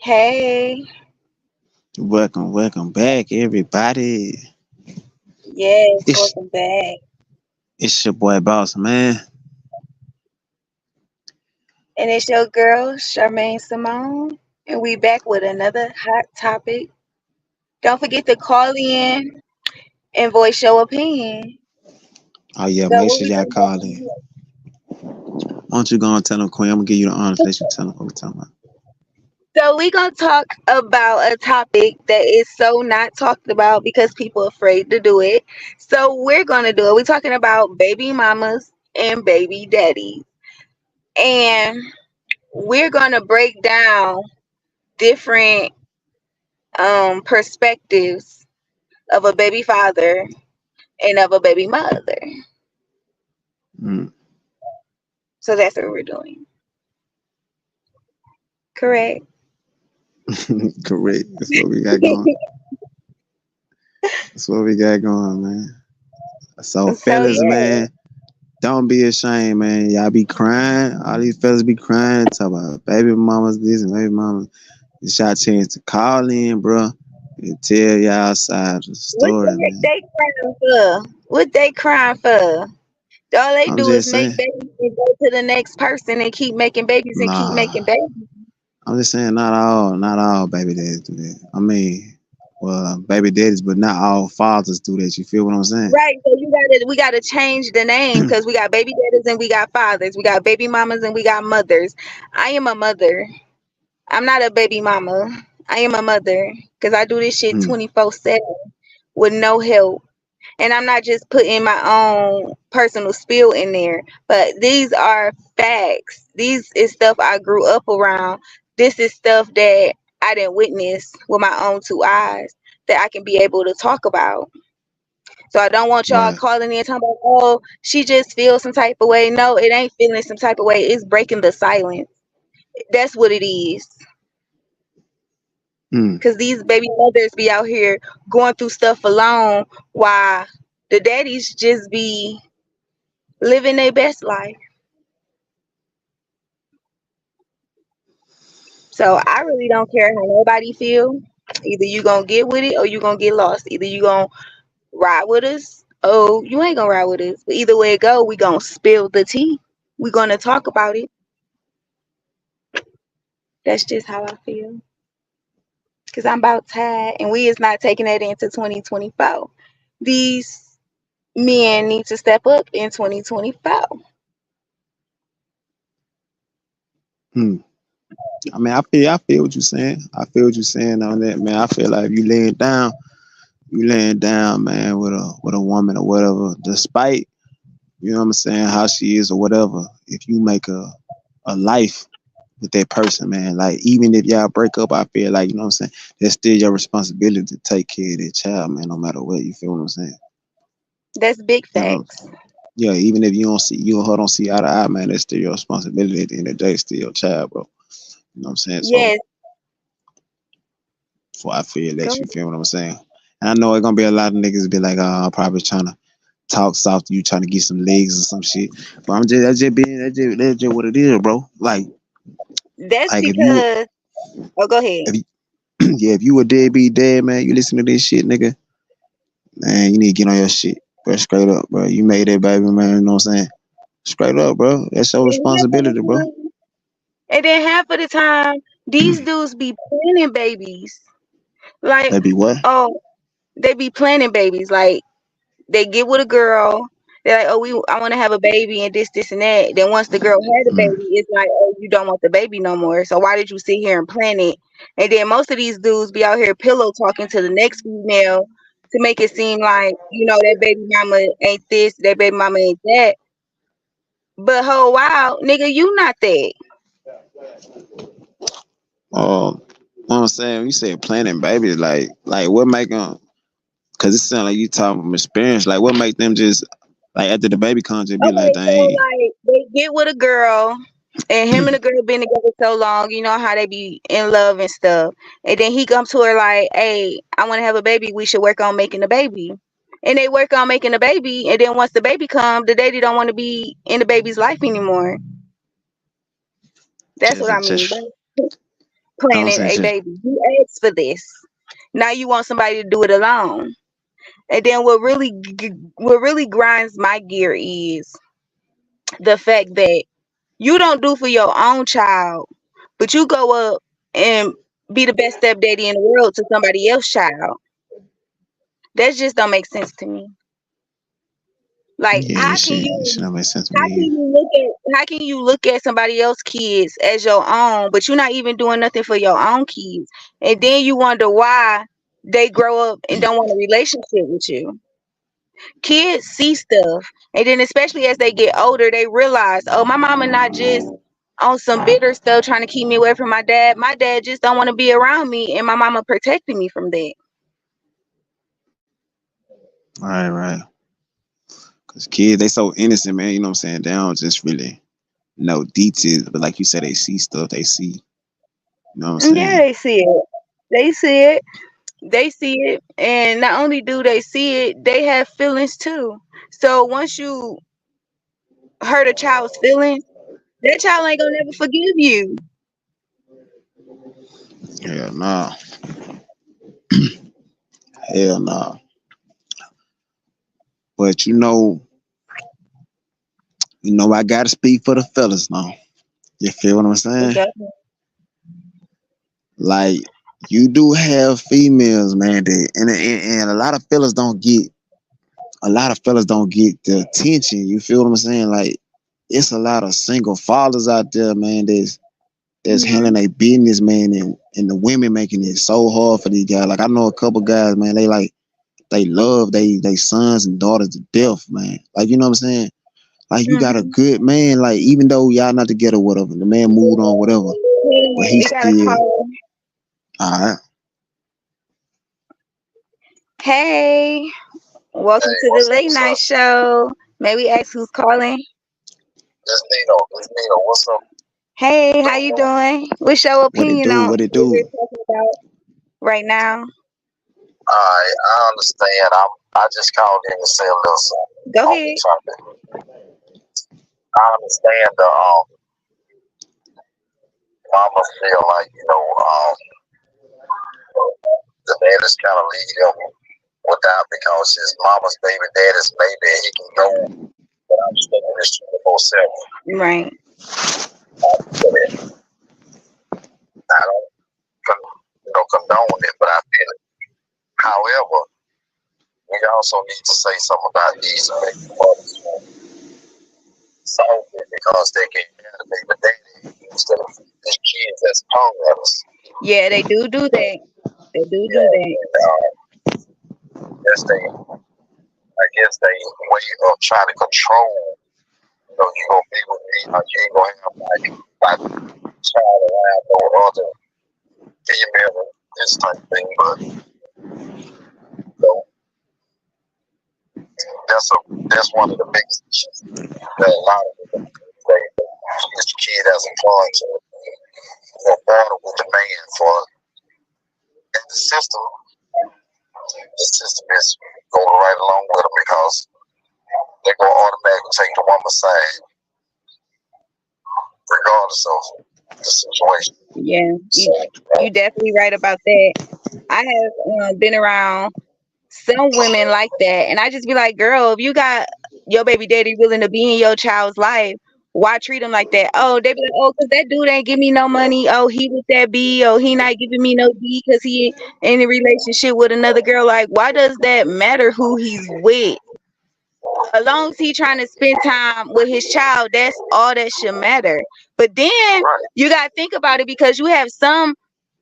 Hey, Welcome back, everybody. yes, It's welcome back. it's your boy Boss Man. And it's your girl, Charmane Symone, and we back with another hot topic. Don't forget to call in and voice your opinion. Oh yeah, So make what sure we y'all gonna do call in. today? Why don't you go and tell them, Queen? I'm gonna give you the honors. Let you tell them what we're talking about. So we gonna talk about a topic that is so not talked about because people are afraid to do it. So we're gonna do it. We're talking about baby mamas and baby daddies. And we're gonna break down different perspectives of a baby father and of a baby mother. Mm. So that's what we're doing. Correct. Correct. That's what we got going. That's what we got going, man. So So fellas, yeah, man, don't be ashamed, man. Y'all be crying. All these fellas be crying, talk about baby mamas this and baby mamas. It's y'all chance to call in, bro, and tell y'all side of the what story, the heck man. they crying for? What they crying for? All they I'm do is just make saying. babies and go to the next person and keep making babies and keep Nah. making babies. I'm just saying, not all baby daddies do that. I mean, well, baby daddies, but not all fathers do that. You feel what I'm saying? Right. So we gotta change the name because we got baby daddies and we got fathers. We got baby mamas and we got mothers. I am a mother. I'm not a baby mama. I am a mother because I do this shit Mm, 24/7 with no help. And I'm not just putting my own personal spiel in there, but these are facts. These is stuff I grew up around. This is stuff that I didn't witness with my own two eyes that I can be able to talk about. So I don't want y'all right. calling in talking about, oh, she just feels some type of way. No, it ain't feeling some type of way. It's breaking the silence. That's what it is. Mm, Because these baby mothers be out here going through stuff alone while the daddies just be living their best life. So I really don't care how nobody feel. Either you gonna get with it or you gonna get lost. Either you gonna ride with us or you ain't gonna ride with us. But either way it go, we gonna spill the tea. We gonna talk about it. That's just how I feel. Cause I'm about tired, and we is not taking that into 2024. These men need to step up in 2024. mm. I mean, I feel what you're saying. I feel what you're saying on that, man. I feel like you laying down, man, with a woman or whatever, despite you know what I'm saying, how she is or whatever. If you make a life with that person, man, like even if y'all break up, I feel like you know what I'm saying, that's still your responsibility to take care of that child, man, no matter what. You feel what I'm saying? That's big You know, facts. yeah, even if you and her don't see eye to eye, man, that's still your responsibility at the end of the day, it's still your child, bro. You know what I'm saying? So Yes. so I feel that Go. you feel what I'm saying. And I know it's gonna be a lot of niggas be like, oh, I'm probably trying to talk soft to you, trying to get some legs or some shit. But that's just what it is, bro. That's Like because. Oh, go ahead. if you, yeah, if you a deadbeat dad, man, you listen to this shit, nigga, man, you need to get on your shit, bro. Straight up, bro. You made that baby, man. You know what I'm saying? Straight up, bro. That's your And half of the responsibility, bro. time, and then half of the time, these dudes be planning babies. Like, That be what? oh, they be planning babies. Like, they get with a girl. They're like, oh, I want to have a baby and this, and that. Then once the girl had a Mm, baby, it's like, oh, you don't want the baby no more. So why did you sit here and plan it? And then most of these dudes be out here pillow talking to the next female to make it seem like, that baby mama ain't this, that baby mama ain't that. But whole while, nigga, you not that. What I'm saying, you said planning babies, like what make them? Cause it sound like you talking from experience. Like what make them just like after the baby comes, just be like, Okay, so dang, like they get with a girl, and him and the girl been together so long, you know how they be in love and stuff. And then he comes to her like, "Hey, I want to have a baby. We should work on making a baby." And they work on making a baby, and then once the baby comes, the daddy don't want to be in the baby's life anymore. That's what I mean by just I'm planning saying a just baby. You asked for this. Now you want somebody to do it alone. And then what really grinds my gear is the fact that you don't do for your own child, but you go up and be the best stepdaddy in the world to somebody else's child. That just don't make sense to me. Like, yeah, it should not make sense to how can me. you look at somebody else's kids as your own, but you're not even doing nothing for your own kids, and then you wonder why they grow up and don't want a relationship with you. Kids see stuff, and then especially as they get older, they realize, oh, my mama not just on some bitter stuff trying to keep me away from my dad. My dad just don't want to be around me, and my mama protected me from that. Right. Cause kids, they so innocent, man. You know what I'm saying? They don't just really know details, but like you said, they see stuff. They see. You know what I'm Yeah, saying? they see it. They see it. They see it, and not only do they see it, they have feelings too. So once you hurt a child's feelings, that child ain't gonna never forgive you. Hell no. Hell no. But I gotta speak for the fellas now. You feel what I'm saying? Okay. Like you do have females, man, that and a lot of fellas don't get the attention. You feel what I'm saying? Like it's a lot of single fathers out there, man, that's handling Mhm. their business, man, and the women making it so hard for these guys. Like I know a couple guys, man, they love they sons and daughters to death, man. Like you know what I'm saying? Like you got a Mhm. good man, like even though y'all not together, whatever, the man moved on, whatever, but he We got a still call. alright. Hey, welcome Hey, to the what's up? late What's night up? show. May we ask who's calling? This Nino. This Nino. What's up? Hey, how you Doing? doing? What's your What it opinion do, on what it what we're do. talking about right now? I understand. I just called in to say a little something Go on the ahead. topic. I understand the mama feel like the dad is kind of leave him without because his mama's baby daddy's maybe he can go without sticking his 24/7. Right. I don't condone it, but I feel it. However, we also need to say something about these baby mothers salty because they can have the baby daddy instead of these kids that's hung at us. Yeah, they do that. They do Yeah, that. and I guess they way of trying to control. You gonna be with me, or you ain't gonna have my child around no other female, this type of thing. But so that's one of the biggest issues that a lot of people say. Use the kid as a pawn to barter with the man for and the system is going right along with them because they're going to automatically take the woman's side regardless of the situation. Yeah, So, you definitely right about that. I have been around some women like that, and I just be like, girl, if you got your baby daddy willing to be in your child's life, why treat him like that? Oh, they be like, oh, because that dude ain't give me no money. Oh, he with that B. Oh, he not giving me no D because he in a relationship with another girl. Like, why does that matter who he's with? As long as he trying to spend time with his child, that's all that should matter. But then right, you gotta think about it because you have some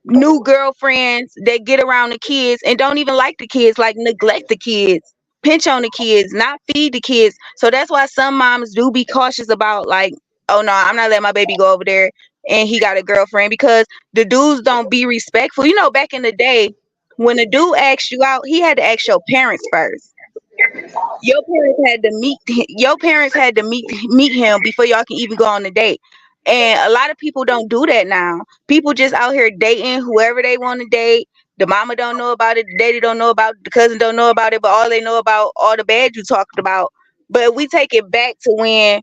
new girlfriends that get around the kids and don't even like the kids, like neglect the kids, pinch on the kids, not feed the kids. So that's why some moms do be cautious about like, oh no, I'm not letting my baby go over there. and he got a girlfriend, because the dudes don't be respectful. You know, back in the day, when a dude asked you out, he had to ask your parents first. Your parents had to meet him before y'all can even go on a date. And a lot of people don't do that now. People just out here dating whoever they want to date. The mama don't know about it, the daddy don't know about it, the cousin don't know about it, but all they know about all the bad you talked about. But we take it back to when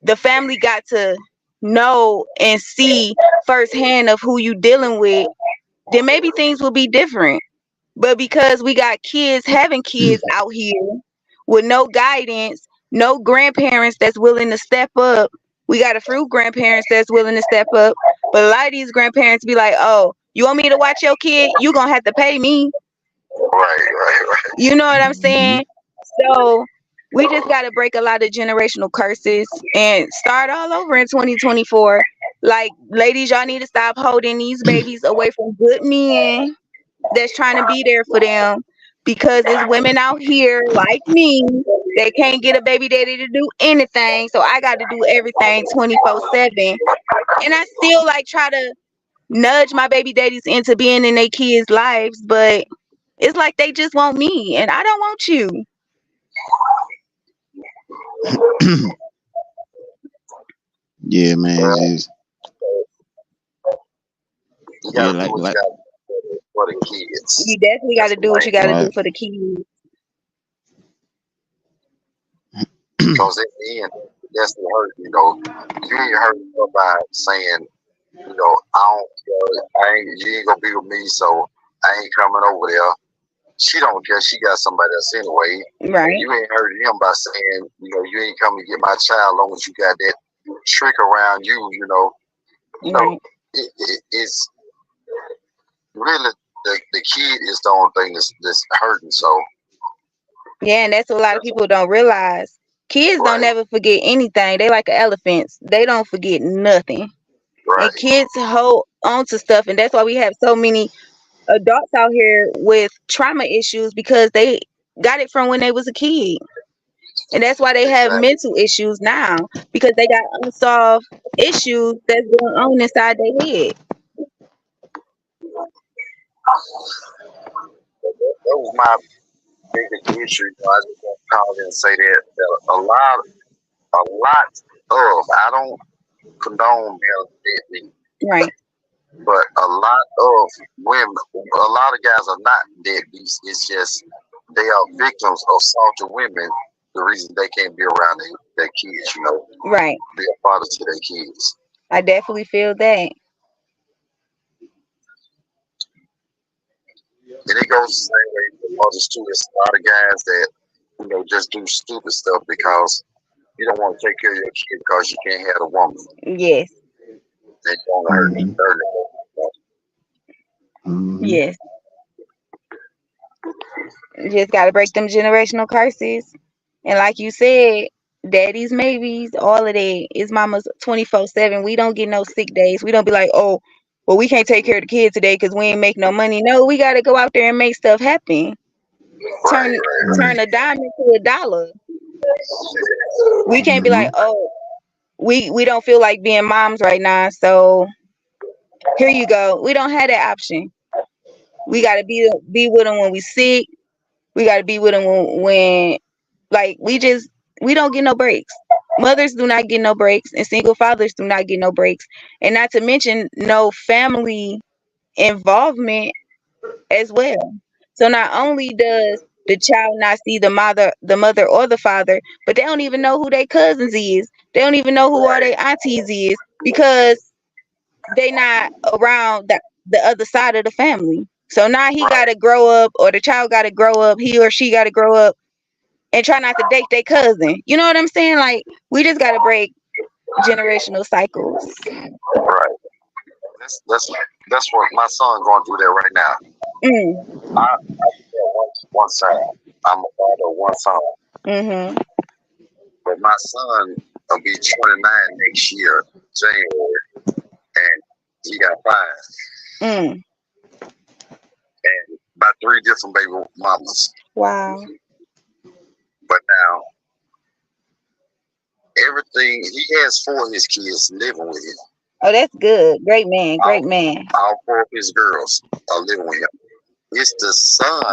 the family got to know and see firsthand of who you dealing with, then maybe things will be different. But because we got kids having kids out here with no guidance, no grandparents that's willing to step up. We got a few grandparents that's willing to step up, but a lot of these grandparents be like, "Oh, you want me to watch your kid? You gonna have to pay me." Right. You know what I'm Mm-hmm. saying? So we just got to break a lot of generational curses and start all over in 2024. Like, ladies, y'all need to stop holding these babies away from good men that's trying to be there for them, because there's women out here like me that can't get a baby daddy to do anything, so I got to do everything 24/7. And I still like try to nudge my baby daddies into being in their kids' lives, but it's like they just want me and I don't want you. Yeah, man. It's Well, just you yeah, gotta do what you gotta do for the kids. You definitely got That's to the do what you main got to thing. do right. for the kids. Because at the end, that's the hurt. You ain't hurt by saying, I ain't, you ain't gonna be with me, so I ain't coming over there. She don't care. She got somebody else anyway. Right. You ain't hurting him by saying, you ain't coming to get my child, long as you got that trick around you. You know, Right. it's really the kid is the only thing that's hurting. So Yeah, and that's what a lot of that's people don't realize. Kids don't right, never forget anything. They like elephants. They don't forget nothing. And right, kids hold on to stuff, and that's why we have so many adults out here with trauma issues, because they got it from when they was a kid. And that's why they have exactly. mental issues now, because they got unsolved issues that's going on inside their head. That was my biggest issue. I just want to call in and say that a lot of, I don't condone male deadbeat, Right. but a lot of women, a lot of guys are not deadbeats. It's just they are victims of softer women. The reason they can't be around their kids, Right. be a father to their kids. I definitely feel that. And it goes the same way with mothers too. There's a lot of guys that, just do stupid stuff because you don't want to take care of your kid because you can't have a woman. Yes. They don't hurt Mm-hmm. her. Mm-hmm. Yes. You just got to break them generational curses. And like you said, daddies, maybes, all of that is mama's 24/7. We don't get no sick days. We don't be like, oh, well, we can't take care of the kids today because we ain't make no money. No, we got to go out there and make stuff happen. Turn Right. turn a dime into a dollar. We can't be like, Mm-hmm. oh, we don't feel like being moms right now, so here you go. We don't have that option. We got to be with them when we sick. We got to be with them when like we don't get no breaks. Mothers do not get no breaks, and single fathers do not get no breaks, and not to mention no family involvement as well. So not only does the child not see the mother or the father, but they don't even know who their cousins is. They don't even know who all their aunties is, because they not around the other side of the family. So now he got Right. to grow up, or the child got to grow up, he or she got to grow up and try not to date their cousin. You know what I'm saying? Like, we just got to break generational cycles. Right. That's what my son going through there right now. Mm, I one son. I'm a father of one son, mm-hmm. but my son will be 29 next year, January, and he got five Mm. and about three different baby mamas. Wow. But now everything he has four of his kids living with him. Oh, that's good. Great man. Great All, man. all four of his girls are living with him. It's the son,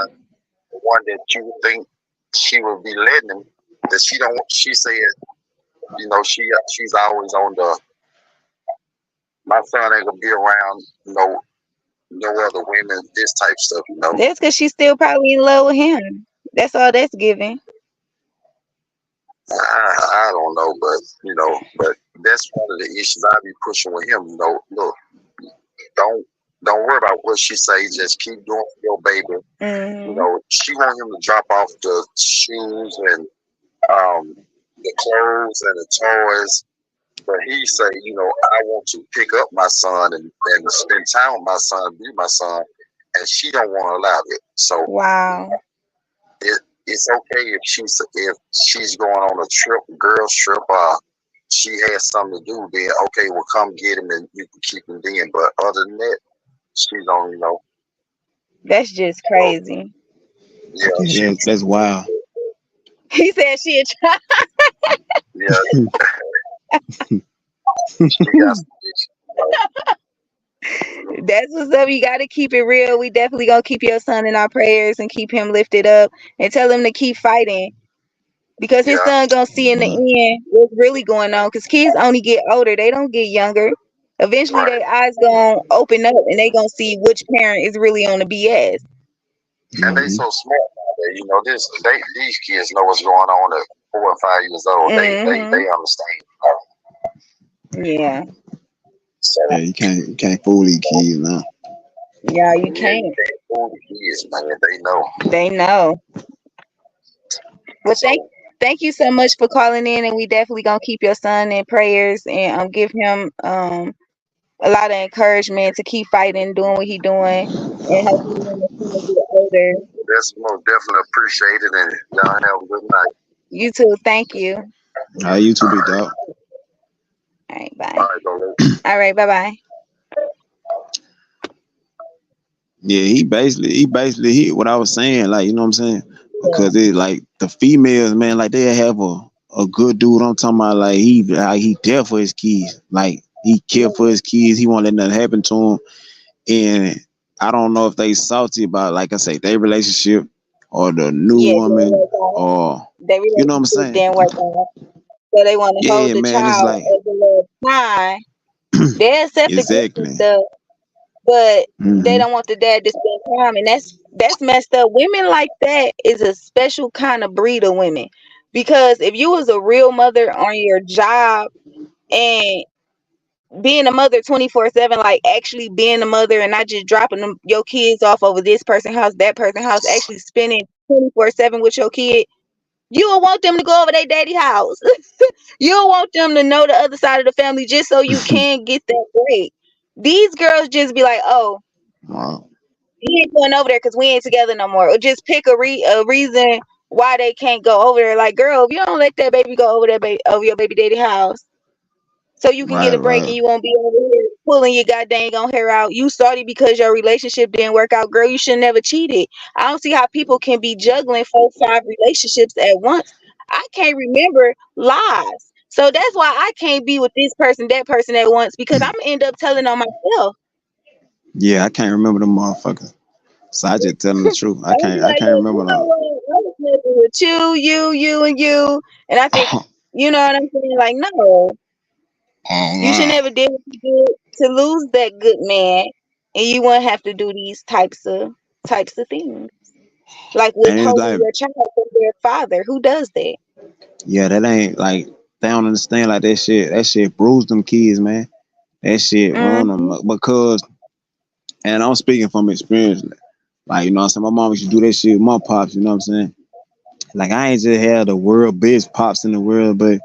the one that you would think she would be letting him, that she don't. She said, she's always on the. My son ain't gonna be around no other women, this type stuff. That's because she's still probably in love with him. That's all that's giving. I don't know, but that's one of the issues I be pushing with him. Look, don't don't worry about what she say. Just keep doing for your baby. Mm-hmm. She want him to drop off the shoes and um, the clothes and the toys. But he say, I want to pick up my son and spend time with my son, be my son, and she don't want to allow it. So Wow. it's okay if she's going on a trip, girls trip, she has something to do. Then okay, well come get him and you can keep him then. But other than that, she's on, That's just crazy. yeah, Yeah, that's wild. He said she a child. yeah, she got some That's what's up. You got to keep it real. We definitely gonna keep your son in our prayers and keep him lifted up and tell him to keep fighting because his yeah, son gonna see in the end what's really going on. Because kids only get older; they don't get younger. Eventually, right. their eyes gonna open up and they gonna see which parent is really on the BS. And they so smart nowadays. These kids know what's going on at 4 or 5 years old. They Mm-hmm. understand. Yeah. So Yeah, you can't fool these kids now. Yeah, you yeah, you can't. can't fool the kids, man. They know. They know. Well, So thank you so much for calling in, and we definitely gonna keep your son in prayers and give him a lot of encouragement to keep fighting, doing what he doing, and hopefully when the son get older. that's most definitely appreciated, and y'all have a good night. You too. Thank you. How you two All big right, dog? All right. all Bye. right, go. All right. Bye. Bye. Yeah, he basically hit what I was saying, like, you know what I'm saying? Because it like the females, man, like they have a good dude. I'm talking about like he there for his kids. Like he care for his kids. He won't let nothing happen to him. And I don't know if they salty about, like I say, their relationship or the new Yeah. Didn't woman work out. or Their you know what I'm relationship saying? didn't work out, so they want to hold Yeah, the man, it's child like as a little time. They accept the gifts and exactly. stuff, but they Hmm. don't want the dad to spend time, and that's messed up. Women like that is a special kind of breed of women, because if you was a real mother on your job and being a mother 24/7, like actually being a mother and not just dropping your kids off over this person's house, that person's house, actually spending 24/7 with your kid, you will want them to go over their daddy house. You will want them to know the other side of the family just so you can get that break. These girls just be like, oh, Wow. he ain't going over there because we ain't together no more. Or just pick a reason why they can't go over there. Like, girl, if you don't let that baby go over there, over your baby daddy house, so you can get Right, a break and right. you won't be over here pulling your goddamn on hair out. You started because your relationship didn't work out, girl. You should never cheated. I don't see how people can be juggling 4, 5 relationships at once. I can't remember lies. So that's why I can't be with this person, that person at once, because I'm gonna end up telling on myself. Yeah, I can't remember the motherfucker. So I just telling the truth. I I'm gonna be can't I like, can't look, you remember know the what? I was messing with you, and you. And I think, you know what I'm saying? Like, no, oh you should wow. never did what you did to lose that good man, and you wouldn't have to do these types of things, like And it's withholding like, your child from their father. Who does that? yeah, that ain't like they don't understand like that shit bruised them kids, man. That shit ruined them Mm-hmm. because, and I'm speaking from experience. Like, you know what I'm saying? My mom used to do that shit with my pops, you know what I'm saying? Like, I ain't just had the world best pops in the world, but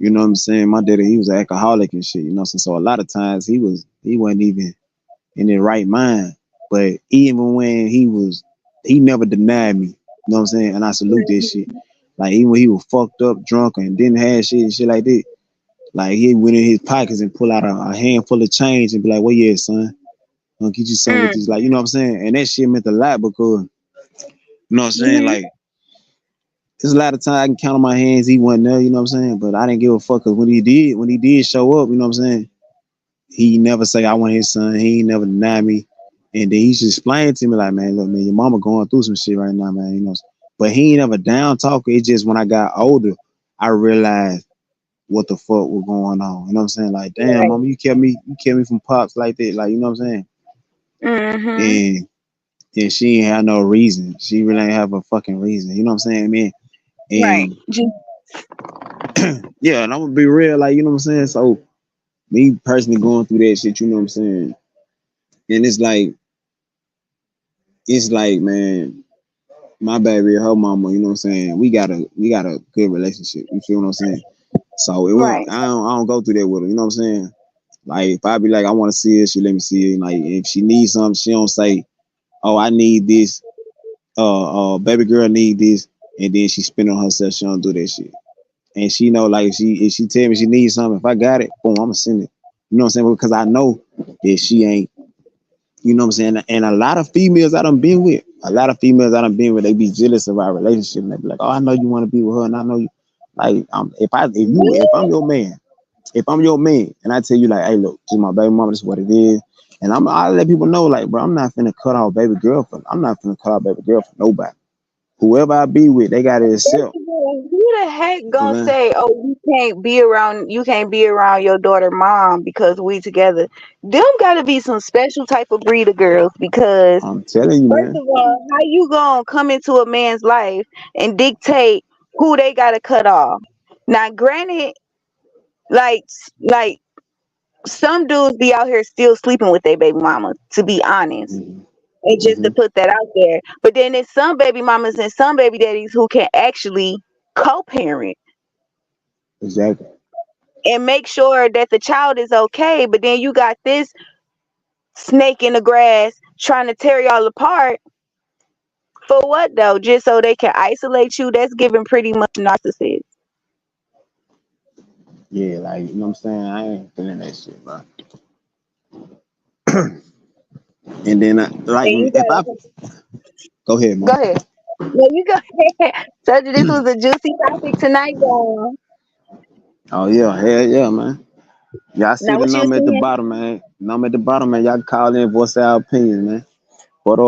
you know what I'm saying? My daddy, he was an alcoholic and shit, you know what I'm saying? So a lot of times he wasn't even in his right mind. But even when he never denied me, you know what I'm saying? And I salute that shit. Like, even when he was fucked up, drunk, and didn't have shit and shit like that, like, he went in his pockets and pull out a handful of change and be like, "Well, yeah, son, I'll get you something with Mm-hmm. this." Like, you know what I'm saying? And that shit meant a lot because, you know what I'm saying? Mm-hmm. Like, there's a lot of time I can count on my hands he wasn't there, you know what I'm saying? But I didn't give a fuck because when he did show up, you know what I'm saying? he never say I want his son. He ain't never deny me. And then he just explained to me like, man, look, man, your mama going through some shit right now, man. You know. But he ain't never down talker. It's just when I got older, I realized what the fuck was going on. You know what I'm saying? Like, damn, Right. mama, you kept me from pops like that. Like, you know what I'm saying? Mhm. And she ain't have no reason. She really ain't have a fucking reason. You know what I'm saying, man? Right. And yeah, and I'm gonna be real, like, you know what I'm saying? So me personally going through that shit, you know what I'm saying? And it's like, man, my baby and her mama, you know what I'm saying? We got a good relationship. You feel what I'm saying? So it won't, Right. I don't go through that with her, you know what I'm saying? Like if I be like, I want to see her, she let me see it. Like if she needs something, she don't say, oh, I need this, baby girl need this, and then she spend on herself, she don't do that shit. And she know, like if she tell me she needs something, if I got it, boom, I'ma send it. You know what I'm saying? Because I know that she ain't, you know what I'm saying? And a lot of females I done been with, they be jealous of our relationship. And they be like, oh, I know you want to be with her, and I know you. Like, if I'm your man, and I tell you like, hey, look, this is my baby mama, this is what it is, and I let people know, like, bro, I'm not finna cut off baby girl for nobody. Whoever I be with, they gotta First accept. of all, who the heck You gonna know what I'm saying? say, "Oh, you can't be around your daughter mom because we together"? Them gotta be some special type of breed of girls because I'm telling you, first man. of all, how you gonna come into a man's life and dictate who they gotta cut off? Now, granted, like like some dudes be out here still sleeping with their baby mamas, to be honest. Mm-hmm. And just to Mm-hmm. put that out there. But then there's some baby mamas and some baby daddies who can actually co-parent Exactly. and make sure that the child is okay. But then you got this snake in the grass trying to tear y'all apart for what though? Just so they can isolate you? That's giving pretty much narcissist. Yeah, like, you know what I'm saying? I ain't feeling that shit, bro. And then, like, And you if I gotta go ahead, go man. ahead. No, you go ahead. Told you this was a juicy topic tonight, y'all. Oh yeah, hell yeah, man. Y'all see Now the what you number at the saying? bottom, man. Number at the bottom, man. Y'all can call in, voice our opinion, man. But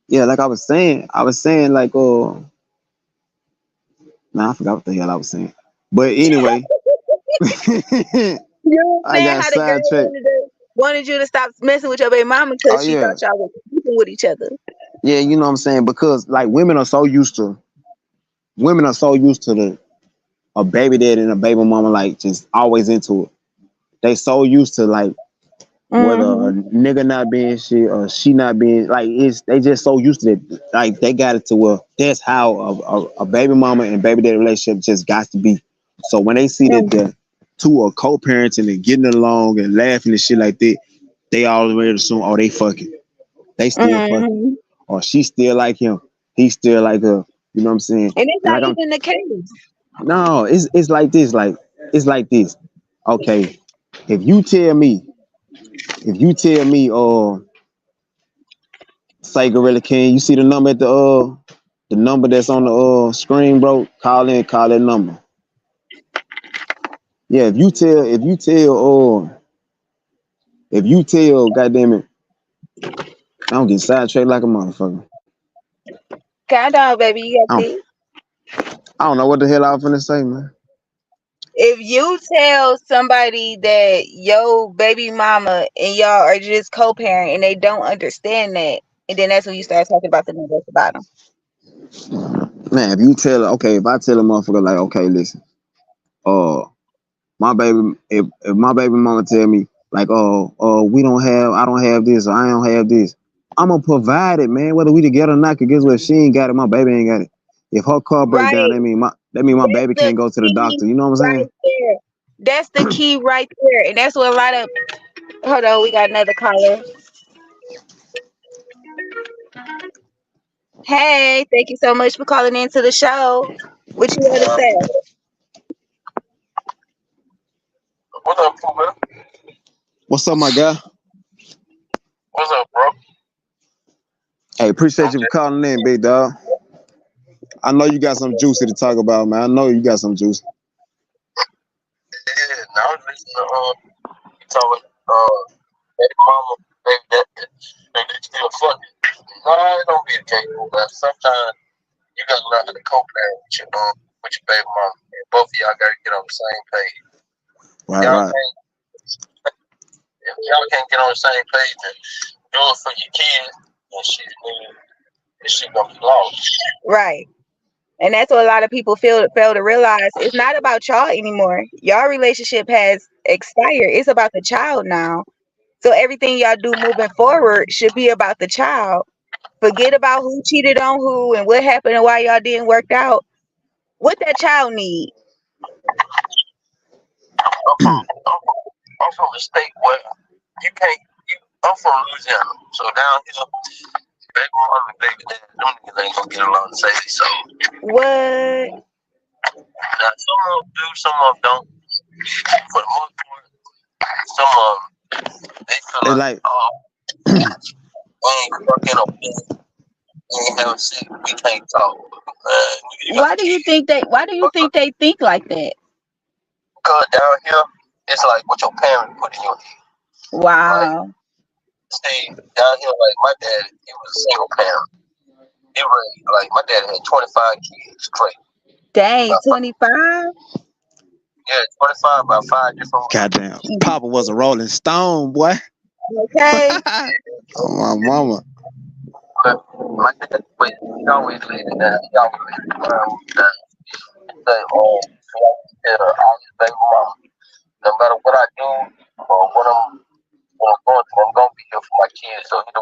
yeah, like I was saying, like, nah, I forgot what the hell I was saying. But anyway, You were I saying got how the girl sidetracked. wanted you to stop messing with your baby mama Oh because she yeah, thought y'all were sleeping with each other. yeah, you know what I'm saying? Because like women are so used to the a baby dad and a baby mama, like just always into it. They so used to like whether a Mm-hmm. nigga not being shit or she not being like, it's they just so used to it. Like they got it to where that's how a baby mama and baby daddy relationship just got to be. So when they see that the two are co-parenting and getting along and laughing and shit like that, they already assume, oh, they fucking, they still fucking, Mm-hmm. or she still like him, he still like her. You know what I'm saying? And it's And not like I'm even the case. no, it's like this, like it's like this. Okay, if you tell me, say Gorilla King, you see the number at the number that's on the screen, bro. Call that number. Yeah, if you tell, goddamn it, I'm getting sidetracked like a motherfucker. Calm down, baby. You got I don't, this. I don't know what the hell I was finna say, man. If you tell somebody that your baby mama and y'all are just co-parent and they don't understand that, and then that's when you start talking about the number at the bottom. Man, if I tell a motherfucker like, okay, listen, uh, if my baby mama tell me like, I don't have this, or I don't have this, I'm gonna provide it, man, whether we together or not. Cause guess what? She ain't got it, my baby ain't got it. If her car break down, Right. that mean my That's baby the can't go to the key doctor. You know what I'm right saying? there. That's the key right there. And that's what a lot of hold on, we got another caller. Hey, thank you so much for calling into the show. What you want to say? What's up, Pooh, man? What's up, my guy? What's up, bro? Hey, appreciate I'm you for just, calling in, big dog. I know you got some juicy to talk about, man. I know you got some juice. yeah, now I'm listening to told me, baby mama, baby daddy, they still fucking. No, it don't be the case, but sometimes you gotta learn how to co-parent with your baby mama. And both of y'all gotta get on the same page. Right, Y'all right. can't, if y'all can't get on the same page and do it for your kids, then shit gonna be lost. Right. And that's what a lot of people fail to realize. It's not about y'all anymore. Y'all relationship has expired. It's about the child now. So everything y'all do moving forward should be about the child. Forget about who cheated on who and what happened and why y'all didn't work out. What that child need? I'm from a state where you can't. I'm from Louisiana, so down here, baby mama and baby dad, them niggas ain't gonna get along to say they so. What? Now some of them do, some of them don't. For the most part, some of them they feel It's like, like, oh, we ain't fucking up, we ain't having sex, we can't talk. You got Why do you kids. think they think like that? Cause down here, it's like what your parents put in your head. Like, Wow. see, down here, like my dad, he was a single parent. He raised, like my dad had 25 kids straight. Dang, 25? Yeah, 25 about 5 different women. goddamn, Papa was a Rolling Stone, boy. Okay. Oh, my mama. But my dad, but he always laid it down. He always laid it down. Say, oh, all his baby mama. No matter what I do or what I'm going through, I'm gonna be here for my kids. So either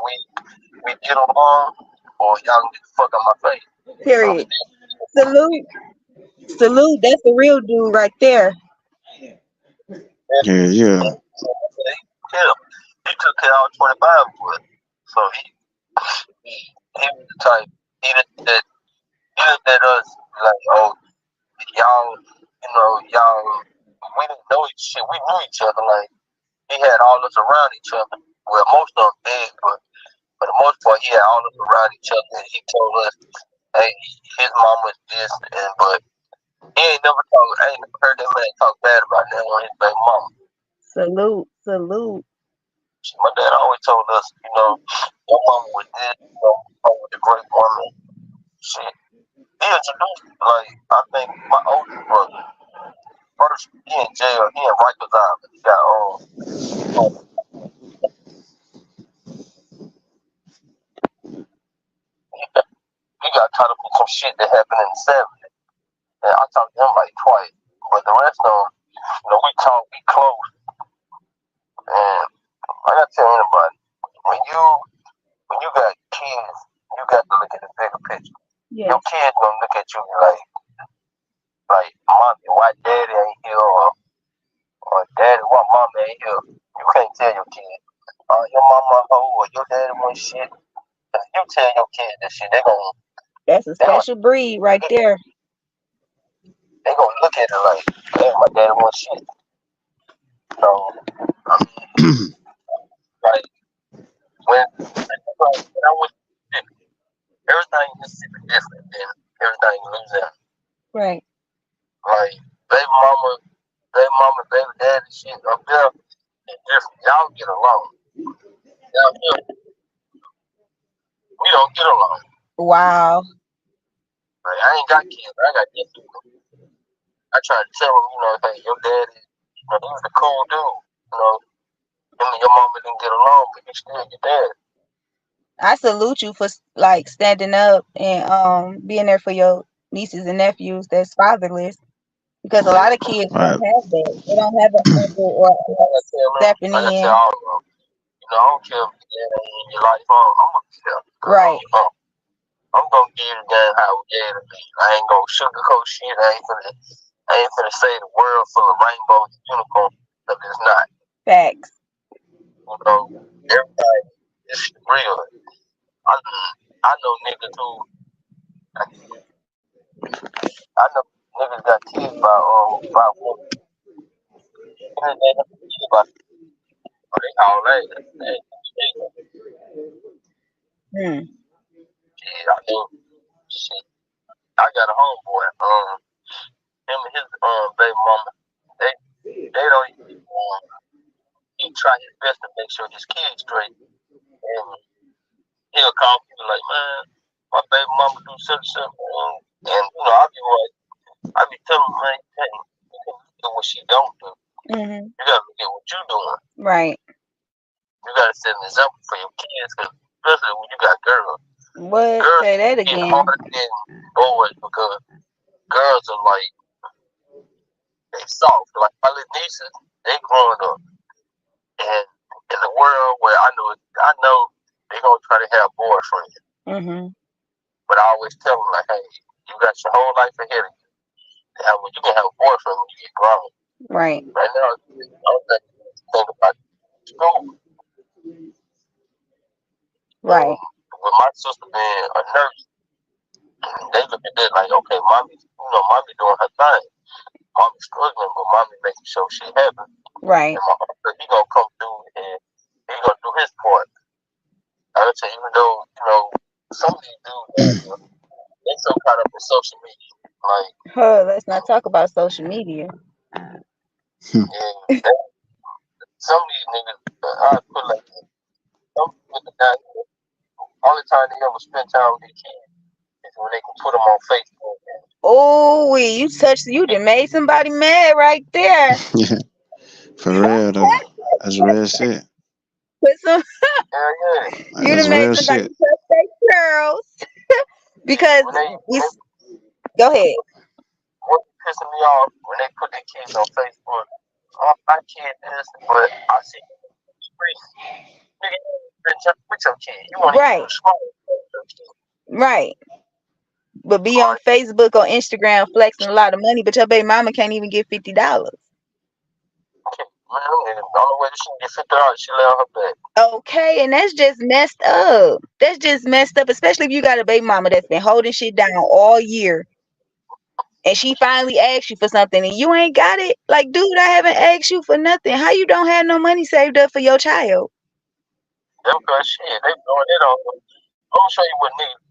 we get along or y'all can get the fuck out my face. Period. Salute. Salute. That's the real dude right there. Yeah, yeah. He took care of all 25 of us. So he was the type, he looked at us like, oh, y'all, y'all, we didn't know each shit. We knew each other. Like, he had all us around each other. Well, most of them did, but for the most part, he had all us around each other. And he told us, hey, his mom was this, but he ain't never talked, I ain't never heard that man talk bad about that on his baby mama. Salute. Salute. My dad always told us, your mama was this, your mama was a great woman. Shit. He introduced, like, I think my oldest brother, first, he in jail, he in Rikers Island. He got caught up in some shit that happened in the 70s. And I talked to him like twice. But the rest of them, we talk, we close. And I gotta tell anybody, when you got kids, you got to look at the bigger picture. Yes. Your kids gonna look at you like, mommy, why daddy ain't here, or daddy, why mama ain't here? You can't tell your kids, your mama a hoe or your daddy want shit. If you tell your kids this shit, That's a special breed right there. they gonna look at it like, hey, my daddy want shit. So, I mean, like, when I was everything in Mississippi different than everything in Louisiana. Right. Like, baby mama, baby daddy shit up there is different. Y'all get along. Down here, we don't get along. Wow. Like, I ain't got kids, I got kids. I try to tell them, hey, your daddy, he was a cool dude. Him and your mama didn't get along, but you still your dad. I salute you for like standing up and being there for your nieces and nephews that's fatherless, because a lot of kids Right. don't have that. They don't have an uncle or stepping I in. tell all of them, I don't care if your dad ain't in your life, I'm gonna be there. Right. I'm gonna give you the how it gave to me. I ain't gonna sugarcoat shit. I ain't finna say the world full of rainbows and unicorns, because it's not. Facts. Everybody is real. I know niggas who I know niggas got kids by women. They all that. Shit, I know. Shit, I got a homeboy. Him and his baby mama. They don't even. He sure his kid's straight. And he'll call me like, man, my baby mama do such and such. And I be telling him, man, you can't do what she don't do. Mm-hmm. You gotta look at what you doing. Right. You gotta set an example for your kids, cause especially when you got girls. What? Girls Say that get again. harder than boys because girls are like they soft. Like my little nieces, they growing up, and in the world where I know they gonna try to have boyfriends. Mm-hmm. But I always tell them like, hey, you got your whole life ahead of you. When you can have a boyfriend when you get grown. Right. Right now, I don't think about school. Right. With my sister being a nurse, they look at that like, okay, mommy doing her thing. Mommy struggling, but mommy making sure she happy. Right. And my uncle, he gonna come through and he gonna do his part. I would say, even though, some of these dudes, they so caught up in social media. Like, Let's not talk about social media. yeah, some of these niggas, I put like this. Some niggas down here, only time they ever spend time with their kids is when they can put them on Facebook. Oh, you done made somebody mad right there. Yeah, for real though. That's real shit. Put some. Hell yeah. You That's done made real somebody shit. touch their girls because go ahead. What pissing me off when they put their kids on Facebook. Oh, my kid this, but I see streets. Nigga, you been with your kid. You want to Right. do school with your kid. Right. But be on Facebook or Instagram flexing a lot of money, but your baby mama can't even get $50. Man, the only way she can get $50, she lay on her back. Okay, and that's just messed up. That's just messed up, especially if you got a baby mama that's been holding shit down all year. And she finally asks you for something and you ain't got it. Like, dude, I haven't asked you for nothing. How you don't have no money saved up for your child? Them girls, shit, they blowing it on. I'm gonna show you what niggas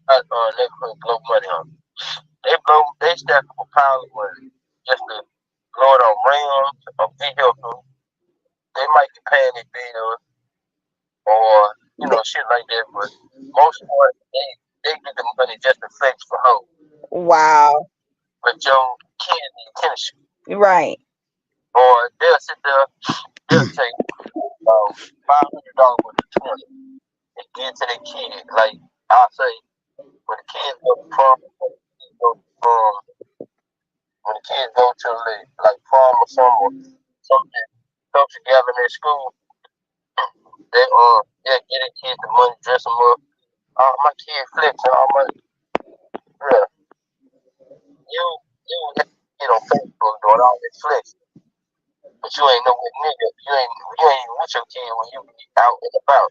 that neighborhood blow money on. They stack up a pile of money just to blow it on rims, a vehicle. They might be paying their bills or shit like that, but most of the they get the money just to flex for hoes. Wow. But your kid need tennis shoes. Right. Or they'll sit there, they'll take $500 worth of toilet and give it to their kid. Like I'll say, when the kids go to prom, when the kids go to like prom or something come together in their school, they'll get their kids the money, dress them up. Oh, my kid flexing, all my yeah. You get on Facebook doing all this flexing. But you ain't no nigga. You ain't even with your kid when you be out and about.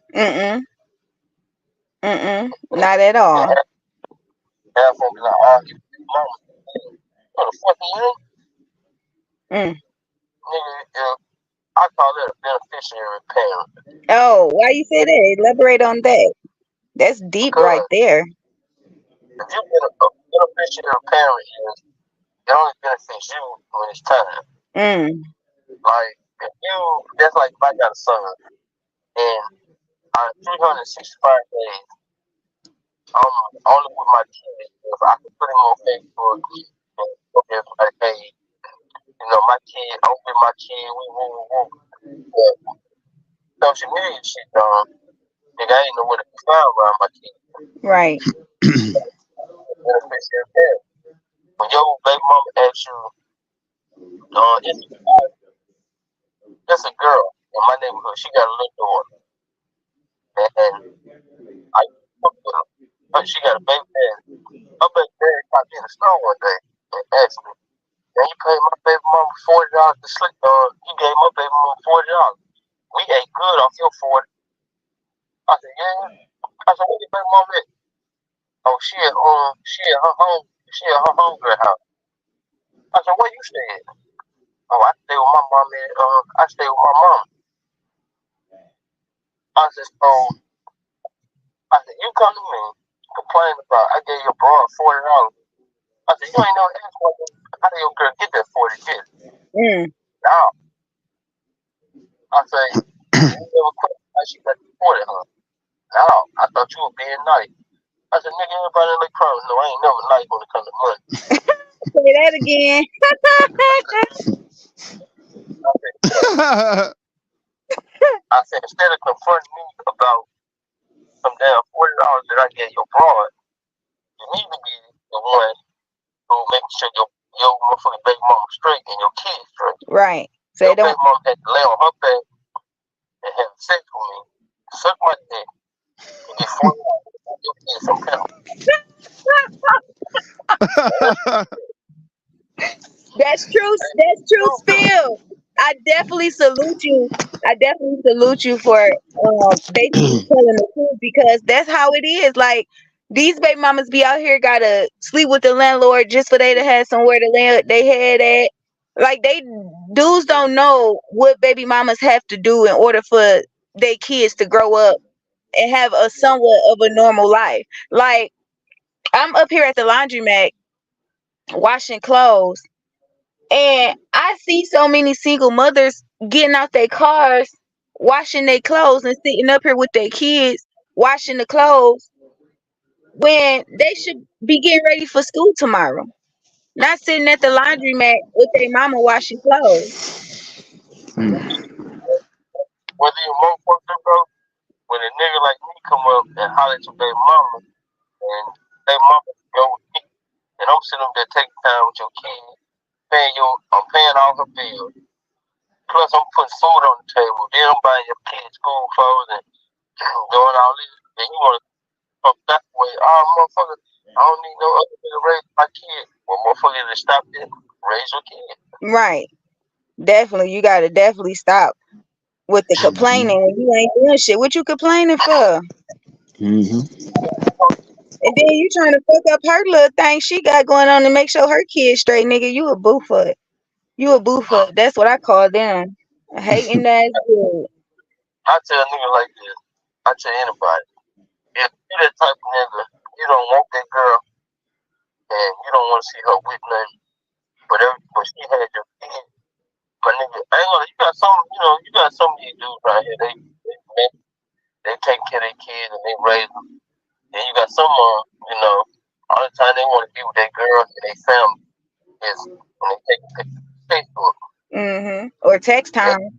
Not at all. Half of them be like, oh, you mama. What the fuck are you? Nigga, I call that a beneficiary parent. Oh, why you say that? Elaborate on that. That's deep right there. If you get a beneficiary parent, it only benefits you when it's time. Like, that's like if I got a son, and on 365 days, I'm only with my kid. If I can put him on Facebook and everybody, hey, my kid, I'm with my kid, we woo. But social media shit, nigga, I ain't know where to be found around my kid. Right. When your baby mama asks you, it's a girl in my neighborhood, she got a little daughter. And I fuck with her. But she got a baby daddy. Her baby daddy popped in the store one day and asked me, man, you paid my baby mama $40 to sleep. You gave my baby mama $40. We ate good off your 40. I said, yeah. I said, where your baby mama at? Oh, she at her homegirl house. I said, where you stay at? Oh, I stay with my mom I stay with my mom. I said, you come to me complain about I gave your broad $40. I said, you ain't no ass. How did your girl get that 40 kids? No. I say, You never question how she got deported, huh? No, I thought you were being nice. I said, nigga, everybody in the crowd. No, I ain't never nice when it comes to money. Say that again. I said, instead of confronting me about some damn $40 that I gave your broad, you need to be the one who making sure your motherfucking baby mama straight and your kids straight. Right. So Your baby mama had to lay on her back and have sex with me, suck my dick, and get $40 and your kids some pounds. That's true. That's true, Spill. I definitely salute you. I definitely salute you for basically telling the truth because that's how it is. Like these baby mamas be out here gotta sleep with the landlord just for they to have somewhere to lay they head at. Like they dudes don't know what baby mamas have to do in order for their kids to grow up and have a somewhat of a normal life. Like I'm up here at the laundromat washing clothes. And I see so many single mothers getting out their cars, washing their clothes, and sitting up here with their kids, washing the clothes when they should be getting ready for school tomorrow. Not sitting at the laundromat with their mama washing clothes. Whether you motherfucker, bro, when a nigga like me come up and holler at your baby mama, and they mama go with me, and I'm sitting up there taking time with your kid, I'm paying all her bills. Plus, I'm putting food on the table. Then I'm buying your kids school clothes and doing all this. And you want to come that way? Oh, motherfucker, I don't need no other nigga to raise my kid. Well, motherfucker, to stop it, raise your kid. Right. Definitely. You got to definitely stop with the complaining when you ain't doing shit. What you complaining for? And then you trying to fuck up her little thing she got going on to make sure her kid's straight, nigga. You a boo for it. You a boo for it. That's what I call them. Hating that good. I tell a nigga like this. I tell anybody. If you that type of nigga, you don't want that girl, and you don't want to see her with nothing. But she had your kid. My nigga, I ain't gonna. You got some of these dudes right here. They take care of their kids and they raise them. And you got some all the time they want to be with their girl and their family is when they take pictures of Facebook. Or text time.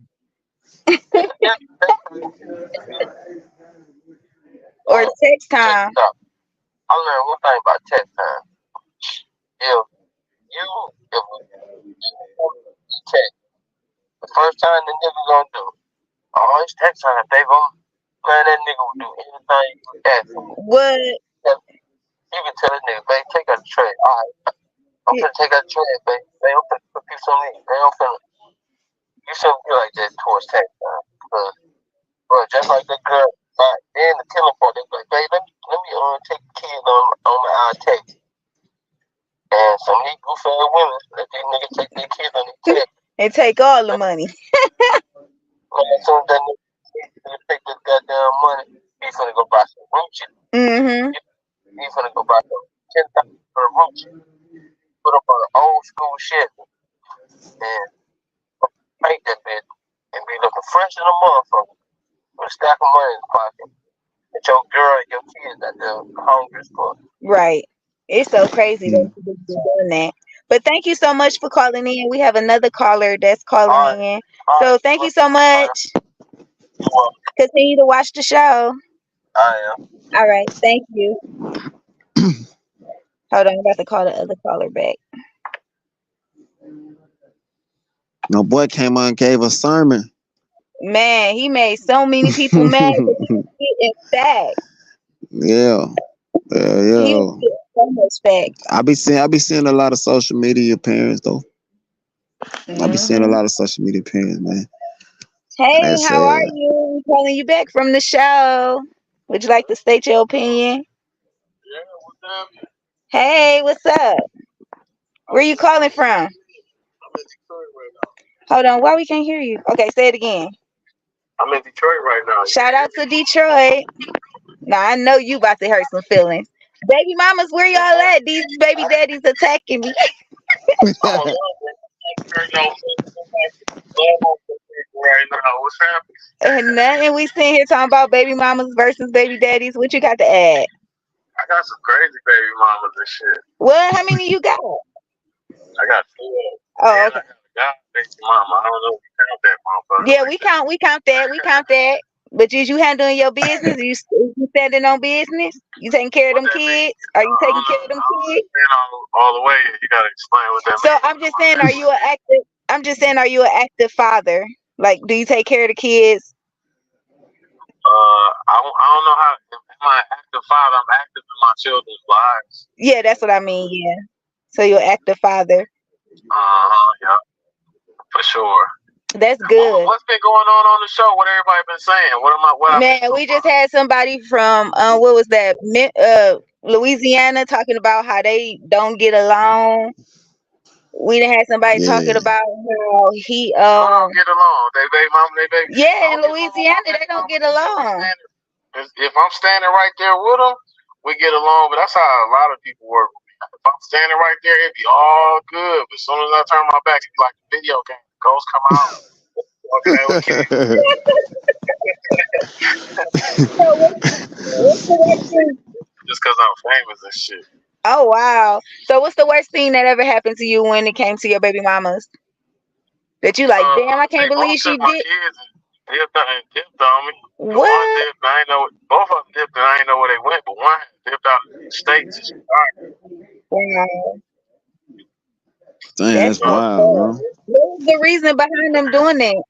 Or text time. I learned one thing about text time. If you text, the first time the nigga gonna do, oh, it's text time, baby. Man, that nigga will do anything you ask him. What? You can tell that nigga, babe, take out the trash. All right, I'm finna take out the trash, babe. I'm finna put you some in. You shouldn't be like that towards text time. Bro, just like that girl, then the killing part, they be like, babe, let me take the kids on my text. And some of these goofy ass women, let these niggas take their kids on their text. And take all the money. As soon as that nigga take this goddamn money, he's finna go buy some roaches. He's finna go buy some $10,000 roaches. Put up on an old school shit and paint that bitch and be looking fresh in a motherfucker with a stack of money in his pocket. And your girl and your kids at the hungry spot. Right. It's so crazy that you be doing that. But thank you so much for calling in. We have another caller that's calling in. So thank you so much. Continue to watch the show. I am. All right. Thank you. Hold on. I'm about to call the other caller back. My boy came on and gave a sermon. Man, he made so many people mad. In fact. Yeah. So much fact. I be seeing a lot of social media parents though. I be seeing a lot of social media parents, man. Hey, how are you? I'm calling you back from the show. Would you like to state your opinion? Yeah, what's up? Hey, what's up? Where you calling from? I'm in Detroit right now. Hold on, why we can't hear you? Okay, say it again. I'm in Detroit right now. Shout out to Detroit. Now I know you about to hurt some feelings. Baby mamas, where y'all at? These baby daddies attacking me. already know what's happening. And nothing. We sitting here talking about baby mamas versus baby daddies. What you got to add? I got some crazy baby mamas and shit. Well, how many you got? I got 2 of them. Oh, And okay. I got a guy baby mama. I don't know if you count that motherfucker. Yeah, like we that. count that. We count that. But is you handling your business? You standing on business? You taking care of What them that mean? kids? Are you I taking don't care know. of them I don't kids? understand all the way. You gotta explain what that So means. I'm just saying, are you an active? I'm just saying, are you an active father? Like, do you take care of the kids? I don't know how. Am I an active father? I'm active in my children's lives. Yeah, that's what I mean. Yeah. So you're an active father. Yeah, for sure. That's good. What's been going on the show? What everybody been saying? What Man, we just had somebody from what was that? Louisiana talking about how they don't get along. We done had somebody talking Yeah. about how he Who don't get along? They baby mama, they baby. yeah, in Louisiana they don't get along. If I'm standing right there with them, we get along. But that's how a lot of people work. If I'm standing right there, it'd be all good. But as soon as I turn my back, it's like a video game. Ghosts come out. Okay. So what's the worst thing? Just because I'm famous and shit. Oh wow. So what's the worst thing that ever happened to you when it came to your baby mamas? That you like, damn, I can't They both believe she took my did. kids and dipped on me. What? One dipped, I ain't know. Both of them dipped, and I ain't know where they went. But one dipped out of the states. Wow. Damn, that's That's wild, bro. what was the reason behind them doing that?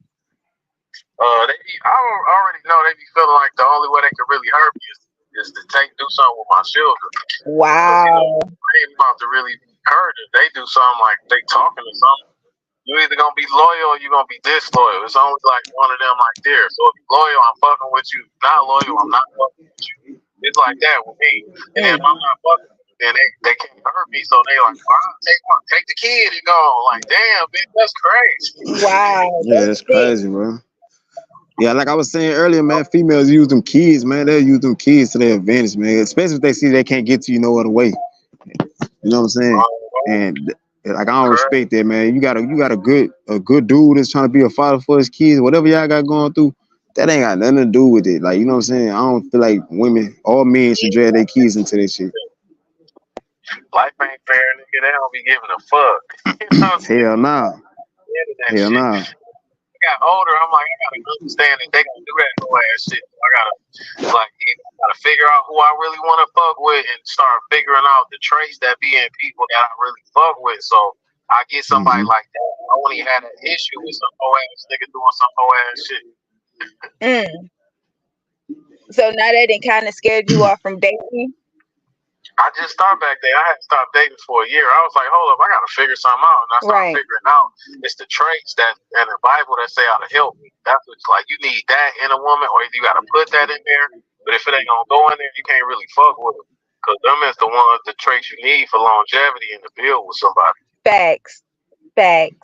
I already know they be feeling like the only way they can really hurt me is to do something with my children. Wow. I ain't about to really hurt if they do something like they talking or something. You either gonna be loyal or you gonna be disloyal. It's only like one of them right there. So if you're loyal, I'm fucking with you. Not loyal, I'm not fucking with you. It's like that with me. And if I'm not fucking with you, then they can't hurt me. So they like, take the kid and go. Like, damn, bitch, that's crazy. Wow. Yeah, that's crazy, bro. Yeah, like I was saying earlier, man, females use them kids, man. They'll use them kids to their advantage, man. Especially if they see they can't get to you no other way. You know what I'm saying? And like I don't respect that, man. You got a good dude that's trying to be a father for his kids. Whatever y'all got going through, that ain't got nothing to do with it. Like, you know what I'm saying? I don't feel like women or men should drag their kids into this shit. Life ain't fair, nigga. They don't be giving a fuck. You know what I'm saying? Hell nah. Hell nah. Got older, I'm like, I gotta understand that they gonna do that whole ass shit. I gotta figure out who I really want to fuck with and start figuring out the traits that be in people that I really fuck with. So I get somebody like that. I won't even have an issue with some whole ass nigga doing some whole ass shit. So now that it kind of scared you off from dating. I just started back there. I had stopped dating for a year. I was like, hold up, I gotta figure something out. And I started figuring out it's the traits that in the Bible that say how to help me. That's what's like, you need that in a woman, or you gotta put that in there. But if it ain't gonna go in there, you can't really fuck with them. Because them is the ones, the traits you need for longevity and to build with somebody. Facts. Yeah,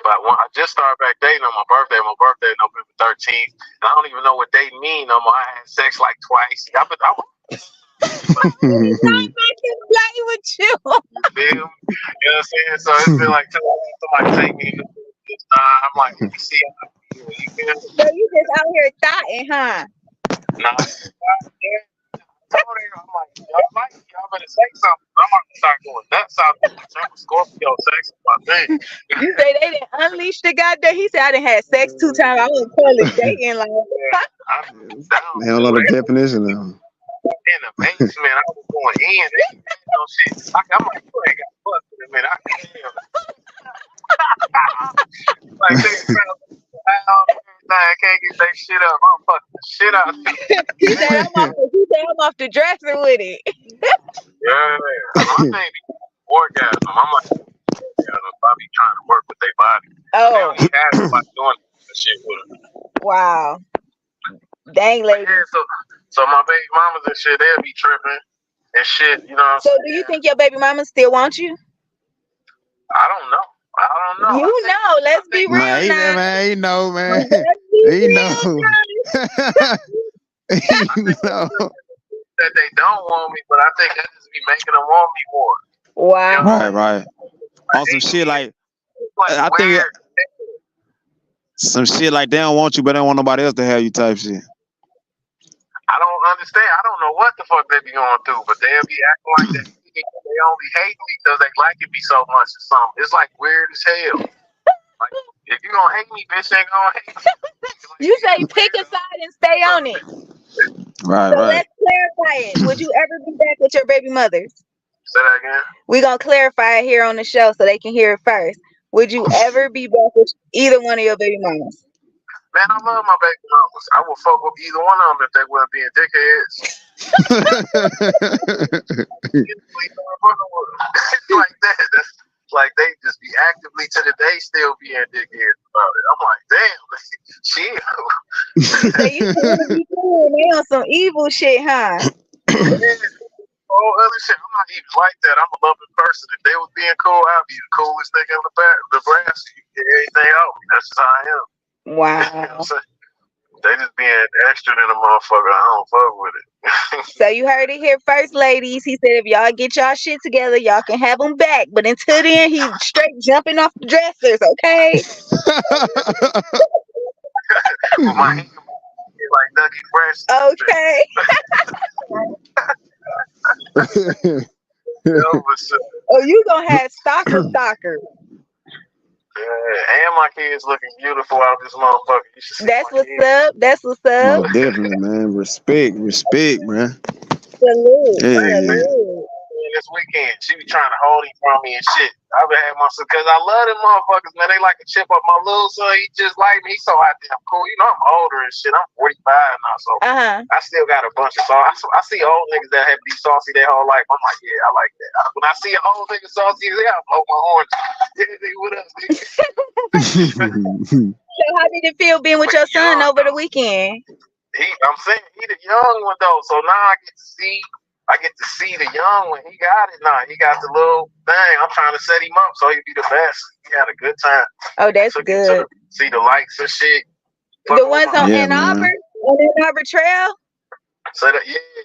but I just started back dating on my birthday. My birthday November 13th. And I don't even know what dating mean no more. I had sex like twice. I I can play with you. You feel me? You know what I'm saying? So it's been like somebody take me to this time. I'm like, let me see how I feel. You feel me? So you just out here thotting, huh? Nah, I'm like, y'all better say something. I'm about to start going nuts out there. I'm a Scorpio, sex is my thing. You say they didn't unleash the goddamn. He said I done had sex 2 times. I wouldn't call it dating like They don't know the definition of them. In the basement, I was going in. No shit. I'm like, you ain't got fucked in a minute. I can tell. Like, I can't get that shit up. I'm fucking the shit out. He said I'm off the dresser with it. Yeah, my thing be orgasm. I'm like, I be trying to work with their body. Oh, they don't even have somebody doing that shit with them. Wow. Dang, lady. Yeah, so my baby mamas and shit, they'll be tripping and shit. You know. So do you think your baby mama still wants you? I don't know. You know, let's be real now. Man, you know, man. You know. That they don't want me, but I think that just be making them want me more. Wow. Right. On some shit like I think some shit like they don't want you, but they don't want nobody else to have you type shit. I don't understand. I don't know what the fuck they be going through, but they'll be acting like that. They only hate me because they like me so much or something. It's like weird as hell. Like, if you gonna hate me, bitch ain't gonna hate me. Like, You say pick a side and stay on it. Right, So right. let's clarify it. Would you ever be back with your baby mothers? Say that again. We're gonna clarify it here on the show so they can hear it first. Would you ever be back with either one of your baby mamas? Man, I love my baby mamas. I would fuck with either one of them if they weren't being dickheads. It's like that. That's like they just be actively to the day still being dickheads about it. I'm like, damn, chill. They used to really be cool and they on some evil shit, huh? All other shit. I'm not even like that. I'm a loving person. If they was being cool, I'd be the coolest nigga in the back, the brass. You get everything out. That's just how I am. Wow. You know what I'm saying? They just being extra than a motherfucker. I don't fuck with it. So you heard it here first, ladies. He said if y'all get y'all shit together, y'all can have him back. But until then, he's straight jumping off the dressers, okay? With my hand like Dougie Fresh. Okay. Oh, you gonna have stalker. Yeah, and my kids looking beautiful out this motherfucker. You should see That's my what's kids. up. That's what's up. Oh, definitely, man. Respect, man. Salute. Yeah, yeah. This weekend, she be trying to hold him from me and shit. I've been having my son because I love them motherfuckers, man. They like to chip up my little son. He just like me. He's so goddamn cool. You know, I'm older and shit. I'm 45 now, so I still got a bunch of sauce. I see old niggas that have to be saucy their whole life. I'm like, yeah, I like that. When I see an old nigga saucy, I blow my horn. Yeah, nigga, what up, nigga? So how did it feel being with your son over the weekend? I'm saying he the young one though, so now I get to see the young one. He got it now. He got the little thing. I'm trying to set him up so he'd be the best. He had a good time. Oh, that's good. See the lights and shit. The ones on Ann Arbor? On Ann Arbor Trail? So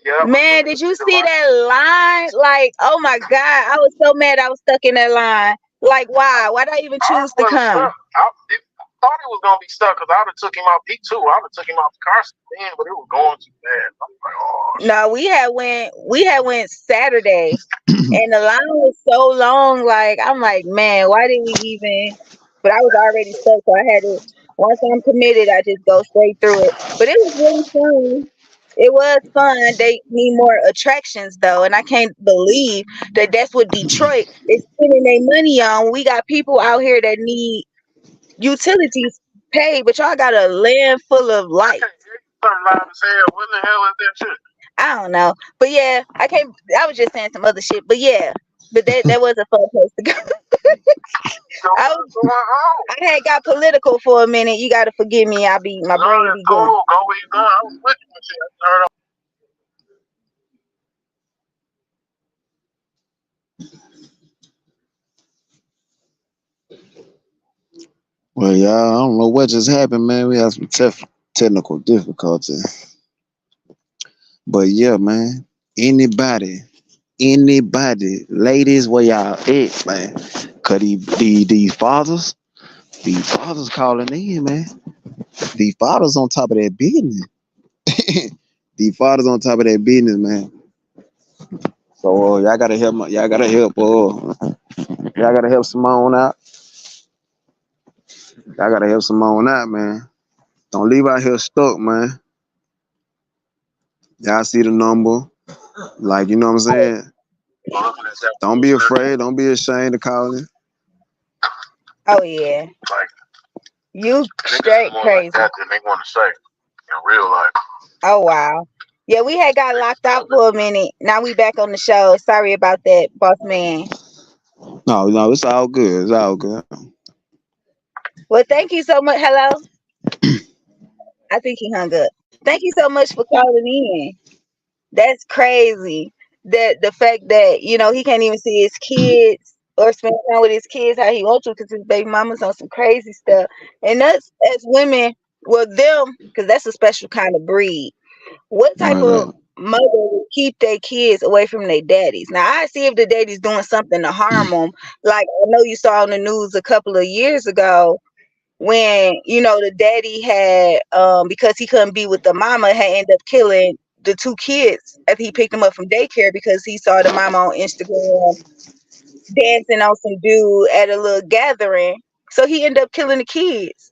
yeah. Man, did you see that line? Like, oh my God. I was so mad I was stuck in that line. Like, why? Why'd I even choose to come? I thought it was gonna be stuck because I would have took him out. I would have took him out the car then, but it was going too bad. I was like, oh. No, we had went Saturday, and the line was so long. Like I'm like, man, why didn't we even? But I was already stuck, so I had to. Once I'm committed, I just go straight through it. But it was really fun. It was fun. They need more attractions though, and I can't believe that that's what Detroit is spending their money on. We got people out here that need utilities paid, but y'all got a land full of lights. Something loud as hell. What the hell is that shit? I don't know, but yeah, I was just saying some other shit, but yeah, but that was a fun place to go. I had got political for a minute. You got to forgive me. My brain be going. Go where you going. I was with you and shit. I heard Well, y'all, I don't know what just happened, man. We had some technical difficulty. But yeah, man. Anybody, ladies, where y'all at, man? Cause these fathers calling in, man. These fathers on top of that business. These fathers on top of that business, man. So y'all gotta help Simone out. Y'all gotta help Simone out, man. Don't leave out here stuck, man. Y'all see the number. Like, you know what I'm saying? Don't be afraid. Don't be ashamed to call it. Oh, yeah. Like, you straight crazy. Like that than they want to say in real life. Oh, wow. Yeah, we had got locked out for a minute. Now we back on the show. Sorry about that, Bossmane. No, it's all good. It's all good. Well, thank you so much. Hello? I think he hung up. Thank you so much for calling in. That's crazy. That the fact that, you know, he can't even see his kids or spend time with his kids how he wants to because his baby mama's on some crazy stuff. And us as women, well, them, because that's a special kind of breed. What type of mother would keep their kids away from their daddies? Now, I see if the daddy's doing something to harm them. Like, I know you saw on the news a couple of years ago when the daddy had because he couldn't be with the mama, had ended up killing the two kids after he picked them up from daycare because he saw the mama on Instagram dancing on some dude at a little gathering. So he ended up killing the kids.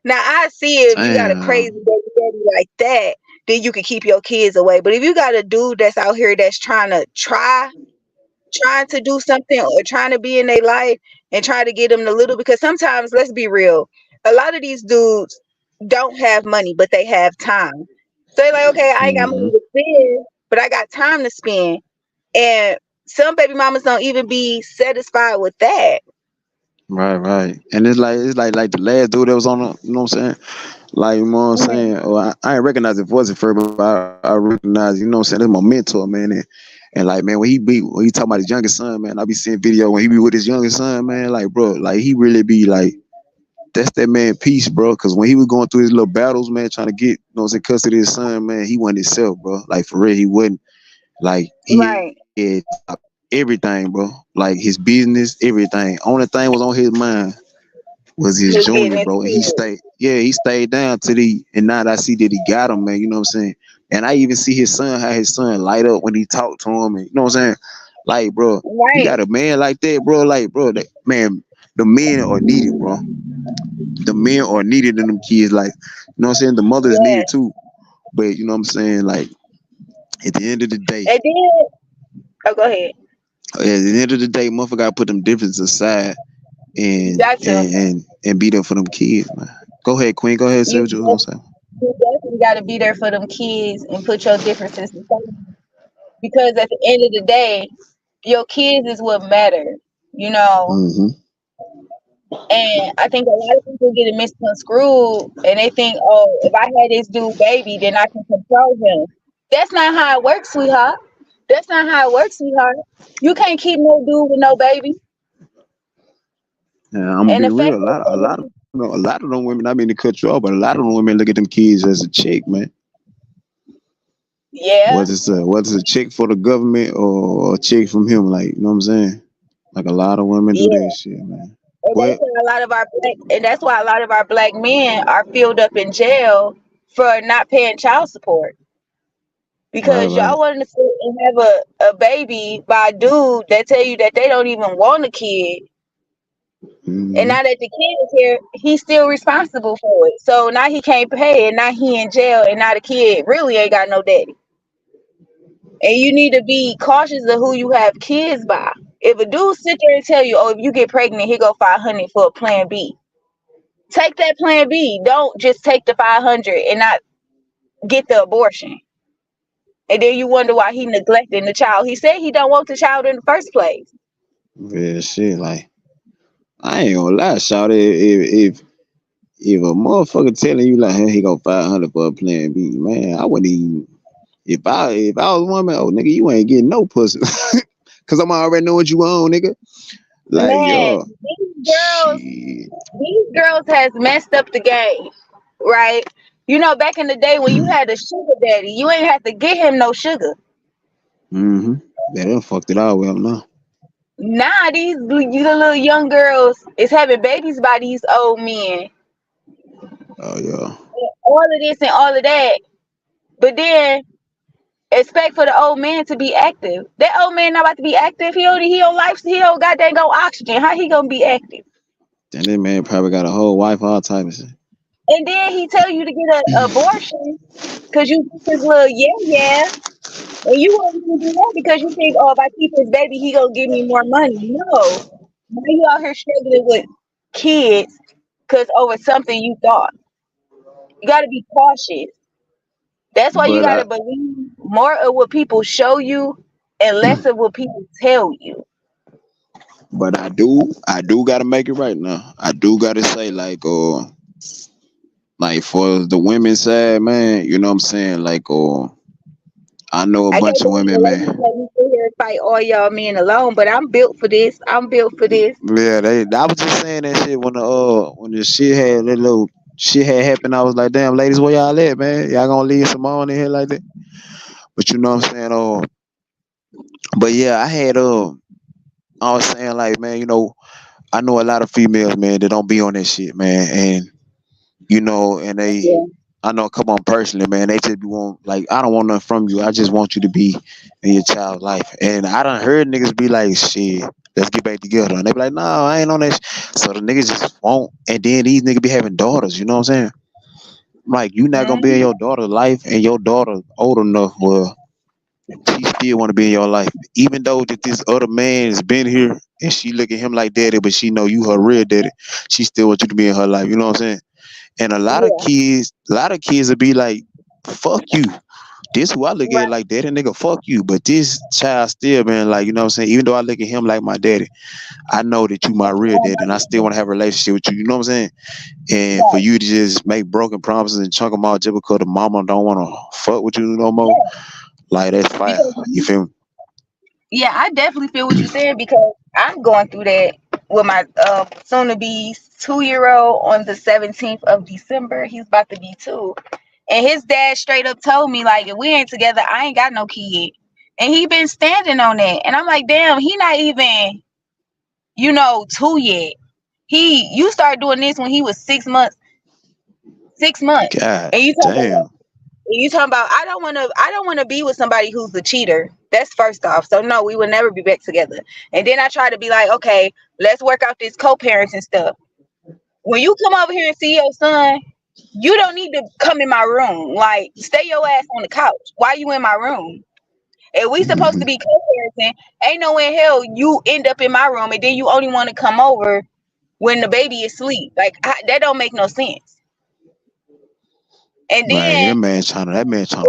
Now I see if you got a crazy Damn. baby daddy like that, then you can keep your kids away. But if you got a dude that's out here that's trying to do something or trying to be in their life and try to get them the little, because sometimes, let's be real, a lot of these dudes don't have money, but they have time. So they're like, okay, I ain't got money Mm-hmm. to spend, but I got time to spend. And some baby mamas don't even be satisfied with that. Right, right. And it's like the last dude that was on the, you know what I'm saying? Like, you know what I'm Mhm. saying? Well, I ain't recognize his voice at first, but I recognize, you know what I'm saying? That's my mentor, man. And like, man, when he talking about his youngest son, man, I be seeing video when he be with his youngest son, man, like, bro, like he really be like, that's that man peace, bro. Cause when he was going through his little battles, man, trying to get, you know what I'm saying, custody of his son, man, he wasn't himself, bro. Like for real, he wasn't. Like he had Right. dropped everything, bro. Like his business, everything. Only thing was on his mind was his Just junior, getting bro. And into it. he stayed down to the, and now that I see that he got him, man. You know what I'm saying? And I even see his son, how his son light up when he talked to him, and you know what I'm saying? Like, bro, you Right. got a man like that, bro. Like, bro, that man, the men are needed, bro. The men are needed in them kids' life. You know what I'm saying? The mother is needed Yes. too. But you know what I'm saying? Like, at the end of the day, And then, oh, go ahead. motherfucker gotta put them differences aside You and got to. and and be there for them kids, man. Go ahead, Queen. Go ahead, say You, what you was gonna say. you definitely got to be there for them kids and put your differences aside. Because at the end of the day, your kids is what matter, you know. Mm-hmm. And I think a lot of people get it misconstrued and they think, oh, if I had this dude baby, then I can control him. That's not how it works, sweetheart. That's not how it works, sweetheart. You can't keep no dude with no baby. Yeah, I'm gonna And be the fact real. that, A lot of them women. I mean to cut you off, but a lot of them women look at them kids as a check, man. yeah, Whether it's a check for the government or a check from him, like you know what I'm saying. Like a lot of women do yeah. that shit, man. And Go that's ahead. why a lot of our black men are filled up in jail for not paying child support. Right, Because right. y'all wanting to sit and have a baby by a dude that tell you that they don't even want a kid. And Mm-hmm. now that the kid is here, he's still responsible for it. So now he can't pay it. Now he in jail, and now the kid really ain't got no daddy. And you need to be cautious of who you have kids by. If a dude sit there and tell you, "Oh, if you get pregnant, here go 500 for a plan B," take that plan B. Don't just take the 500 and not get the abortion. And then you wonder why he neglecting the child. He said he don't want the child in the first place. Yeah, shit. Like I ain't gonna lie, shout it. If a motherfucker telling you like, hey, he go 500 for a plan B, man, I wouldn't even. If I was a woman, oh nigga, you ain't getting no pussy, cause I'm already know what you on, nigga. Like Man, yo, girls, shit. these girls has messed up the game, right? Back in the day when you had a sugar daddy, you ain't have to get him no sugar. Mm-hmm. Yeah, they done fucked it all up now. Nah, these little young girls is having babies by these old men. Oh yeah. All of this and all of that. But then expect for the old man to be active. That old man not about to be active. He don't got dang go oxygen. How he gonna be active? Then that man probably got a whole wife, all type of shit. And then he tell you to get an abortion because you think his little yeah. And you won't even do that because you think, oh, if I keep his baby, he gonna give me more money. No. Now you out here struggling with kids because over something you thought. You gotta be cautious. That's why you But gotta believe more of what people show you and less of what people tell you. I do gotta make it right now. I do gotta say like for the women's side, man, you know what I'm saying? I know a I can't bunch of believe women, the ladies man. let me sit here and fight all y'all men alone, but I'm built for this. I'm built for this. Yeah, I was just saying that shit when the shit had that little shit had happened. I was like, damn, ladies, where y'all at, man? Y'all gonna leave Simone in here like that? But you know what I'm saying? But yeah, I was saying like, man, I know a lot of females, man, that don't be on that shit, man, and and Yeah. I know, come on, personally, man, they just be want, like, I don't want nothing from you. I just want you to be in your child's life. And I done heard niggas be like, shit, let's get back together. And they be like, no, I ain't on that. So the niggas just won't. And then these niggas be having daughters, you know what I'm saying? Like, you not gonna be in Mhm. your daughter's life, and your daughter old enough where she still want to be in your life, even though that this other man has been here and she look at him like daddy, but she know you her real daddy. She still want you to be in her life. You know what I'm saying? And Yeah. a lot of kids will be like, "Fuck you." This who I look at Right. like daddy, nigga. Fuck you. But this child still been like, you know what I'm saying? Even though I look at him like my daddy, I know that you my real daddy, and I still want to have a relationship with you. You know what I'm saying? And for Right. you to just make broken promises and chunk them out just because the mama don't want to fuck with you no more, Yeah. like that's fire. Because You feel me? yeah, I definitely feel what you're saying because I'm going through that with my soon to be 2 year old on the 17th of December. He's about to be 2. And his dad straight up told me, like, if we ain't together, I ain't got no kid. And he been standing on that. And I'm like, damn, he not even, 2 yet. You started doing this when he was 6 months, 6 months. God And damn. you talking about I don't wanna be with somebody who's a cheater. That's first off. So no, we would never be back together. And then I try to be like, okay, let's work out this co-parenting stuff. When you come over here and see your son, you don't need to come in my room. Like, stay your ass on the couch. Why you in my room? If we supposed Hmm. to be co-parenting, ain't no way in hell you end up in my room and then you only want to come over when the baby is asleep. Like, that don't make no sense. And Right, then, that man trying to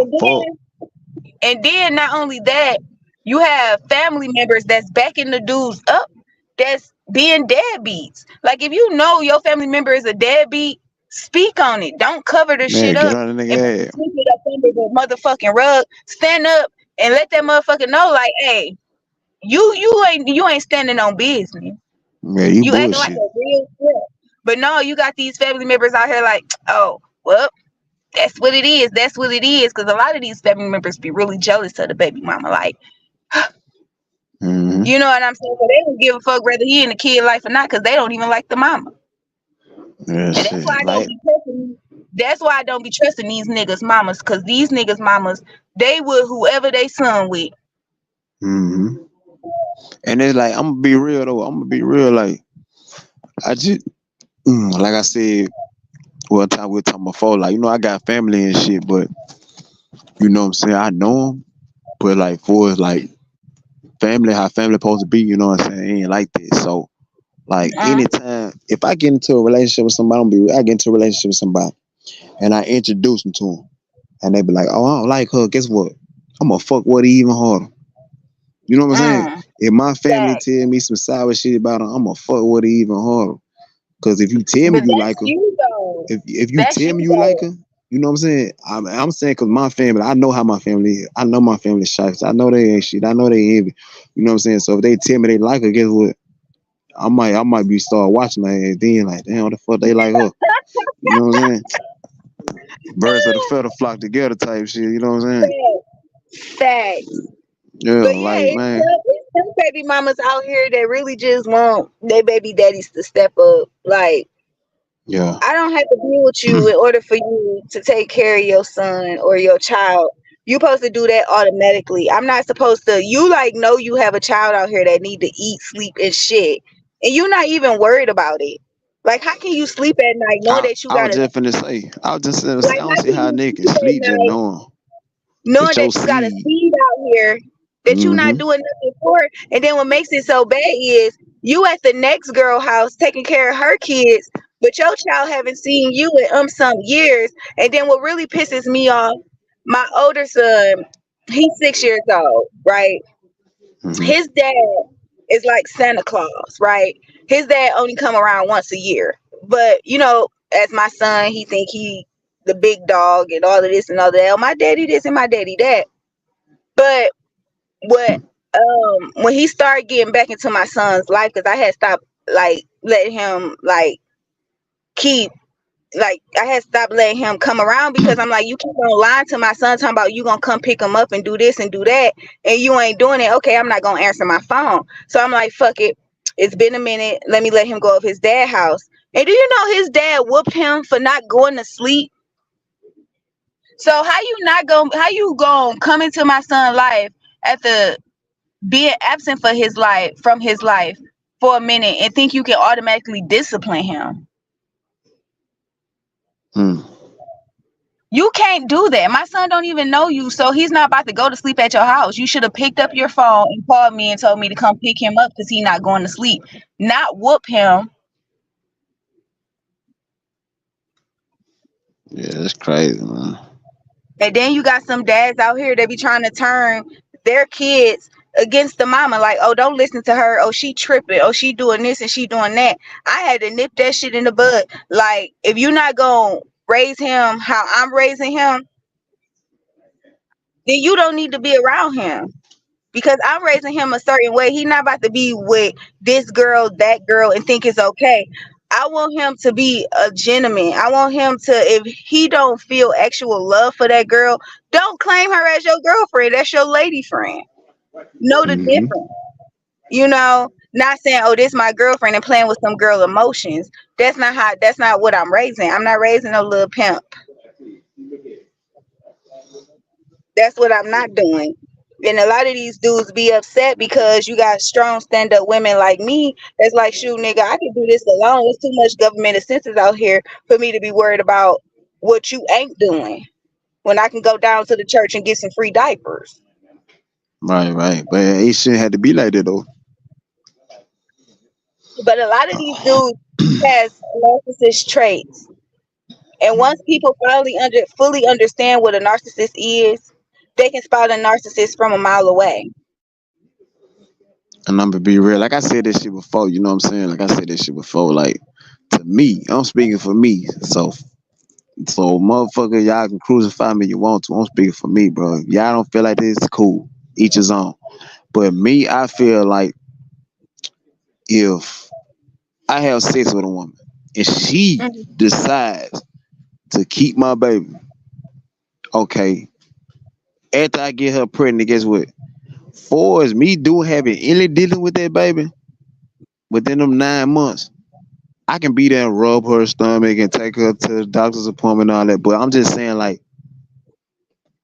and fuck. then And then not only that, you have family members that's backing the dudes up that's being deadbeats. Like, if you know your family member is a deadbeat, speak on it. Don't cover the shit Man, get up on the and nigga ass. sweep it up under the motherfucking rug. Stand up and let that motherfucker know, like, hey, you ain't standing on business. Yeah, you You acting like bullshit. a real shit. But no, you got these family members out here like, oh, well, that's what it is. That's what it is. Because a lot of these family members be really jealous of the baby mama. Like, Hmm. you know what I'm saying? So they don't give a fuck whether he in the kid life or not because they don't even like the mama. Yeah, And that's why shit. I don't Like, be trusting. That's why I don't be trusting these niggas mamas because these niggas mamas they would whoever they son with. hmm and it's like, I'm gonna be real though. I'm gonna be real. Like, I just, like I said, one time we were talking before. Like, I got family and shit, but you know what I'm saying. I know them, but like for like family, how family supposed to be. You know what I'm saying? It ain't like that. So like Uh, anytime, if I get into a relationship with somebody, I get into a relationship with somebody, and I introduce them to them, and they be like, "Oh, I don't like her." Guess what? I'm gonna fuck with her even harder. You know what I'm saying? uh, If my family fact. tell me some sour shit about her, I'm gonna fuck with her even harder. Cause if you tell me But you that's like her, you though. if you That's tell you me you like though. her, you know what I'm saying? I'm saying cause my family, I know how my family is. I know my family shy. I know they ain't shit. I know they envy. You know what I'm saying? So if they tell me they like her, guess what? I might be start watching her and then like, damn, what the fuck they like her? You know what I'm saying? Birds of the feather flock together type shit. You know what I'm saying? Fact. Yeah, But yeah, like man. it's some baby mamas out here that really just want their baby daddies to step up. Like, Yeah. I don't have to be with you in order for you to take care of your son or your child. You supposed to do that automatically. I'm not supposed to. You like know you have a child out here that need to eat, sleep, and shit, and you're not even worried about it. Like, how can you sleep at night knowing that you I got was a just finna say, I was just finna say, like? I don't How see can how you niggas sleep at sleep just night knowing knowing your that you got a seed. seed out here that you're not Mm-hmm. doing nothing for? And then what makes it so bad is you at the next girl house taking care of her kids, but your child haven't seen you in some years. And then what really pisses me off, my older son, he's 6 years old, right? Mm-hmm. His dad is like Santa Claus, right? His dad only come around once a year. But as my son, he think he the big dog and all of this and all that. Oh, my daddy this and my daddy that. But what when he started getting back into my son's life, because I had stopped like letting him like keep I had stopped letting him come around because I'm like, you keep on lying to my son talking about you gonna come pick him up and do this and do that, and you ain't doing it. Okay, I'm not gonna answer my phone. So I'm like, fuck it. It's been a minute. Let me let him go of his dad's house. And do you know his dad whooped him for not going to sleep? So how you gonna come into my son's life after being absent for his life from his life for a minute and think you can automatically discipline him? Hmm. You can't do that. My son don't even know you, so he's not about to go to sleep at your house. You should have picked up your phone and called me and told me to come pick him up because he's not going to sleep. Not whoop him. Yeah, that's crazy, man. And then you got some dads out here that be trying to turn their kids against the mama. Like, oh, don't listen to her. Oh, she tripping. Oh, she doing this and she doing that. I had to nip that shit in the bud. Like, if you're not going to raise him how I'm raising him, then you don't need to be around him. Because I'm raising him a certain way. He's not about to be with this girl, that girl, and think it's okay. I want him to be a gentleman. I want him to, if he don't feel actual love for that girl, don't claim her as your girlfriend. That's your lady friend. Know the Mm-hmm. difference. Not saying, oh, this my girlfriend and playing with some girl emotions. That's not what I'm raising. I'm not raising no little pimp. That's what I'm not doing. And a lot of these dudes be upset because you got strong stand up women like me that's like, shoot, nigga, I can do this alone. There's too much government assistance out here for me to be worried about what you ain't doing when I can go down to the church and get some free diapers. Right, right. But it shouldn't have to be like that though. But a lot of these dudes has narcissist traits. And once people fully understand what a narcissist is, they can spot a narcissist from a mile away. And I'm gonna be real. Like I said this shit before, you know what I'm saying? Like I said this shit before. Like to me, I'm speaking for me. So motherfucker, y'all can crucify me you want to. I'm speaking for me, bro. If y'all don't feel like this, cool. Each his own. But me, I feel like if I have sex with a woman and she Mhm. decides to keep my baby, okay, after I get her pregnant, guess what? For as me do having any dealing with that baby within them 9 months, I can be there and rub her stomach and take her to the doctor's appointment and all that. But I'm just saying, like,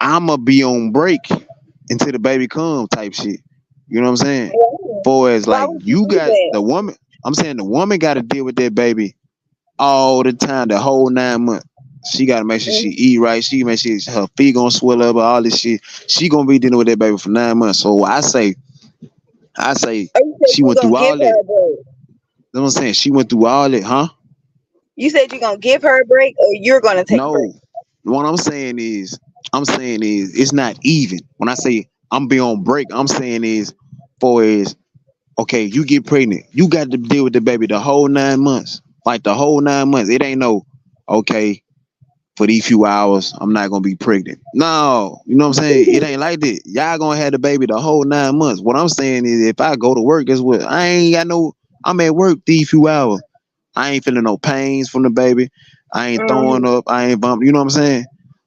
I'ma be on break until the baby come type shit. You know what I'm saying? Why For as why like would you you do got that? the woman, I'm saying the woman got to deal with that baby all the time, the whole 9 months. She gotta make sure she Mhm. eat right. She make sure her feet gonna swell up, all this shit. She gonna be dealing with that baby for 9 months. So I say Oh, you said she you went through gonna give all that. her You a break. know what I'm saying? She went through all that, huh? You said you're gonna give her a break, or you're gonna take a break. No. What I'm saying is it's not even. When I say I'm be on break, I'm saying is for is okay, you get pregnant, you got to deal with the baby the whole 9 months. Like the whole 9 months. It ain't no okay, for these few hours, I'm not gonna be pregnant. No, you know what I'm saying? It ain't like that. Y'all gonna have the baby the whole 9 months. What I'm saying is if I go to work, guess what? I ain't got no I'm at work these few hours. I ain't feeling no pains from the baby. I ain't throwing Mhm. up. I ain't bumping. You know what I'm saying?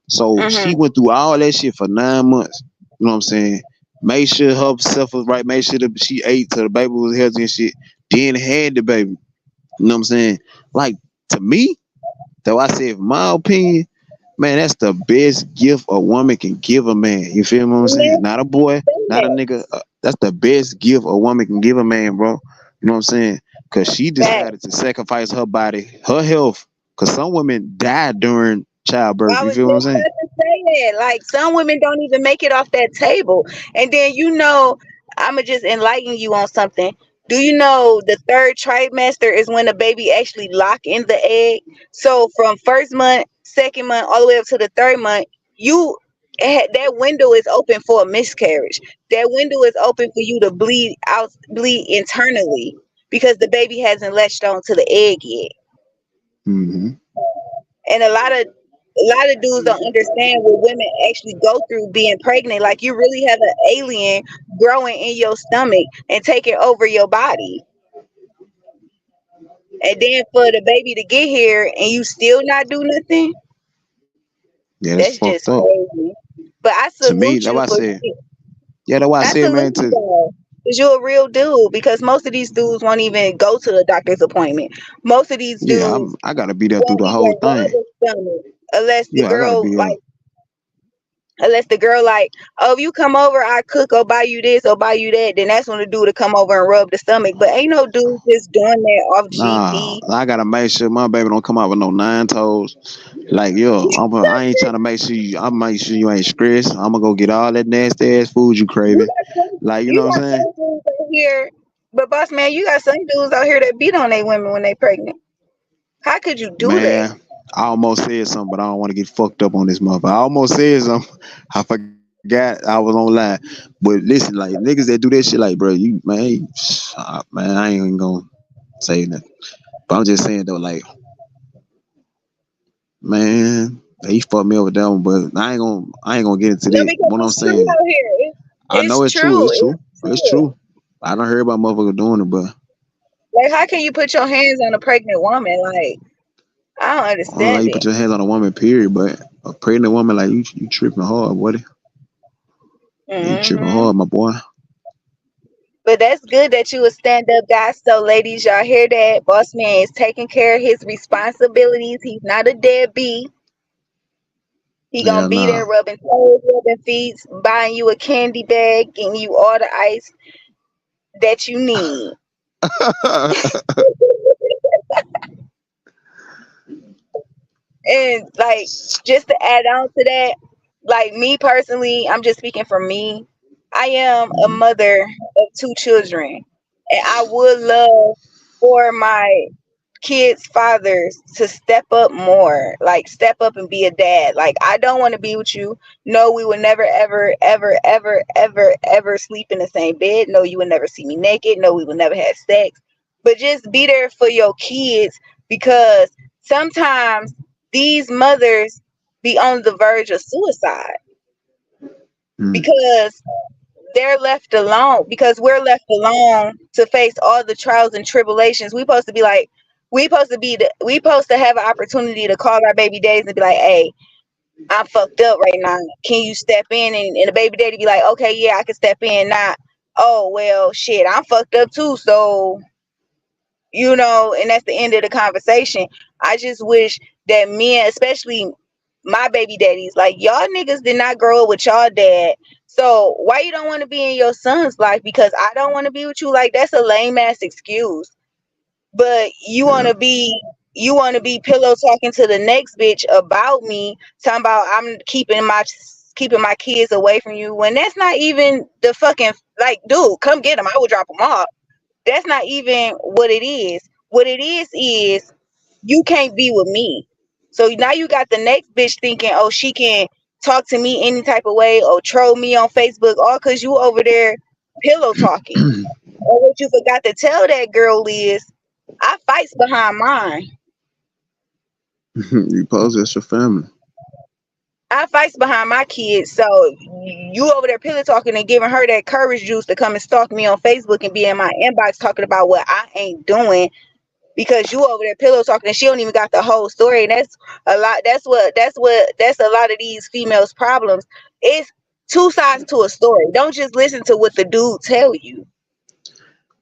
So she Mhm. went through all that shit for 9 months. You know what I'm saying? Made sure herself was right. Made sure that she ate till the baby was healthy and shit. Then had the baby. You know what I'm saying? Like to me, though I said, in my opinion, man, that's the best gift a woman can give a man. You feel me what I'm saying? Man, Not a boy, not a nigga. facts. That's the best gift a woman can give a man, bro. You know what I'm saying? Cause she Facts. decided to sacrifice her body, her health. Cause some women die during childbirth. I You was feel what I'm just saying? about to say that. Like some women don't even make it off that table. And then I'ma just enlighten you on something. Do you know the third trimester is when the baby actually lock in the egg? So from first month, second month, all the way up to the third month, you that window is open for a miscarriage. That window is open for you to bleed internally because the baby hasn't latched on to the egg yet. Mm-hmm. And a lot of dudes don't understand what women actually go through being pregnant. Like you really have an alien growing in your stomach and taking over your body. And then for the baby to get here and you still not do nothing, Yeah, that's that's fucked just up. crazy. But I To me, salute that's you why I for said, yeah, that's why I I said, salute man, you to guys. Cause you're a real dude. Because most of these dudes won't even go to the doctor's appointment. Most of these Yeah, dudes I gotta be there through won't the even whole rub thing. a stomach unless the Yeah, I gotta girl be there. like oh, if you come over, I cook or buy you this or buy you that, then that's when the dude to come over and rub the stomach. But ain't no dude just doing that off Nah, GP. I gotta make sure my baby don't come out with no nine toes. Like yo, I ain't trying to make sure you. I make sure you ain't stressed. I'm gonna go get all that nasty ass food you You craving. got some, Like you know you what got I'm saying? some dudes out here, but boss man, you got some dudes out here that beat on their women when they pregnant. How could you do that? Man, I almost said something, but I don't want to get fucked up on this motherfucker. I almost said something. I forgot I was on live. But listen, like niggas that do that shit, like bro, you man, I ain't even gonna say nothing. But I'm just saying though, like man, he fucked me over that one. But I ain't gonna get into No, that. because What I'm it's true saying, out here. I It's know it's true. true. It's true. It's It's true. true. I don't hear about motherfuckers doing it, but Like, how can you put your hands on a pregnant woman? Like, I don't I don't know how understand you it. put your hands on a woman. Period. But a pregnant woman, like you tripping hard, buddy. You tripping Hmm. hard, my boy. But that's good that you a stand up guy. So, ladies, y'all hear that? Boss man is taking care of his responsibilities. He's not a deadbeat. He gonna Yeah, be nah. there rubbing toes, rubbing feet, buying you a candy bag, getting you all the ice that you need. And like, just to add on to that, like me personally, I'm just speaking for me. I am a Mhm. mother of two children, and I would love for my kids' fathers to step up more, like step up and be a dad. Like, I don't want to be with you. No, we will never, ever, ever, ever, ever, ever sleep in the same bed. No, you will never see me naked. No, we will never have sex. But just be there for your kids, because sometimes these mothers be on the verge of suicide Mm. because they're left alone, because we're left alone to face all the trials and tribulations. We supposed to have an opportunity to call our baby daddies and be like, hey, I'm fucked up right now, can you step in? And the baby daddy be like, okay, yeah, I can step in. Not, oh well, shit, I'm fucked up too, so and that's the end of the conversation. I just wish that men, especially my baby daddies, like, y'all niggas did not grow up with y'all dad. So why you don't want to be in your son's life? Because I don't want to be with you. Like, that's a lame ass excuse. But Yeah. you want to be pillow talking to the next bitch about me, talking about I'm keeping my kids away from you, when that's not even the fucking, like, dude, come get them. I would drop them off. That's not even what it is. What it is you can't be with me. So now you got the next bitch thinking, oh, she can talk to me any type of way or troll me on Facebook, all because you over there pillow talking. Or what you forgot to tell that girl is, I fights behind mine. You pose as your family. I fights behind my kids. So you over there pillow talking and giving her that courage juice to come and stalk me on Facebook and be in my inbox talking about what I ain't doing, because you over there pillow talking and she don't even got the whole story. And that's a lot. That's a lot of these females' problems. It's two sides to a story. Don't just listen to what the dude tell you,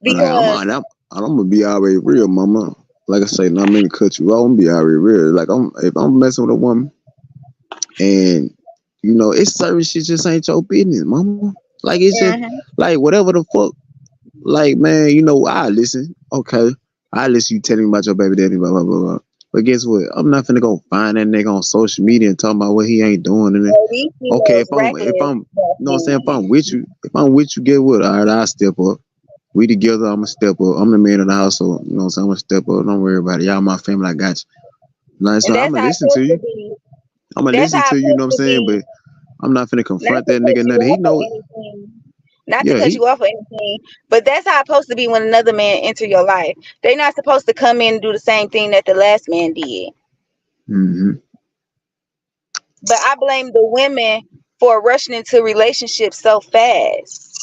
Like because I'm gonna be already real, mama. Like I say, not mean to cut you off. I'm gonna be already real. Like if I'm messing with a woman and it's certain shit just ain't your business, mama. Like it's just mhm. like whatever the fuck. Like man, I listen. Okay, I listen. You telling me about your baby daddy, blah blah blah blah. But guess what? I'm not finna go find that nigga on social media and talking about what he ain't doing. And then, So these okay, females if reckless. I'm, you know what I'm saying? If I'm with you, get what? All right, I'll step up. We together. I'm gonna step up. I'm the man of the household. You know what I'm saying? I'm gonna step up. Don't worry about it. Y'all my family. I got you. Like, so And I'm that's gonna how it's listen to supposed to you. be. I'm gonna That's listen how to it's you. You know supposed what I'm to saying? be. But I'm not finna Not confront to that cut nigga. you Nothing. He off or know it. anything. Not to Yeah. cut you off or anything. But that's how it's supposed to be when another man enter your life. They're not supposed to come in and do the same thing that the last man did. Hmm. But I blame the women for rushing into relationships so fast.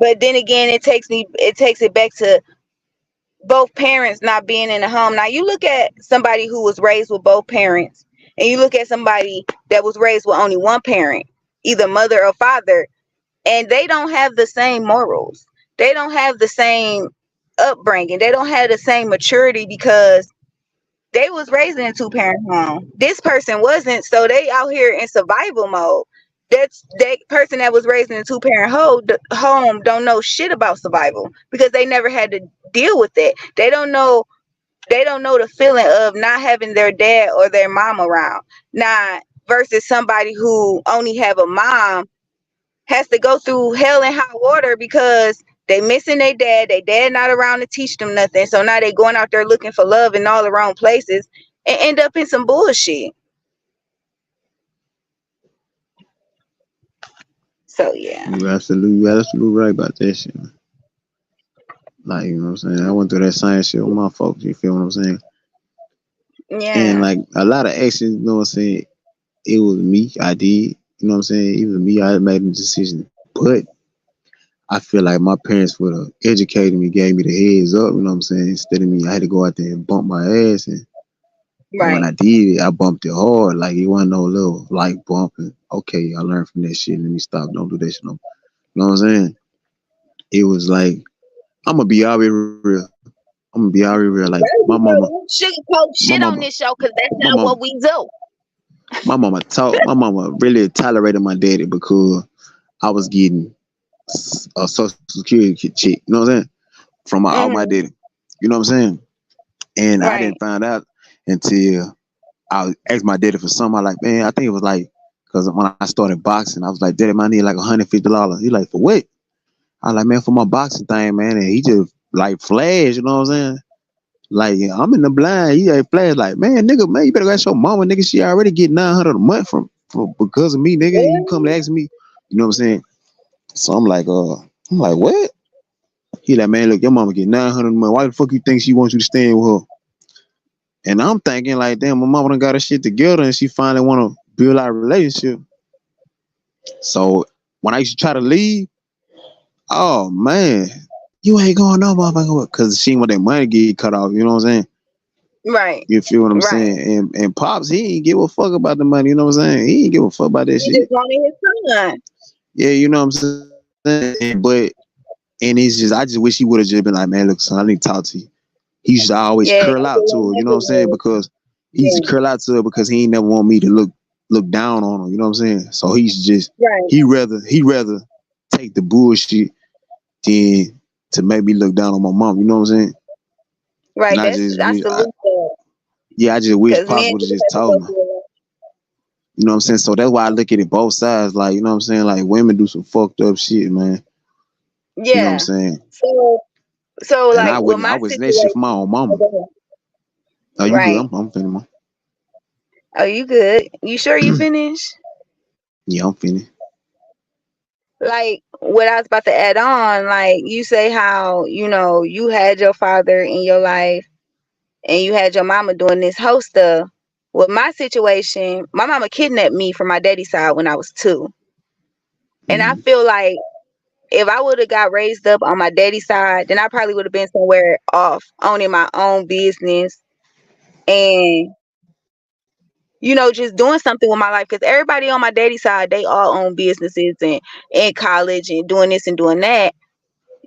But then again, it takes it back to both parents not being in the home. Now you look at somebody who was raised with both parents, and you look at somebody that was raised with only one parent, either mother or father, and they don't have the same morals. they don't have the same upbringing. They don't have the same maturity because they was raised in a two-parent home. This person wasn't, so they out here in survival mode. That's that person that was raised in a two-parent home don't know shit about survival because they never had to deal with it. They don't know the feeling of not having their dad or their mom around. Now versus somebody who only have a mom has to go through hell and hot water because they missing their dad. Their dad not around to teach them nothing. So now they going out there looking for love in all the wrong places and end up in some bullshit. So yeah. You absolutely right about that shit. Like, you know what I'm saying? I went through that same shit with my folks, you feel what I'm saying? And Yeah. like a lot of actions, you know what I'm saying? It was me, I did. You know what I'm saying? It was me, I made the decision. But I feel like my parents would have educated me, gave me the heads up, you know what I'm saying? Instead of me, I had to go out there and bump my ass. And when Right. I did it, I bumped it hard. Like, it wasn't no little like bumping. Okay, I learned from that shit. Let me stop. Don't do that shit no more. You know what I'm saying? It was like, I'm going to be out here real. I'm going to be out here real. Like, Don't sugarcoat my shit mama, on this show because that's my not mama, what we do. my mama really tolerated my daddy because I was getting a social security check, you know what I'm saying? From my out my Hmm. daddy. You know what I'm saying? And I didn't Right. find out until I asked my daddy for something. I like, man, I think it was like, because when I started boxing, I was like, Daddy, I need like $150. He like, for what? I like, man, for my boxing thing, man. And he just like flashed, you know what I'm saying? Like, I'm in the blind. He ain't flash like, man, nigga, man, you better ask your mama, nigga. She already get 900 a month because of me, nigga. And you come to ask me, you know what I'm saying? So I'm like, what? He like, man, look, your mama get 900 a month. Why the fuck you think she wants you to stay with her? And I'm thinking like, damn, my mama done got her shit together and she finally want to build our relationship. So when I used to try to leave, oh man, you ain't going no motherfucker because she want that money get cut off. You know what I'm saying? Right. You feel what I'm Right. saying? And pops, he ain't give a fuck about the money. You know what I'm saying? He ain't give a fuck about that He shit. just wanted his son. Yeah, you know what I'm saying. And it's just, I just wish he would have just been like, man, look, son, I need to talk to you. He used to always Yeah. curl That's out what to her. You know what I'm saying? messages. Because he used to Yeah. curl out to her because he ain't never want me to look down on her. You know what I'm saying? So he's just Right. he rather take the bullshit than to make me look down on my mom. You know what I'm saying? And Right. I salute that I just wish because Pops men would have do just have to told go me. through a lot. You know what I'm saying? So that's why I look at it both sides. Like, you know what I'm saying? Like, women do some fucked up shit, man. You know what I'm Yeah. saying? So And like with I my was that shit situation. for my own mama. Oh, go ahead. Are you good? Right. I'm finished, man. Oh, you good? You sure you finished? Yeah, I'm finished. Like what I was about to add on, like you say how, you had your father in your life and you had your mama doing this whole stuff. With my situation, my mama kidnapped me from my daddy's side when I was 2. And I Mm-hmm. feel like if I would have got raised up on my daddy's side, then I probably would have been somewhere off, owning my own business and just doing something with my life. Because everybody on my daddy's side, they all own businesses and in college and doing this and doing that.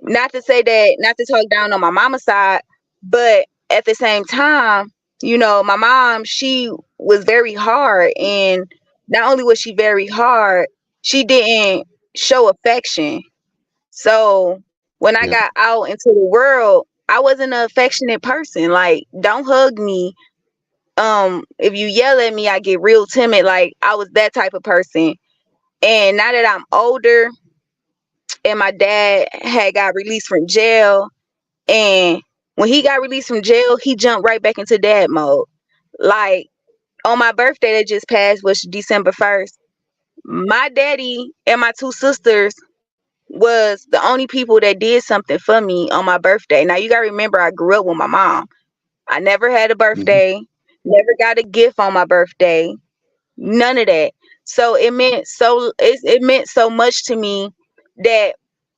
Not to say that, not to talk down on my mama's side, but at the same time, my mom, she was very hard. And not only was she very hard, she didn't show affection. So when I got Yeah. out into the world, I wasn't an affectionate person. Like, don't hug me. If you yell at me, I get real timid. Like, I was that type of person. And now that I'm older and my dad had got released from jail, and when he got released from jail, he jumped right back into dad mode. Like, on my birthday that just passed, which December 1st, my daddy and my 2 sisters was the only people that did something for me on my birthday. Now you gotta remember, I grew up with my mom. I never had a Mm-hmm. birthday, never got a gift on my birthday, none of that. So it meant so much to me that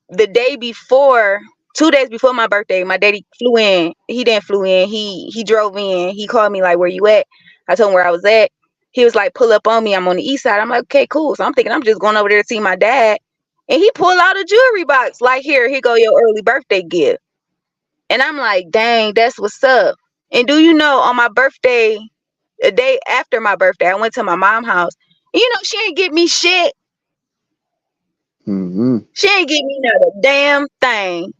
the day before, 2 days before my birthday, my daddy flew in. He didn't flew in. He drove in. He called me like, "Where you at?" I told him where I was at. He was like, "Pull up on me. I'm on the east side." I'm like, "Okay, cool." So I'm thinking I'm just going over there to see my dad. And he pulled out a jewelry box. Like, here go your early birthday gift. And I'm like, dang, that's what's up. And do you know, on my birthday, a day after my birthday, I went to my mom's house. And she ain't get me shit. Mm-hmm. She ain't get me not a damn thing.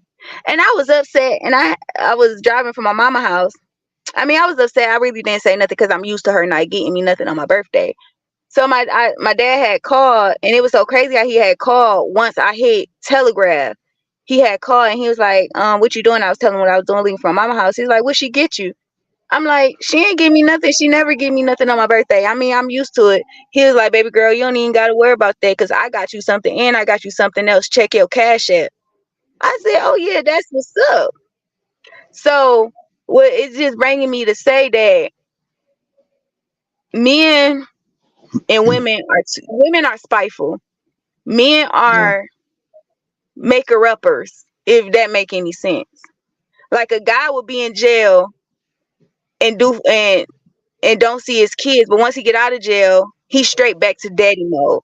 And I was upset. And I was driving from my mama's house. I mean, I was upset. I really didn't say nothing because I'm used to her not getting me nothing on my birthday. So my dad had called, and it was so crazy how he had called once I hit telegraph. He had called and he was like, what you doing? I was telling him what I was doing, leaving from mama's house. He's like, what she get you? I'm like, she ain't give me nothing. She never give me nothing on my birthday. I mean, I'm used to it. He was like, baby girl, you don't even got to worry about that because I got you something and I got you something else. Check your cash app. I said, oh, yeah, that's what's up. So it's just bringing me to say that men and women are spiteful. Men Yeah. are maker-uppers, if that make any sense. Like, a guy would be in jail and don't see his kids, but once he get out of jail, he's straight back to daddy mode.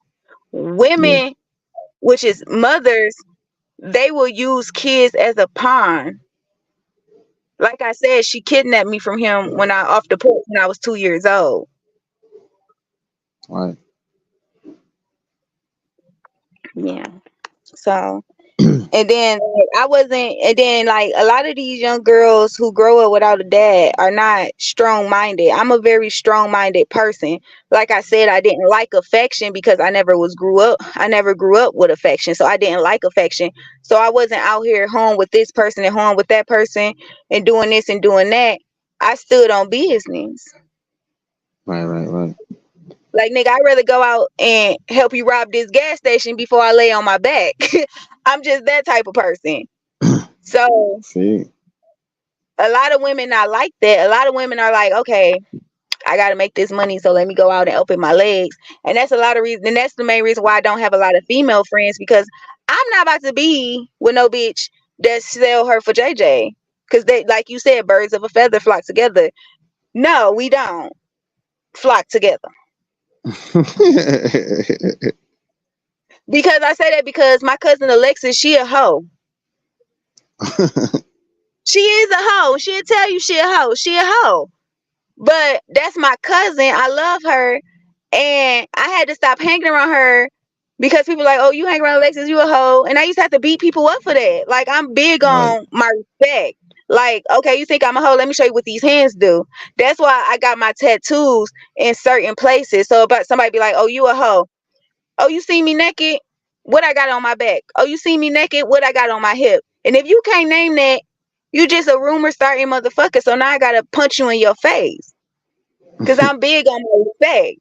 Yeah. Women, which is mothers, they will use kids as a pawn. Like I said, she kidnapped me from him when I off the porch when I was 2 years old. Right. Yeah. So and then like a lot of these young girls who grow up without a dad are not strong minded. I'm a very strong minded person. Like I said, I didn't like affection because I never grew up with affection. So I didn't like affection. So I wasn't out here home with this person and home with that person and doing this and doing that. I stood on business. Right. Like, nigga, I'd rather go out and help you rob this gas station before I lay on my back. I'm just that type of person. So See. a lot of women not like that. A lot of women are like, okay, I gotta make this money, so let me go out and open my legs. And that's a lot of reason. And that's the main reason why I don't have a lot of female friends, because I'm not about to be with no bitch that sell her for JJ. Because they, like you said, birds of a feather flock together. No, we don't flock together. Because I say that because my cousin Alexis, she a hoe. She is a hoe. She'll tell you she a hoe. She a hoe. But that's my cousin. I love her. And I had to stop hanging around her because people like, oh, you hang around Alexis, you a hoe. And I used to have to beat people up for that. Like, I'm big Right. on my respect. Like, okay, you think I'm a hoe? Let me show you what these hands do. That's why I got my tattoos in certain places. So about somebody be like, oh, you a hoe. Oh, you see me naked? What I got on my back? Oh, you see me naked? What I got on my hip? And if you can't name that, you just a rumor starting motherfucker. So now I gotta punch you in your face. Cause I'm big on my respect.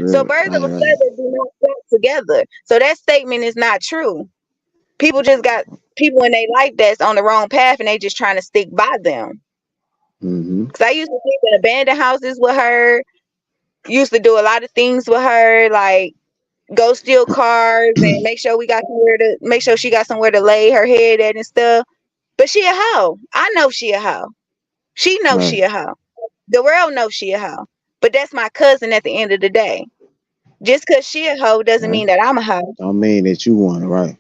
So Right. birds of a Right. feather do not flock together. So that statement is not true. People just got people in their life that's on the wrong path and they just trying to stick by them. Mm-hmm. Cause I used to sleep in abandoned houses with her. Used to do a lot of things with her, like go steal cars and make sure she got somewhere to lay her head at and stuff. But she a hoe. I know she a hoe. She knows Right. she a hoe. The world knows she a hoe. But that's my cousin at the end of the day. Just cause she a hoe doesn't Right. mean that I'm a hoe. Don't mean that you want it, right?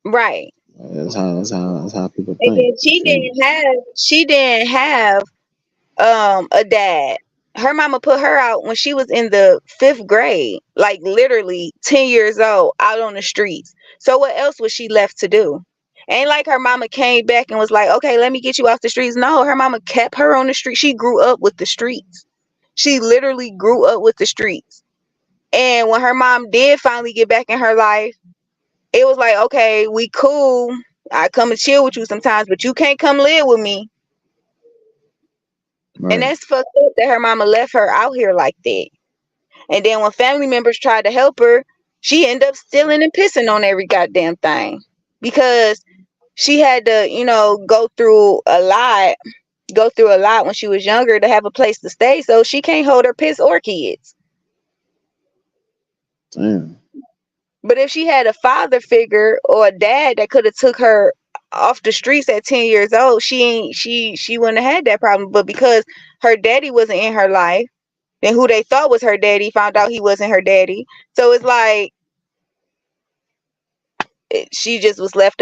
Right. That's how people And think. then You feel me? she didn't have a dad. Her mama put her out when she was in the 5th grade, like literally 10 years old, out on the streets. So what else was she left to do? Ain't like her mama came back and was like, okay, let me get you off the streets. No, her mama kept her on the street. She grew up with the streets. She literally grew up with the streets. And when her mom did finally get back in her life, it was like, okay, we cool. I come and chill with you sometimes, but you can't come live with me. And Right. that's fucked up that her mama left her out here like that. And then when family members tried to help her, she ended up stealing and pissing on every goddamn thing. Because she had to, go through a lot when she was younger to have a place to stay. So she can't hold her piss or kids. Damn. But if she had a father figure or a dad that could have took her off the streets at 10 years old, she wouldn't have had that problem. But because her daddy wasn't in her life, then who they thought was her daddy found out he wasn't her daddy. So it's like she just was left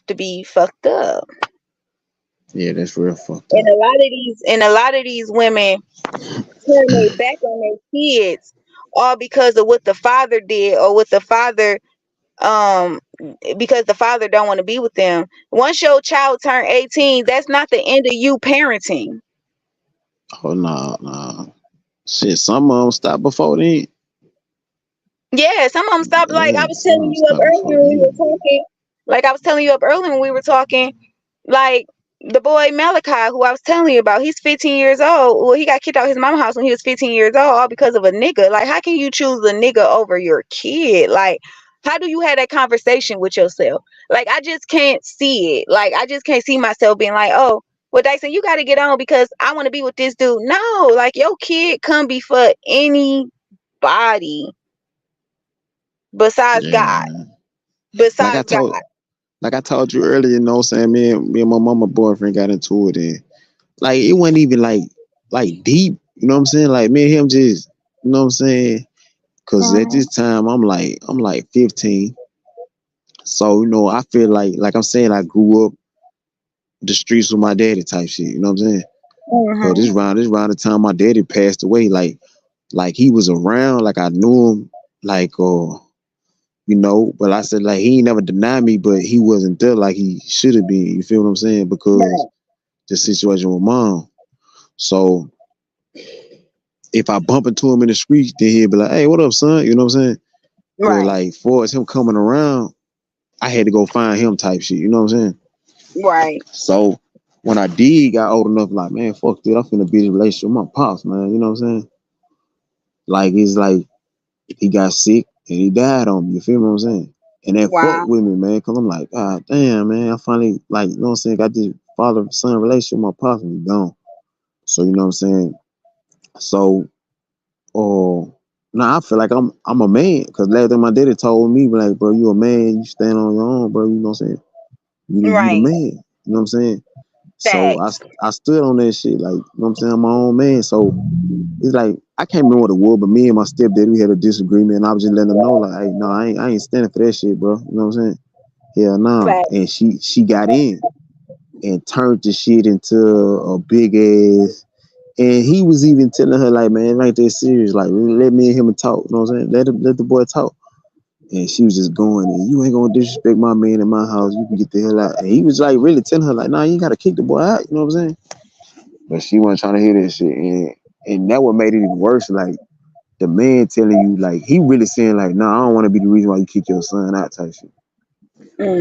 to be fucked up. Yeah, that's real fucked And up. a lot of these women turn their back on their kids all because of what the father did, or what the father um because the father don't want to be with them. Once your child turn 18, that's not the end of you parenting. Oh no, no. Shit, some of them stop before then. Yeah, some of them stop. Like I Yeah, was some of telling them you up stop before earlier when we were then. talking. Like I was telling you up earlier when we were talking. Like the boy Malachi, who I was telling you about, he's 15 years old. Well, he got kicked out of his mama's house when he was 15 years old, all because of a nigga. Like, how can you choose a nigga over your kid? Like, how do you have that conversation with yourself? Like, I just can't see it. Like, I just can't see myself being like, oh, well, Dyson, you got to get on because I want to be with this dude. No, like your kid come before anybody besides Yeah, God. man. Like I Besides told God. like I told you earlier, you know what I'm saying? Me and my mama boyfriend got into it, and like it wasn't even like deep, you know what I'm saying? Like me and him just, you know what I'm saying? Cause at Hmm. this time I'm like 15. So, you know, I feel like I'm saying I grew up the streets with my daddy type shit, you know what I'm saying? Cause Hmm. this round the time my daddy passed away, like he was around, like I knew him, like you know, but I said like he ain't never denied me, but he wasn't there like he should have been. You feel what I'm saying? Because Right. the situation with mom. So if I bump into him in the street, then he'd be like, "Hey, what up, son?" You know what I'm saying? But Right. like for us him coming around, I had to go find him type shit. You know what I'm saying? Right. So when I did got old enough, like man, fuck dude, I'm finna be in a relationship with my pops, man. You know what I'm saying? Like it's like he got sick and he died on me. You feel what I'm saying? And that fucked Wow. with me, man, cause I'm like, God damn, man, I finally like, you know what I'm saying, got this father son relationship with my pops and he gone. So you know what I'm saying? So now I feel like I'm a man, cause last time my daddy told me, like, bro, you a man, you stand on your own, bro. You know what I'm saying? You the Right. man. You know what I'm saying? So I Facts. I stood on that shit, like, you know what I'm saying? I'm my own man. So it's like I can't remember what it was, but me and my stepdad we had a disagreement, and I was just letting him know, like, hey, no, I ain't standing for that shit, bro. You know what I'm saying? Hell no. Facts. And she got in and turned the shit into a big ass. And he was even telling her, like, man, it ain't that serious. Like, let me and him talk. You know what I'm saying? Let the boy talk. And she was just going, and you ain't gonna disrespect my man in my house. You can get the hell out. And he was like really telling her, like, nah, you gotta kick the boy out. You know what I'm saying? But she wasn't trying to hear that shit. And that what made it even worse. Like the man telling you, like, he really saying, like, nah, I don't want to be the reason why you kick your son out type shit.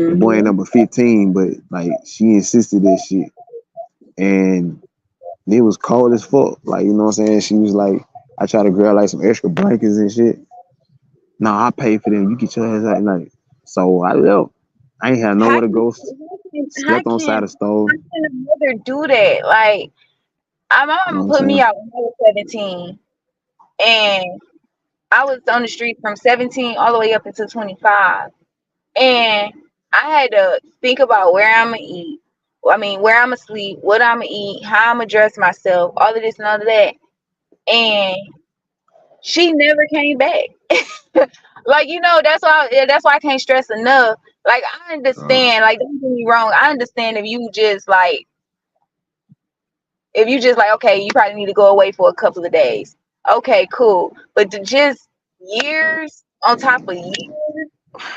The boy ain't Hmm. number 15, but like she insisted that shit. And it was cold as fuck. Like, you know what I'm saying? She was like, I tried to grab like some extra blankets and shit. Nah, I paid for them. You get your ass out. Like, so I left. I ain't had How nowhere to can go. how Slept on can side of stove. how can a mother do that? Like, my You know what mom I'm put me saying? out when I was 17, and I was on the street from 17 all the way up until 25, and I had to think about where I'm gonna eat. I mean, where I'm gonna sleep, what I'm gonna eat, how I'm gonna dress myself, all of this and all of that, and she never came back. Like, that's why I can't stress enough. Like, I Uh, understand, like, don't get me wrong, I understand if you just like, okay, you probably need to go away for a couple of days. Okay, cool. But to just years on top of years,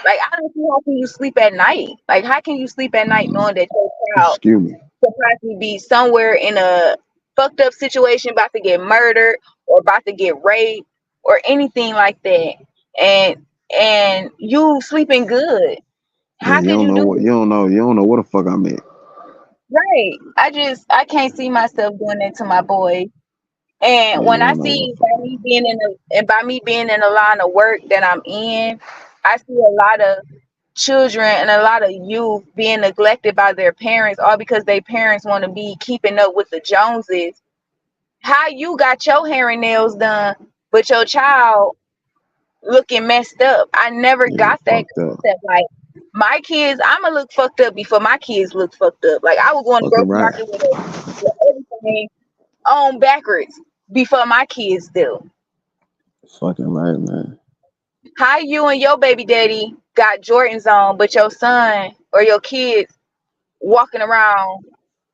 like, I don't see how can you sleep at night. Like, how can you sleep at night knowing that your child excuse me. could possibly be somewhere in a fucked up situation, about to get murdered or about to get raped or anything like that, and you sleeping good? How And you could don't you know do what that? you don't know what the fuck I'm at. Right. I can't see myself doing that to my boy. And Yeah, when you I don't know what see the fuck I'm at. by me being in the line of work that I'm in, I see a lot of children and a lot of youth being neglected by their parents, all because their parents want to be keeping up with the Joneses. How you got your hair and nails done, but your child looking messed up? I never Yeah, got that fucked up. concept. Like, my kids, I'ma look fucked up before my kids look fucked up. Like, I would go in the Fucking grocery right. market with everything on backwards before my kids do. Fucking right, man. How you and your baby daddy got Jordans on, but your son or your kids walking around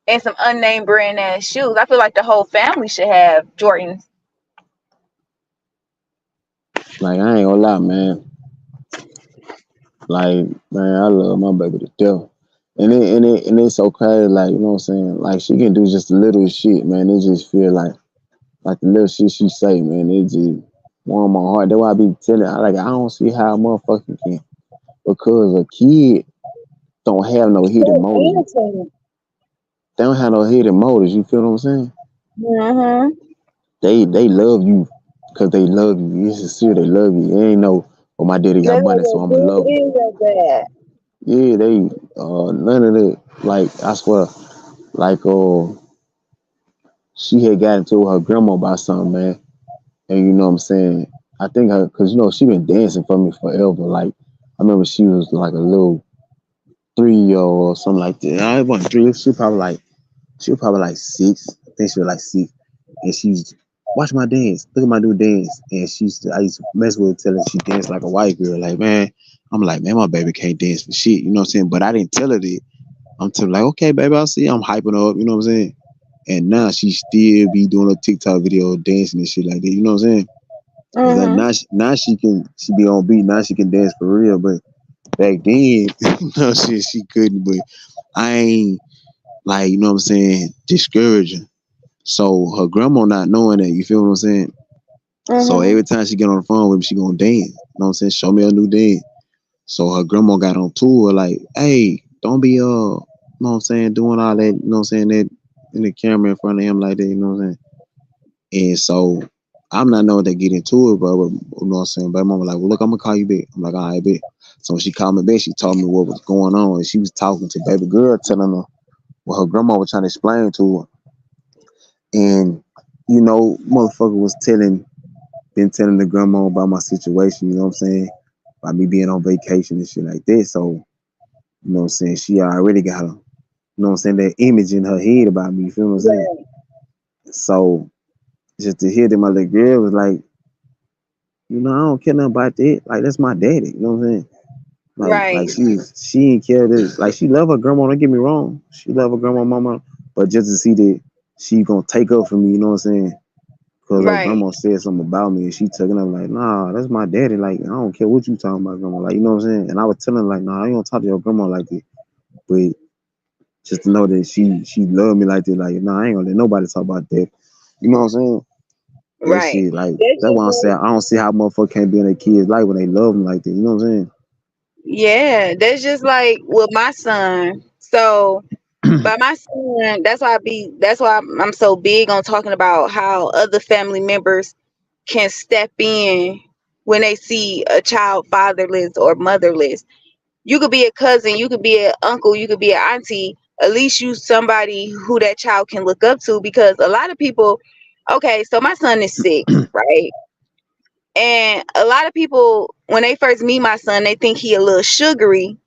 in some unnamed brand ass shoes? I feel like the whole family should have Jordans. Like I ain't gonna lie, man. Like man, I love my baby to death. And it's okay, like you know what I'm saying. Like she can do just a little shit, man. It just feel like the little shit she say, man. It just warm my heart. That's why I be telling her, like I don't see how a motherfucker can because a kid don't have no hidden So motives. innocent. They don't have no hidden motives. You feel what I'm saying? Mhm. They love you because they love you. It's sincere. They love you. They ain't no, oh my daddy got They know money, so your I'ma good love him. and your bad. Yeah, they none of that. Like I swear, like she had got into her grandma about something, man. And you know what I'm saying? I think her, cause you know she been dancing for me forever. Like I remember she was like a little 3 year old or something like that. I wasn't 3. She was probably like 6. I think she was like 6. And she used to watch my dance. Look at my new dance. And I used to mess with her telling her she danced like a white girl. Like, man, I'm like, man, my baby can't dance for shit. You know what I'm saying? But I didn't tell her that. I'm telling her, like, okay, baby, I'll see. I'm hyping her up. You know what I'm saying? And now she still be doing a TikTok video dancing and shit like that. You know what I'm saying? Cause like Mhm. now she be on beat. Now she can dance for real. But back then, no shit, she couldn't. But I ain't like, you know what I'm saying, discouraging. So her grandma not knowing that, you feel what I'm saying? So Mhm. every time she get on the phone with me, she gonna dance. You know what I'm saying? Show me a new dance. So her grandma got on tour like, hey, don't be you know what I'm saying, doing all that, you know what I'm saying, that in the camera in front of him like that, you know what I'm saying? And so I'm not knowing they get into it, but you know what I'm saying? But mama like, well look, I'm gonna call you back. I'm like, all right, bet. So when she called me back, she told me what was going on, and she was talking to baby girl, telling her what her grandma was trying to explain to her. And you know, motherfucker was been telling the grandma about my situation, you know what I'm saying? About me being on vacation and shit like that. So, you know what I'm saying? She already got you know what I'm saying, that image in her head about me, you feel what I'm saying? Right. So just to hear that my little girl was like, you know, I don't care nothing about that. Like that's my daddy, you know what I'm saying? Like Right. she ain't care this. Like she love her grandma, don't get me wrong. She love her grandma mama. But just to see that she gonna take up for me, you know what I'm saying? Cause her Right. grandma said something about me and she took it up like, nah, that's my daddy. Like, I don't care what you talking about, grandma. Like, you know what I'm saying? And I was telling her like, nah, I ain't gonna talk to your grandma like that. But just to know that she loved me like that, like, nah, I ain't gonna let nobody talk about that. You know what I'm saying? That Right. shit, like, That's that's just why I'm saying like, I don't see how motherfucker can't be in their kids' life when they love them like that. You know what I'm yeah, that's just like with my son. So, but my son, that's why I'm so big on talking about how other family members can step in when they see a child fatherless or motherless. You could be a cousin, you could be an uncle, you could be an auntie. At least you somebody who that child can look up to, because a lot of people, okay, so my son is 6, right? And a lot of people, when they first meet my son, they think he a little sugary,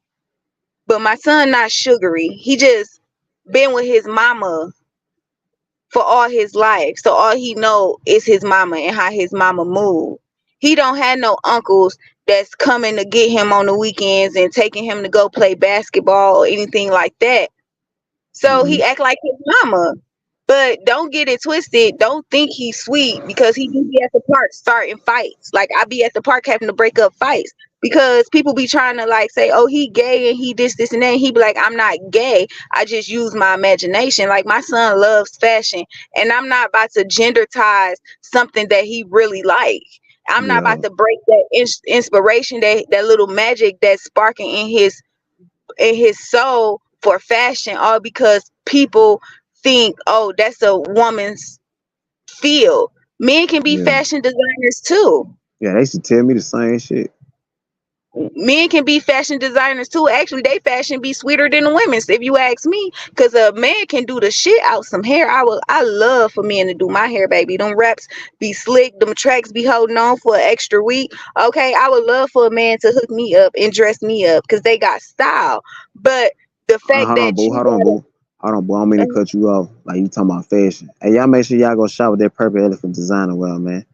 but my son not sugary. He just been with his mama for all his life. So all he know is his mama and how his mama move. He don't have no uncles that's coming to get him on the weekends and taking him to go play basketball or anything like that. So he saying? act like his mama. But don't get it twisted. Don't think he's sweet, because he do be at the park starting fights. Like I be at the park having to break up fights because people be trying to like say, "Oh, he gay and he this and that." And he be like, "I'm not gay. I just use my imagination." Like my son loves fashion, and I'm not about to gender ties something that he really like. I'm not Yeah, about to break that inspiration, that little magic that's sparking in his soul for fashion, all because people think, oh, that's a woman's field. Men can be yeah. fashion designers too. Yeah, they should tell me the same shit. Men can be fashion designers too. Actually, they fashion be sweeter than the women's, if you ask me. Cause a man can do the shit out some hair. I love for men to do my hair, baby. Them wraps be slick, them tracks be holding on for an extra week. Okay, I would love for a man to hook me up and dress me up, cause they got style. But the fact Hold on, that boo. you Hold on, boo. Hold on, boo. I don't mean to gotta cut you off. Like you talking about fashion. Hey, y'all make sure y'all go shop with that Purple Elephant designer well, man.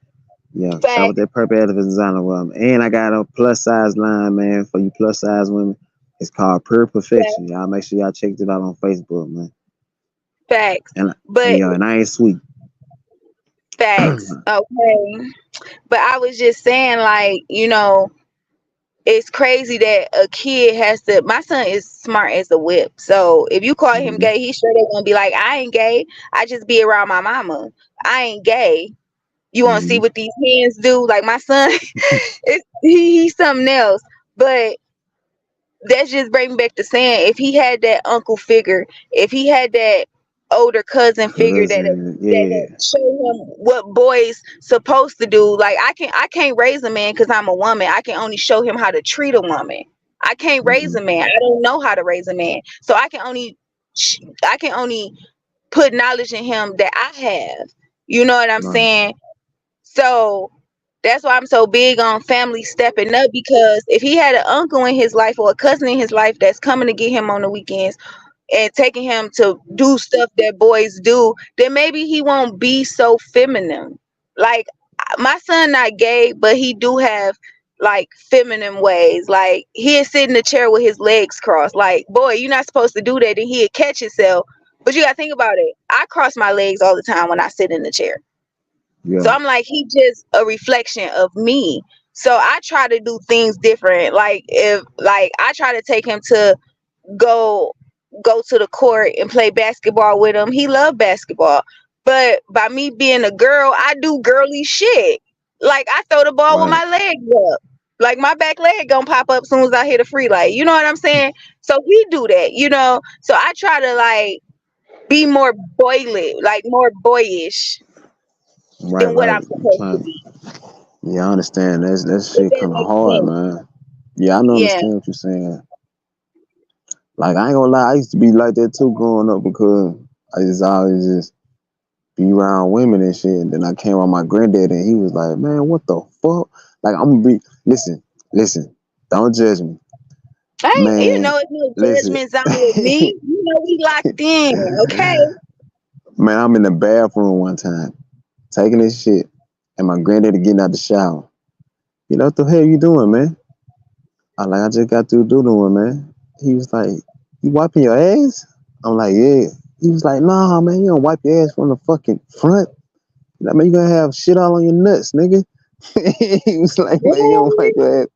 Yeah, shop with Fact, that purple elephant designer well. And I got a plus size line, man, for you plus size women. It's called Pure fact, Perfection. Y'all make sure y'all check it out on Facebook, man. facts. And But yo, and I ain't sweet. facts. Okay. But I was just saying, like, it's crazy that a kid has to. My son is smart as a whip. So if you call him Hmm. gay, he sure they gonna be like, I ain't gay. I just be around my mama. I ain't gay. You want to see Hmm. what these hands do? Like my son, he's something else. But that's just bring me back to saying, if he had that uncle figure, if he had that older cousin figure Cousin, that yeah. show him what boys supposed to do. Like I can't raise a man because I'm a woman. I can only show him how to treat a woman. I can't raise Hmm. a man. I don't know how to raise a man. So I can only put knowledge in him that I have. You know what I'm Right. saying? So that's why I'm so big on family stepping up, because if he had an uncle in his life or a cousin in his life that's coming to get him on the weekends and taking him to do stuff that boys do, then maybe he won't be so feminine. Like my son not gay, but he do have like feminine ways. Like he'll sit in the chair with his legs crossed. Like, boy, you're not supposed to do that, and he'll catch himself. But you gotta think about it. I cross my legs all the time when I sit in the chair. So Yeah. I'm like, he just a reflection of me. So I try to do things different. Like if like I try to take him to go go to the court and play basketball with him. He loved basketball. But by me being a girl, I do girly shit. Like I throw the ball with Right. my legs up. Like my back leg gonna pop up as soon as I hit a free light. You know what I'm saying? So he do that. So I try to like be more boyish, like more boyish Right. than what Right. I'm supposed to Trying. be. Yeah, I understand. That If shit that kind of makes hard, sense. man. Yeah, I know Yeah. understand what you're saying. Like I ain't gonna lie, I used to be like that too growing up because I just always just be around women and shit. And then I came around my granddad and he was like, "Man, what the fuck?" Like I'm gonna be listen, don't judge me, I ain't, man. it's no Listen, judgment zone with me. We locked in. Okay. man. I'm in the bathroom one time taking this shit, and my granddaddy getting out the shower. You know what the hell you doing, man? I just got through doing, man. He was like, "You wiping your ass?" I'm like, "Yeah." He was like, "Nah, man, you don't wipe your ass from the fucking front. I mean, you gonna have shit all on your nuts, nigga." He was like, "Man, you don't wipe What? your ass."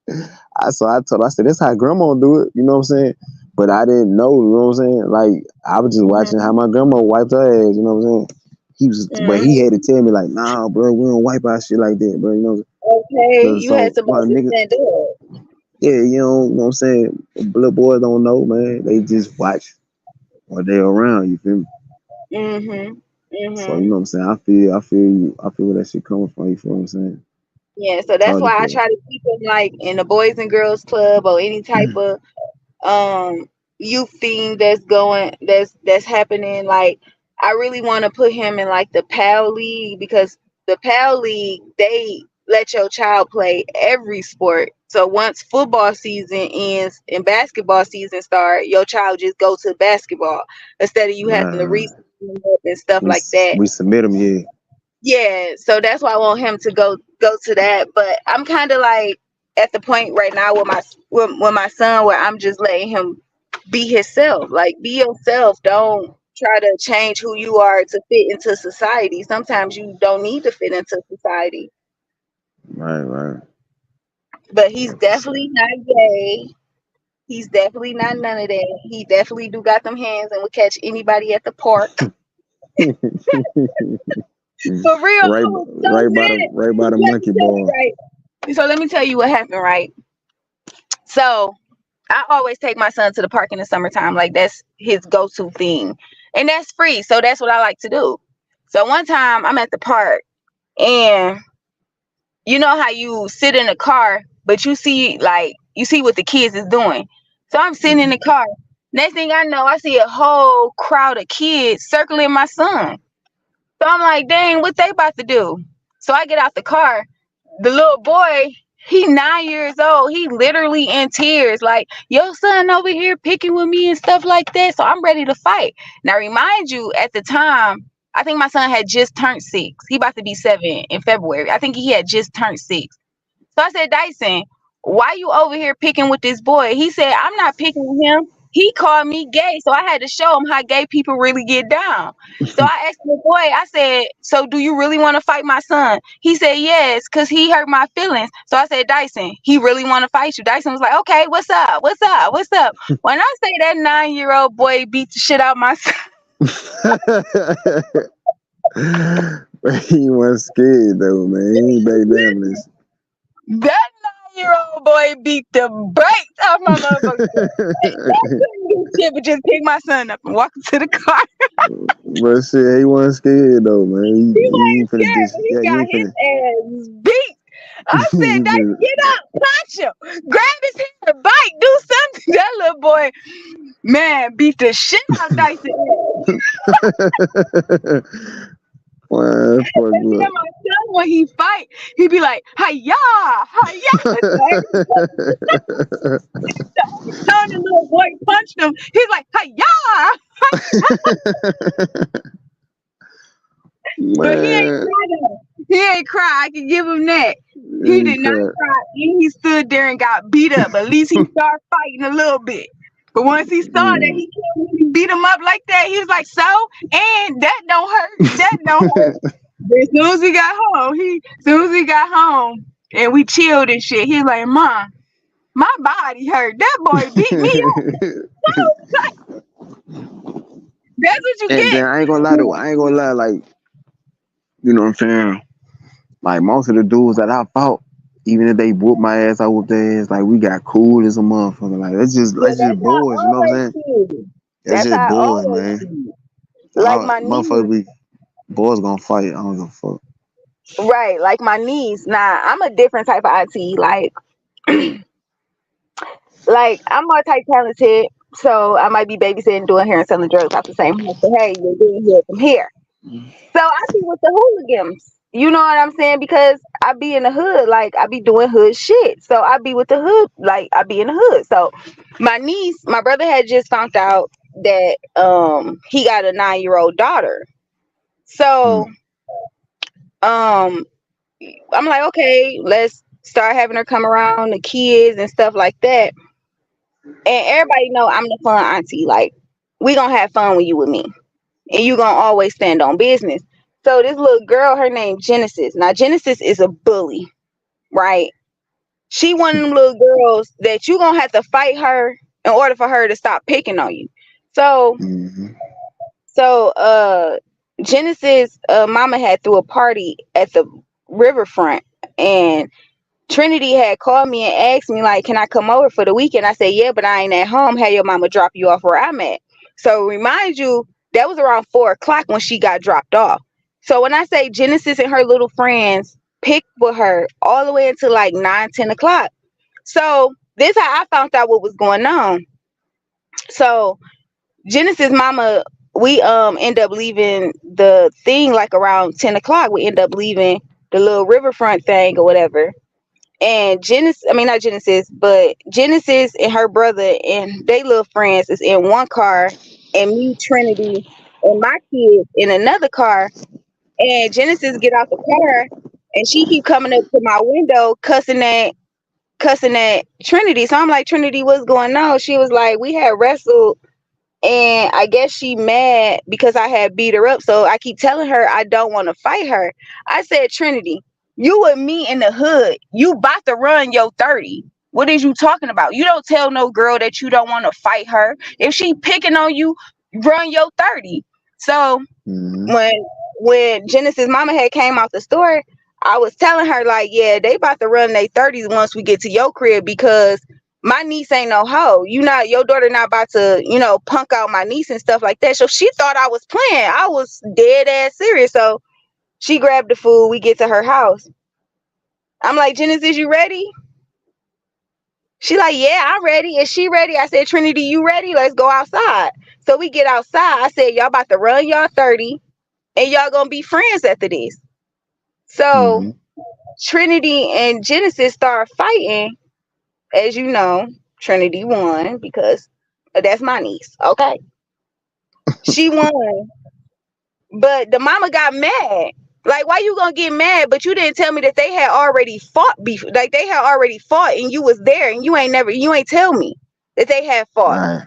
I told her, I said, "That's how grandma do it," you know what I'm saying? But I didn't know, you know what I'm saying? Like, I was just watching how Mhm. my grandma wiped her ass, you know what I'm saying? But he had to Mhm. tell me, like, "Nah, bro, we don't wipe our shit like that, bro," you know? Okay. Cause You had so, somebody my to nigga, stand up. yeah, you know what I'm saying? Little boys don't know, man. They just watch or they around, you feel me? Mhm. So, you Mhm. know what I'm saying? I feel where that shit coming from, you feel what I'm saying? Yeah. So that's Totally why I feel try to keep them like in the Boys and Girls Club or any type it. of youth thing that's happening. Like I really want to put him in like the PAL league, because the PAL league, they let your child play every sport. So once football season ends and basketball season start, your child just go to basketball instead of you Right, having to right. reach up and stuff We like that. we submit them, yeah. Yeah, so that's why I want him to go to that. But I'm kind of like at the point right now with my son, where I'm just letting him be himself. Like be yourself. Don't try to change who you are to fit into society. Sometimes you don't need to fit into society. Right, right. But he's Yeah, for sure. definitely not gay. He's definitely not none of that. He definitely do got them hands and would catch anybody at the park. For real, I right, was so mad. right by the Let me monkey tell you ball. right. So let me tell you what happened, right? So I always take my son to the park in the summertime. Like that's his go-to thing. And that's free. So that's what I like to do. So one time I'm at the park, and you know how you sit in a car, but you see what the kids is doing. So I'm sitting in Hmm. the car. Next thing I know, I see a whole crowd of kids circling my son. So I'm like, dang, what they about to do? So I get out the car. The little boy, he 9 years old. He literally in tears. Like, your son over here picking with me and stuff like that. So I'm ready to fight. Now remind you, at the time, I think my son had just turned 6. He about to be 7 in February. I think he had just turned 6. So I said, Dyson, why you over here picking with this boy? He said, I'm not picking with him. He called me gay, so I had to show him how gay people really get down. So I asked the boy, I said, so do you really want to fight my son? He said, yes, because he hurt my feelings. So I said, Dyson, he really want to fight you. Dyson was like, okay, what's up? What's up? What's up? When I say that 9-year-old boy beat the shit out my son, He wasn't scared though, man. He ain't baby mamas. that 9-year-old boy beat the brakes off my motherfucker. Couldn't do shit but just pick my son up and walk him to the car. But shit, he wasn't scared though, man. He He wasn't ain't finna scared. dis. He Yeah, he got ain't his finna. ass beat. I He said, Dyson, finna. get up, punch him, grab his hair, bite, do something. That little boy, man, beat the shit out of Dyson. Man, fuck And then look. my son, when he fight, he be like, hiya, hiya. So every time the little boy punched him, he's like, hiya. But he ain't Man, cry though. He ain't cry. I can give him that. He he did not cried. cry. And he stood there and got beat up. At least he started fighting a little bit. But once he saw that Mm. he can't beat him up like that, he was like, so? And that don't hurt. That don't hurt. But as soon as we got home, and we chilled and shit, he was like, Mom, my body hurt. That boy beat me up. That's what you And then get. I ain't gonna lie though. I ain't gonna lie. Like, you know what I'm saying? Like most of the dudes that I fought, even if they whooped my ass, I whooped their ass. Like we got cool as a motherfucker. Like Yeah, that's just that's how I boys. You know what always I'm saying? feel. That's That's how just I boys, always man. feel. Like my Motherfuckers niece, be boys gonna fight. I don't give a fuck. right? Like my niece. Nah, I'm a different type of auntie. Like I'm multi-talented, so I might be babysitting, doing hair, and selling drugs off the same house. But hey, you're doing here from here. So I be with the hooligans. You know what I'm saying? Because I be in the hood, like I be doing hood shit. So I be with the hood, like I be in the hood. So my niece, my brother had just found out that he got a 9-year-old daughter. So Mm. um I'm like, okay, let's start having her come around the kids and stuff like that. And everybody know I'm the fun auntie. Like we gonna have fun when you with me, and you gonna always stand on business. So this little girl, her name Genesis. Now Genesis is a bully, right? She one of them little girls that you gonna have to fight her in order for her to stop picking on you. So Mm-hmm. so Genesis mama had threw a party at the riverfront, and Trinity had called me and asked me, like, can I come over for the weekend? I said, yeah, but I ain't at home. Have your mama drop you off where I'm at. So remind you, that was around 4 o'clock when she got dropped off. So when I say Genesis and her little friends picked with her all the way until like 9, 10 o'clock. So this how I found out what was going on. So Genesis mama, we end up leaving the thing like around 10 o'clock. We end up leaving the little riverfront thing or whatever. And Genesis, I mean not Genesis, but Genesis and her brother and they little friends is in one car, and me, Trinity, and my kids in another car. And Genesis get out the car, and she keep coming up to my window cussing at Trinity. So I'm like, Trinity, what's going on? She was like, we had wrestled, and I guess she mad because I had beat her up. So I keep telling her I don't want to fight her. I said, Trinity, you and me in the hood, you about to run your 30. What is you talking about? You don't tell no girl that you don't want to fight her. If she picking on you, run your 30. So Mm-hmm. when Genesis mama had came out the store, I was telling her like, yeah, they about to run their 30s once we get to your crib, because my niece ain't no hoe. You not, your daughter not about to, punk out my niece and stuff like that. So she thought I was playing. I was dead ass serious. So she grabbed the food. We get to her house. I'm like, Genesis, you ready? She like, yeah, I'm ready. Is she ready? I said, Trinity, you ready? Let's go outside. So we get outside. I said, y'all about to run y'all 30, and y'all gonna be friends after this. So Mm-hmm. Trinity and Genesis start fighting. As you know, Trinity won because that's my niece. Okay. She won. But the mama got mad. Like, why you gonna get mad? But you didn't tell me that they had already fought before. Like, they had already fought, and you was there, and you ain't tell me that they had fought. Right.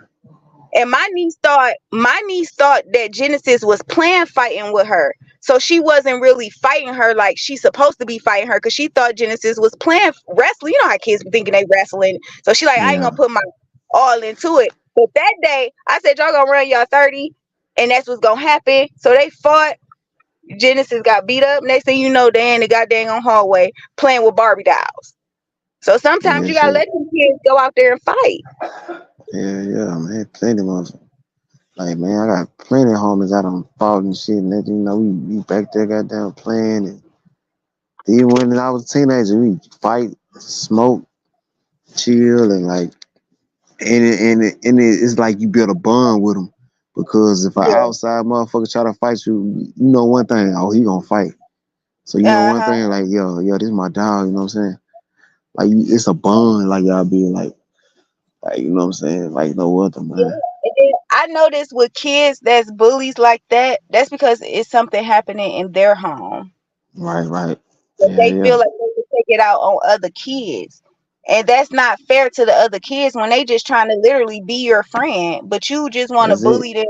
And my niece thought that Genesis was playing fighting with her. So she wasn't really fighting her like she's supposed to be fighting her, because she thought Genesis was playing wrestling. You know how kids be thinking they wrestling. So she like, I ain't Yeah. gonna put my all into it. But that day, I said, y'all gonna run y'all 30, and that's what's gonna happen. So they fought. Genesis got beat up. Next thing you know, they in the goddamn hallway playing with Barbie dolls. So sometimes Yeah, you gotta shit. let them kids go out there and fight. Yeah, yeah, man. Plenty of like, man, I got plenty of homies out on fault and shit, and that, we back there goddamn playing, and even when I was a teenager, we fight, smoke, chill, and like, it's like you build a bond with them, because if an Yeah. outside motherfucker try to fight you, you know one thing, oh, he gonna fight. So you know Uh one huh. thing, like, yo, this is my dog, you know what I'm saying? Like, it's a bond, like y'all be like, you know what I'm saying? Like no other, Yeah. man. And then I noticed with kids that's bullies like that, that's because it's something happening in their home. Right, right. But Yeah, they yeah. feel like they can take it out on other kids. And that's not fair to the other kids when they just trying to literally be your friend, but you just want to That's it. bully them.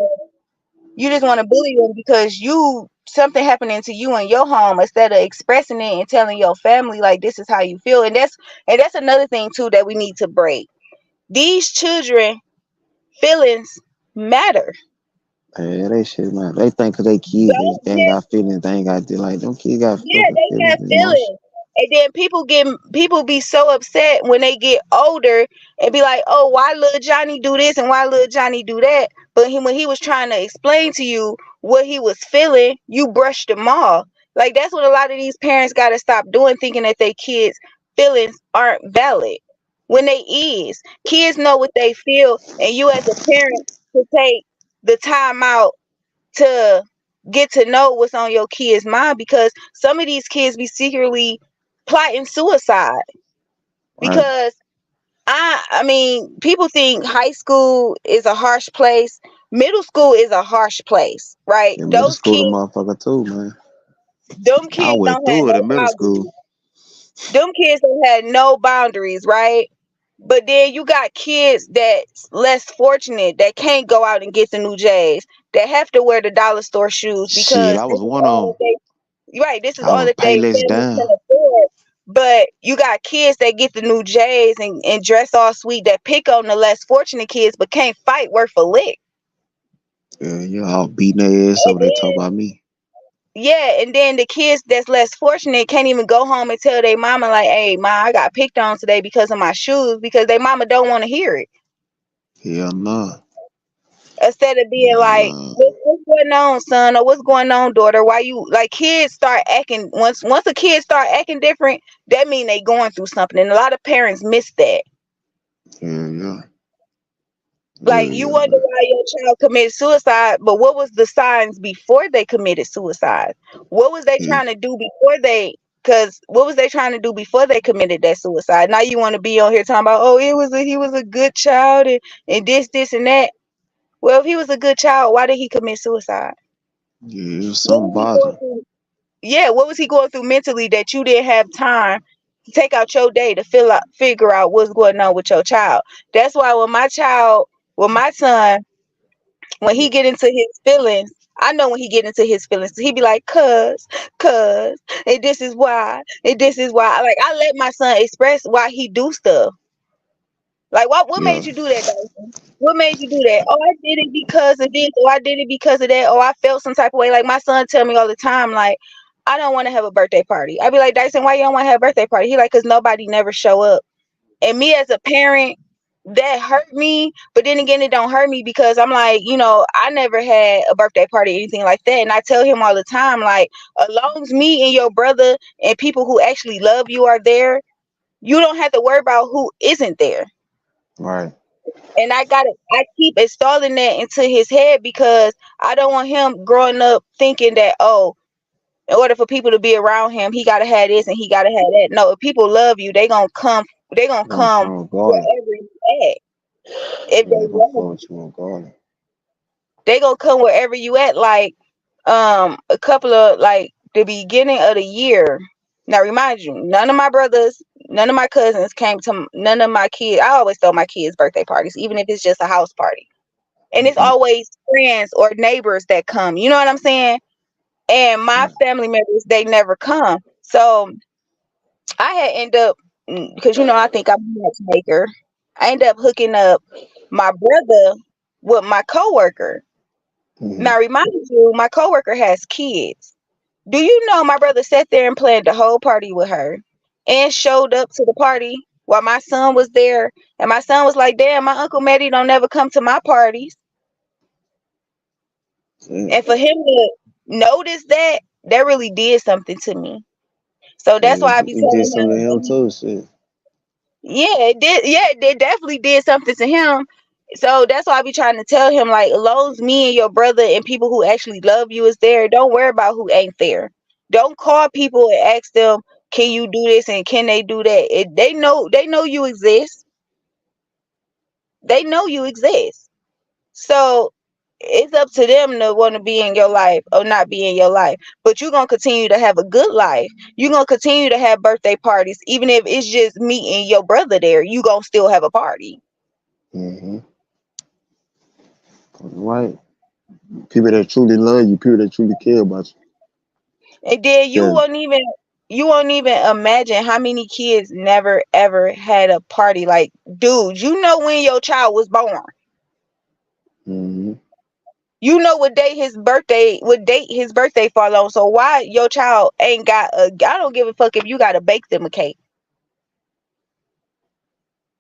You just want to bully them because you something happening to you in your home, instead of expressing it and telling your family like this is how you feel. And that's another thing too that we need to break. These children feelings matter. Yeah, they shit, man. They think 'cause they kids, Don't they ain't just got feelings. They ain't got like them kids got Yeah, fucking they feelings have and emotion. feelings. And then people be so upset when they get older and be like, "Oh, why little Johnny do this and why little Johnny do that?" But when he was trying to explain to you what he was feeling, you brushed him off. Like, that's what a lot of these parents got to stop doing, thinking that their kids' feelings aren't valid when they is. Kids know what they feel, and you as a parent to take the time out to get to know what's on your kids' mind, because some of these kids be secretly plotting suicide. Right. Because I mean, people think high school is a harsh place. Middle school is a harsh place, right? Yeah, middle Those school, a kids, motherfucker too, man. them I kids went don't have through it no in middle boundaries. school. Them kids don't have no boundaries, right? But then you got kids that's less fortunate that can't go out and get the new J's, that have to wear the dollar store shoes Shit, because I this was is one all on that 'em. right, this is I all was that they payless family can down. afford. But you got kids that get the new J's and dress all sweet, that pick on the less fortunate kids but can't fight worth a lick. Yeah, yeah, I was beating their ass And over. They talk then about me. yeah, and then the kids that's less fortunate can't even go home and tell their mama like, "Hey, ma, I got picked on today because of my shoes," because their mama don't want to hear it. Hell no. Instead of being Hell like, no. what's going on, son, or what's going on, daughter? Why you like kids start acting once a kid start acting different, that mean they going through something, and a lot of parents miss that. Hell yeah. Like, Yeah, you yeah, wonder man. why your child committed suicide, but what was the signs before they committed suicide? What was they Yeah, trying to do before they? Because what was they trying to do before they committed that suicide? Now you want to be on here talking about, oh, he was a good child, and this and that. Well, if he was a good child, why did he commit suicide? yeah, it was What something was he going bothering. through? Yeah, what was he going through mentally that you didn't have time to take out your day to figure out what's going on with your child? That's why when my son, when he get into his feelings, I know when he get into his feelings, he be like, cuz, and this is why, and this is why. Like, I let my son express why he do stuff. Like, what Yeah, made you do that, Dyson? What made you do that? Oh, I did it because of this, or I did it because of that, or I felt some type of way. Like, my son tell me all the time, like, I don't want to have a birthday party. I be like, Dyson, why you don't want to have a birthday party? He like, cause nobody never show up. And me as a parent, that hurt me. But then again, it don't hurt me because I'm like, I never had a birthday party or anything like that. And I tell him all the time, like, as long as me and your brother and people who actually love you are there, you don't have to worry about who isn't there. right. And I keep installing that into his head because I don't want him growing up thinking that, oh, in order for people to be around him, he gotta have this and he gotta have that. No, if people love you, they gonna Gonna come come regardless. wherever you at. If Yeah, they they gonna love fuck you, with you regardless. they gonna come wherever you at. Like, a couple of like the beginning of the year. Now remind you, none of my brothers, none of my cousins came to none of my kids. I always throw my kids' birthday parties, even if it's just a house party. And it's Mm-hmm. always friends or neighbors that come. You know what I'm saying? And my Right. family members, they never come. So I had end up because I think I'm a matchmaker. I end up hooking up my brother with my coworker. Mm-hmm. Now remind you, my coworker has kids. Do you know my brother sat there and planned the whole party with her and showed up to the party while my son was there? And my son was like, damn, my Uncle Maddie don't never come to my parties. Yeah. And for him to notice that, that really did something to me. So Yeah, that's why I be it did telling something to him him, too. Shit. yeah, it did. Yeah, it definitely did something to him. So that's why I be trying to tell him, like, as long as me and your brother and people who actually love you is there, don't worry about who ain't there. Don't call people and ask them, can you do this and can they do that? They know you exist. They know you exist. So it's up to them to want to be in your life or not be in your life. But you're gonna continue to have a good life. You're gonna continue to have birthday parties, even if it's just me and your brother there. You gonna still have a party. Mm-hmm. Right. People that truly love you, people that truly care about And then you. Yeah. you won't even imagine how many kids never ever had a party. Like, dude, you know when your child was born. Mm-hmm. You know what date his birthday fall on. So why your child ain't got a I don't give a fuck if you gotta bake them a cake.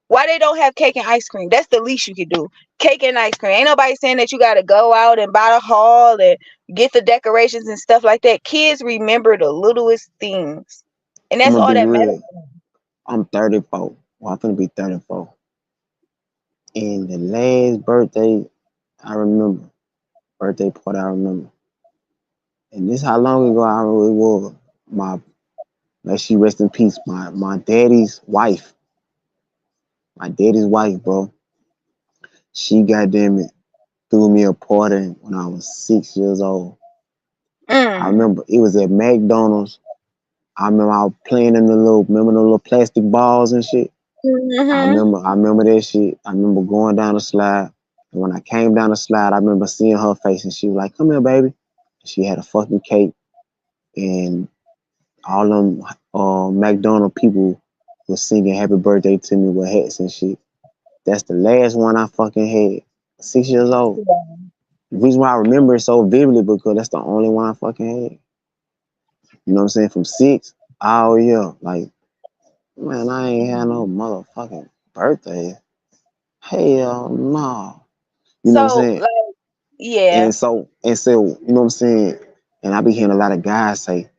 Why they don't have cake and ice cream? That's the least you could do. Cake and ice cream. Ain't nobody saying that you gotta go out and buy the hall and get the decorations and stuff like that. Kids remember the littlest things. And I'm that's gonna all be that matters. real. I'm 34. Well, I'm gonna be 34. And the last birthday I remember, birthday party I remember, and this how long ago I remember it was. My, may she rest in peace. My daddy's wife, bro. She goddamn it threw me a party when I was 6 years old. I Mm. remember it was at McDonald's. I remember I was playing in remember the little plastic balls and shit. I Mm-hmm. remember, I remember that shit. I remember going down the slide. And when I came down the slide, I remember seeing her face, and she was like, "Come here, baby." She had a fucking cake, and all them McDonald people was singing "Happy Birthday" to me with hats and shit. That's the last one I fucking had. 6 years old. The reason why I remember it so vividly because that's the only one I fucking had. You know what I'm saying? From six, oh yeah, like man, I ain't had no motherfucking birthday. Hell no. You know what I'm So, saying? like, yeah. And so, you know what I'm saying? And I be hearing a lot of guys say,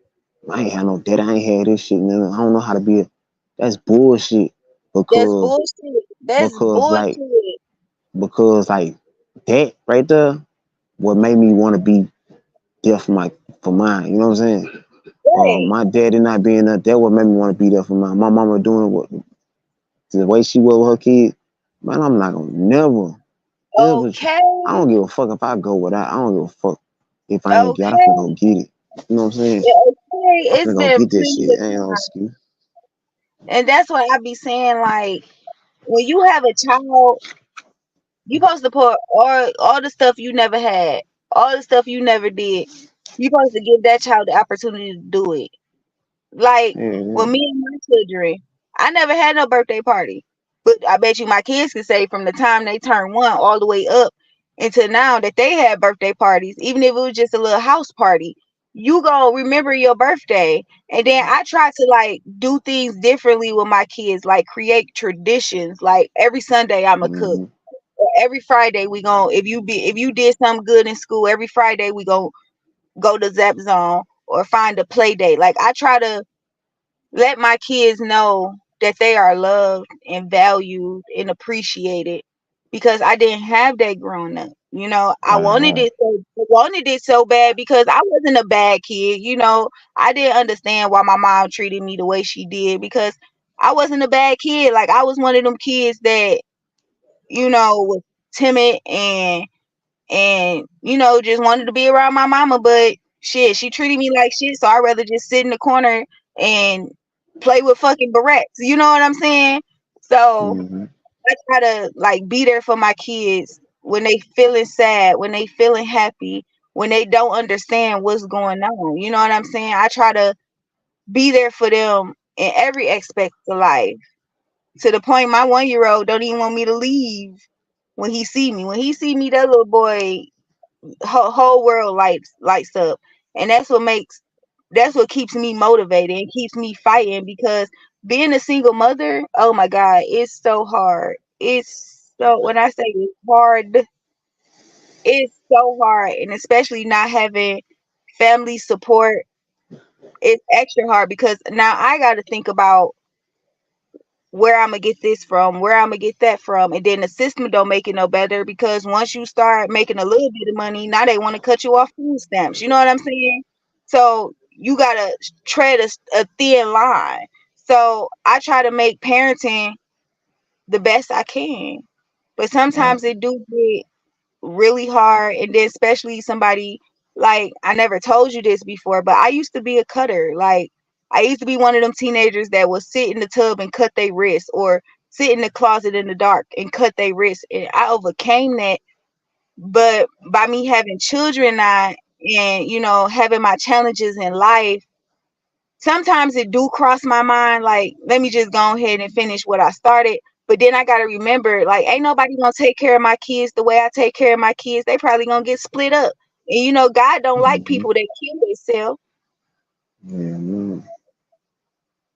I ain't had no dad, I ain't had this shit, man. I don't know how to be a that's bullshit. That's Because bullshit. That's because like bullshit. because like that right there what made me want to be there for mine. You know what I'm saying? Right. My daddy not being there, that what made me want to be there for mine. My mama doing what the way she was with her kids, man, I'm not gonna never ever. Okay. I don't give a fuck if I go without. I don't give a fuck if I ain't get. I finna Okay. go get it. You know what I'm saying? Yeah, okay. I It's finna go been get that plenty shit. of Ain't no time. excuse. And that's what I be saying, like, when you have a child, you supposed to put all the stuff you never had, all the stuff you never did. You supposed to give that child the opportunity to do it. Like with Yeah, me and my children, I never had no birthday party. But I bet you my kids can say from the time they turn one all the way up until now that they had birthday parties, even if it was just a little house party. You gonna remember your birthday. And then I try to like do things differently with my kids, like create traditions. Like every Sunday I'ma cook. mm-hmm. Or every Friday we gonna if you did something good in school, every Friday we gonna go to Zap Zone or find a play date. Like I try to let my kids know that they are loved and valued and appreciated because I didn't have that growing up. I Right, right. wanted it so bad because I wasn't a bad kid. I didn't understand why my mom treated me the way she did because I wasn't a bad kid. Like I was one of them kids that was timid and just wanted to be around my mama, but shit, she treated me like shit, so I'd rather just sit in the corner and play with fucking barrettes. You know what I'm saying? So Mm-hmm. I try to like be there for my kids when they feeling sad, when they feeling happy, when they don't understand what's going on. You know what I'm saying? I try to be there for them in every aspect of life. To the point my 1 year old don't even want me to leave when he see me. When he see me, that little boy whole world lights up. And that's what keeps me motivated and keeps me fighting, because being a single mother, oh my god, it's so hard. It's so, when I say it's hard, it's so hard. And especially not having family support, it's extra hard, because now I got to think about where I'm gonna get this from, where I'm gonna get that from, and then the system don't make it no better, because once you start making a little bit of money, now they want to cut you off food stamps. You know what I'm saying? So you gotta tread a thin line. So I try to make parenting the best I can, but Right. sometimes it do get really hard. And then especially somebody, like, I never told you this before, but I used to be a cutter. Like, I used to be one of them teenagers that would sit in the tub and cut their wrists, or sit in the closet in the dark and cut their wrists, and I overcame that. But by me having children now, and having my challenges in life, sometimes it do cross my mind, like, let me just go ahead and finish what I started. But then I gotta remember, like, ain't nobody gonna take care of my kids the way I take care of my kids. They probably gonna get split up. And God don't like Mm-hmm. people that kill themselves. Yeah, no.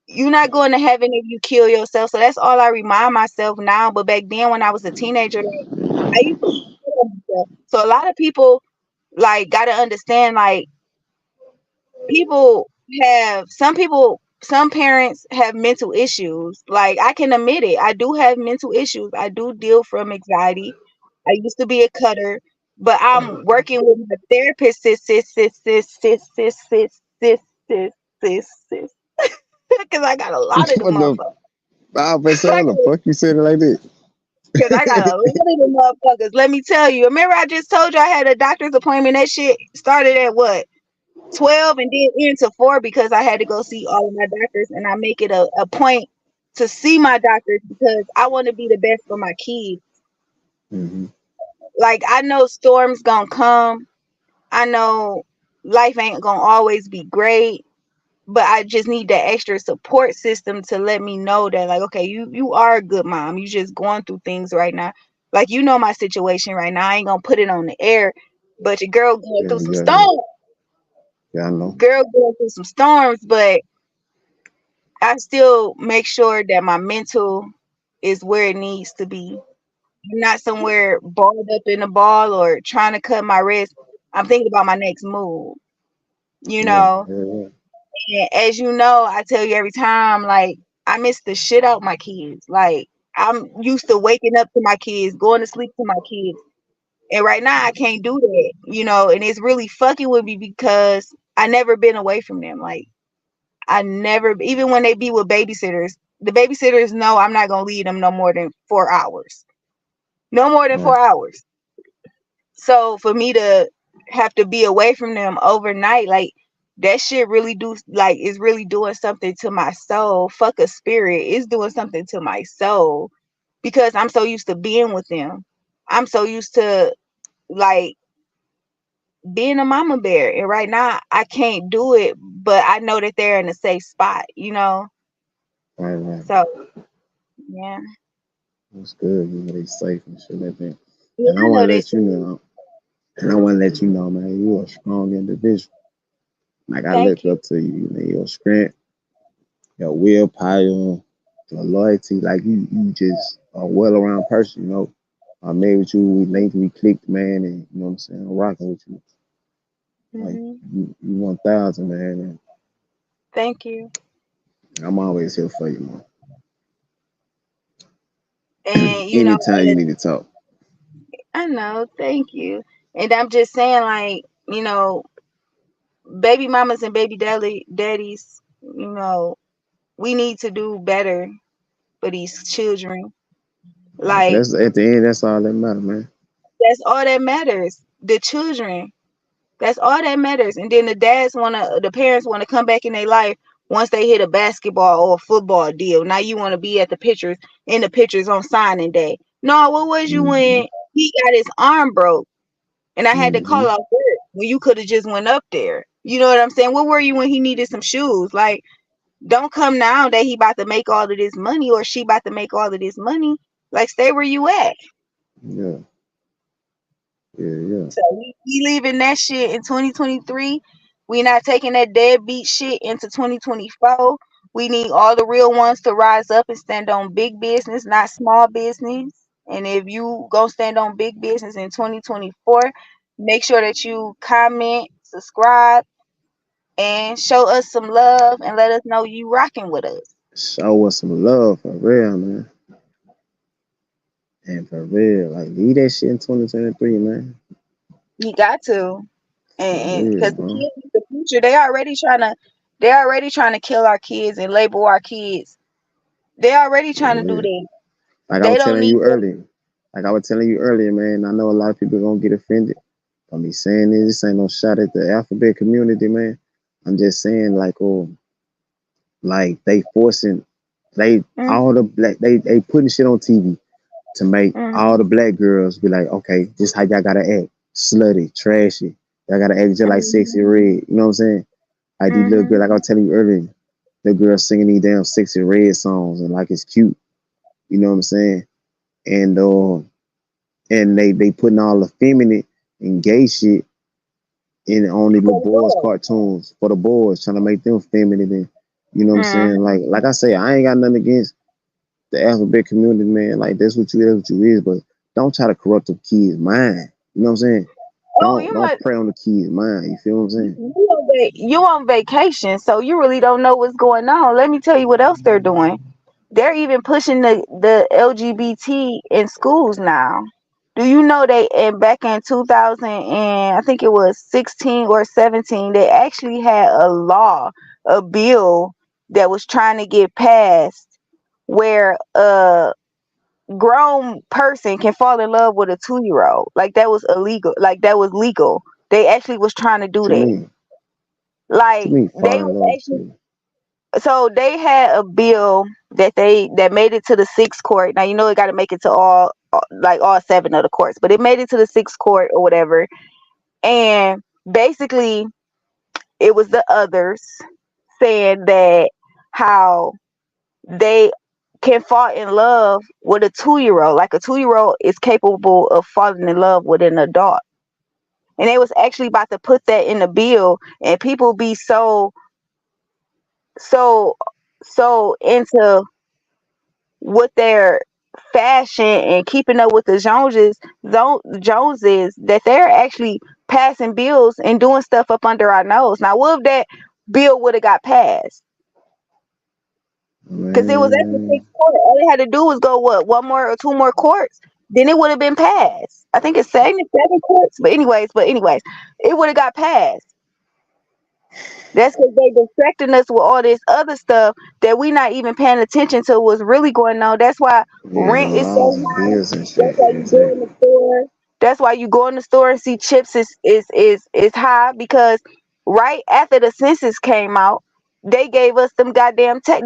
You're not going to heaven if you kill yourself. So that's all I remind myself now. But back then when I was a teenager, like, I used to kill myself. So a lot of people like gotta understand, like, people some parents have mental issues. Like, I can admit it, I do have mental issues. I do deal from anxiety. I used to be a cutter, but I'm working with my therapist, because I got a lot of them What the? motherfuckers. I was saying, how the fuck you said it like that? Because I got a lot of them motherfuckers. Let me tell you. Remember, I just told you I had a doctor's appointment. That shit started at what, 12, and then into 4, because I had to go see all of my doctors, and I make it a point to see my doctors because I want to be the best for my kids. Mm-hmm. Like, I know storms gonna come. I know life ain't gonna always be great, but I just need that extra support system to let me know that, like, okay, you are a good mom. You just going through things right now. Like, my situation right now. I ain't gonna put it on the air, but your girl going Yeah, through some yeah, yeah. storms. Yeah, I know. Girl going through some storms, but I still make sure that my mental is where it needs to be. I'm not somewhere balled up in a ball or trying to cut my wrist. I'm thinking about my next move, you Yeah, know. yeah, yeah. And as you know, I tell you every time, like, I miss the shit out my kids. Like, I'm used to waking up to my kids, going to sleep to my kids. And right now I can't do that, and it's really fucking with me because I never been away from them. Like, I never, even when they be with babysitters, the babysitters know I'm not gonna leave them no more than 4 hours. No more than Right. 4 hours. So for me to have to be away from them overnight, like, that shit really do, like, is really doing something to my soul. Fuck a spirit. It's doing something to my soul because I'm so used to being with them. I'm so used to, like, being a mama bear. And right now I can't do it, but I know that they're in a safe spot. Right, right. So yeah. That's good. You know, they safe and shit like that. Yeah, And I I want know to they let you safe. know, and I want to let you know, man, you are a strong individual. Like, I Thank look you. up to you, you know, your strength, your willpower, your loyalty. Like, you just a well-around person, you know. I made with you, we linked, we clicked, man, and you know what I'm saying, I'm rocking with you. Like, Hmm. you 1,000, man, Thank you. and I'm always here for you, man. And Anytime you need to talk. I know, thank you. And I'm just saying, like, baby mamas and daddies, we need to do better for these children. Right. Like, That's at the end. That's all that matters, man. That's all that matters. The children. That's all that matters. And then the parents wanna come back in their life once they hit a basketball or a football deal. Now you wanna be at the pictures on signing day. No, what was you Mm-hmm. when he got his arm broke and I had to Mm-hmm. call off work when you could have just went up there? You know what I'm saying? What were you when he needed some shoes? Like, don't come now that he about to make all of this money or she about to make all of this money. Like, stay where you at. Yeah. Yeah. Yeah. So we leaving that shit in 2023. We not taking that deadbeat shit into 2024. We need all the real ones to rise up and stand on big business, not small business. And if you go stand on big business in 2024, make sure that you comment, subscribe, and show us some love and let us know you rocking with us. Show us some love for real, man. And for real, like leave that shit in 2023, man. You got to. For And real, because the bro. kids, the future, they already trying to kill our kids and label our kids. They already For trying to do real. that. Like I They was don't telling need you that. earlier. Like I was telling you earlier, man. I know a lot of people gonna get offended by me saying this. This ain't no shot at the alphabet community, man. I'm just saying, like, oh, like they forcing, they all Mm-hmm, the black, they putting shit on TV to make all mm-hmm, the black girls be like, okay, this how y'all gotta act, slutty, trashy. Y'all gotta act just like Sexy mm-hmm, Red. You know what I'm saying? Like these little girls, mm-hmm. like I was telling you earlier, the girls singing these damn Sexy Red songs and like it's cute. You know what I'm saying? And they putting all the feminine and gay shit in on the little For the boys boys. cartoons for the boys, trying to make them feminine. And you know what I'm saying? Mm-hmm. Like I say, I ain't got nothing against the alphabet community, man. Like that's what you is, but don't try to corrupt the kids' mind. You know what I'm saying? Oh, Don't prey on the kids' mind. You feel what I'm saying? you on vacation, so you really don't know what's going on. Let me tell you what else they're doing. They're even pushing the LGBT in schools now. Do you know they and back in 2000 and I think it was 16 or 17, they actually had a bill that was trying to get passed where a grown person can fall in love with a 2-year old. Like that was illegal. Like that was legal. They actually was trying to do What you that. mean? What you Like mean they fall in was love actually with so they had a bill that made it to the sixth court. Now you know it got to make it to all seven of the courts, but it made it to the sixth court or whatever. And basically, it was the others saying that how they can fall in love with a 2-year old. Like a 2-year old is capable of falling in love with an adult. And they was actually about to put that in the bill, and people be so so into with their fashion and keeping up with the Joneses that they're actually passing bills and doing stuff up under our nose. Now, what if that bill would have got passed? Because it was at the man. sixth court. All they had to do was go one more or two more courts. Then it would have been passed. I think it's seven courts. But anyways, it would have got passed. That's because they distracting us with all this other stuff that we not even paying attention to what's really going on. That's why Yeah, the rent is laws so and high. bills and That's shit. why you go in the Exactly. store. That's why you go in the store and see chips is high because right after the census came out, they gave us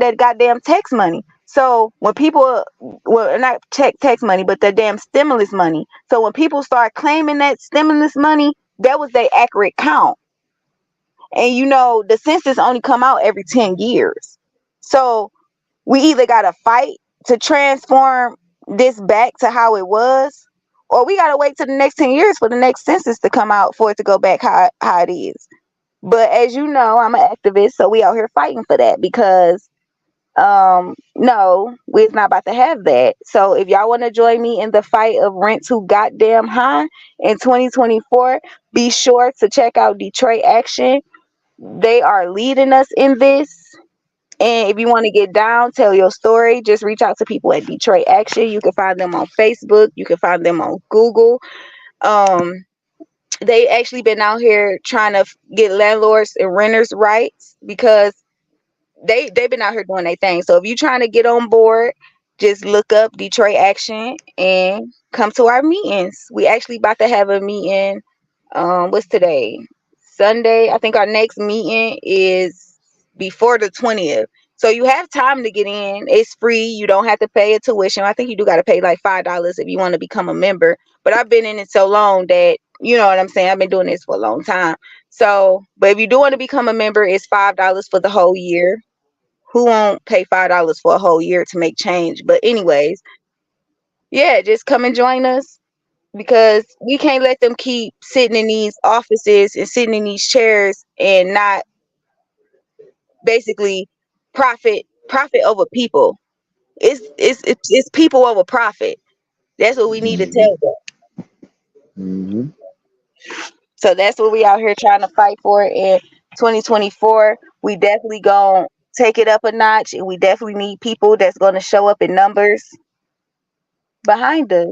that goddamn tax money. So when people, well, not tax money, but the damn stimulus money. So when people start claiming that stimulus money, that was their accurate count. And the census only come out every 10 years. So we either got to fight to transform this back to how it was, or we got to wait till the next 10 years for the next census to come out for it to go back how it is. But as you know, I'm an activist, so we out here fighting for that because no, we're not about to have that. So if y'all want to join me in the fight of rent too goddamn high in 2024, be sure to check out Detroit Action. They are leading us in this. And if you want to get down, tell your story, just reach out to people at Detroit Action. You can find them on Facebook. You can find them on Google. Um, they actually been out here trying to get landlords and renters rights because they've been out here doing their thing. So if you're trying to get on board, just look up Detroit Action and come to our meetings. We actually about to have a meeting. What's today? Sunday. I think our next meeting is before the 20th. So you have time to get in. It's free. You don't have to pay a tuition. I think you do got to pay like $5 if you want to become a member. But I've been in it so long that you know what I'm saying. I've been doing this for a long time. So, but if you do want to become a member, it's $5 for the whole year. Who won't pay $5 for a whole year to make change? But anyways, yeah, just come and join us because we can't let them keep sitting in these offices and sitting in these chairs and not basically profit over people. It's people over profit. That's what we need to Mm-hmm. tell them. Mm-hmm. So that's what we out here trying to fight for in 2024. We definitely gonna take it up a notch, and we definitely need people that's gonna show up in numbers behind us.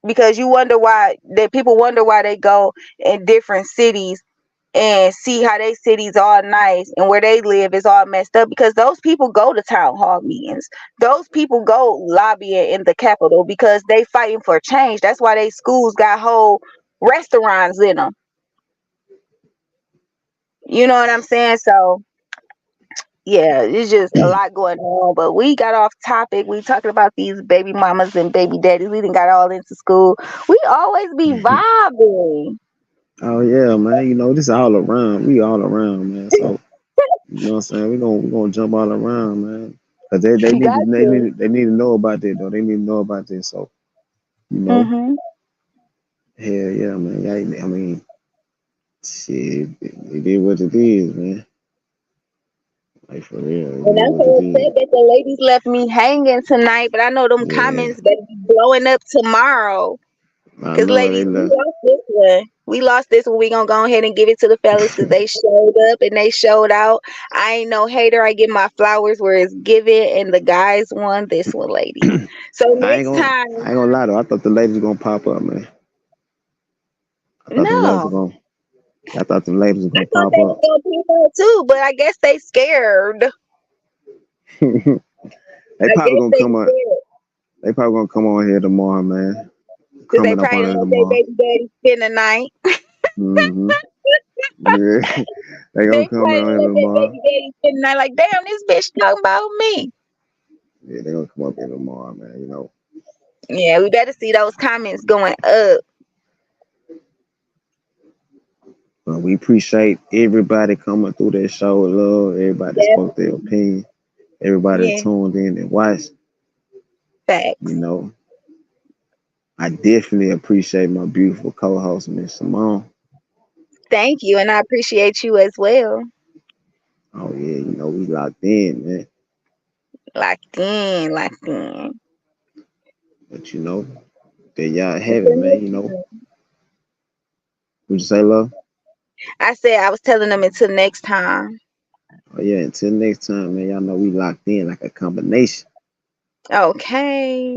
Because you wonder why that people wonder why they go in different cities and see how they cities all nice and where they live is all messed up because those people go to town hall meetings. Those people go lobbying in the Capitol because they fighting for change. That's why they schools got whole restaurants in them. You know what I'm saying? So yeah, it's just a lot going on. But we got off topic. We talking about these baby mamas and baby daddies. We didn't got all into school. We always be vibing. Oh yeah, man. You know, this all around. We all around, man. So you know what I'm saying? We gonna jump all around, man. Cause they You need to got to. they need to know about that though. They need to know about this. So you know, Mhm. hell yeah, man. Yeah, I mean, shit, it is what it is, man. Like for real, it And is I'm what it so is. upset that the ladies left me hanging tonight, but I know them Yeah, comments better be blowing up tomorrow. I Cause know they ladies, we left. lost this one. We lost this one. We gonna go ahead and give it to the fellas because they showed up and they showed out. I ain't no hater. I get my flowers where it's given, and the guys won this one, ladies. So next time, I ain't gonna lie though. I thought the ladies were gonna pop up, man. I thought them ladies no, were gonna. I thought them ladies were I gonna thought pop they was up. gonna be there too, but I guess they scared. They I probably guess gonna they come on. scared They probably gonna come on here tomorrow, man. because they Coming up probably on don't here want their tomorrow. baby daddy spend the night. Hmm. Yeah, they gonna They come probably on don't here let their tomorrow. baby daddy spend the night. Like, damn, this bitch talking about me. Yeah, they gonna come up here tomorrow, man. You know. Yeah, we better see those comments going up. But we appreciate everybody coming through that show of love. Everybody Yeah, spoke their opinion. Everybody yeah, tuned in and watched. You facts. know, I definitely appreciate my beautiful co-host, Miss Simone. Thank you, and I appreciate you as well. Oh yeah, you know we locked in, man. Locked in, locked in. But you know, there y'all have it, Until man. next You know, time. would you say love? I said I was telling them until next time. Oh yeah, until next time, man. Y'all know we locked in like a combination. Okay.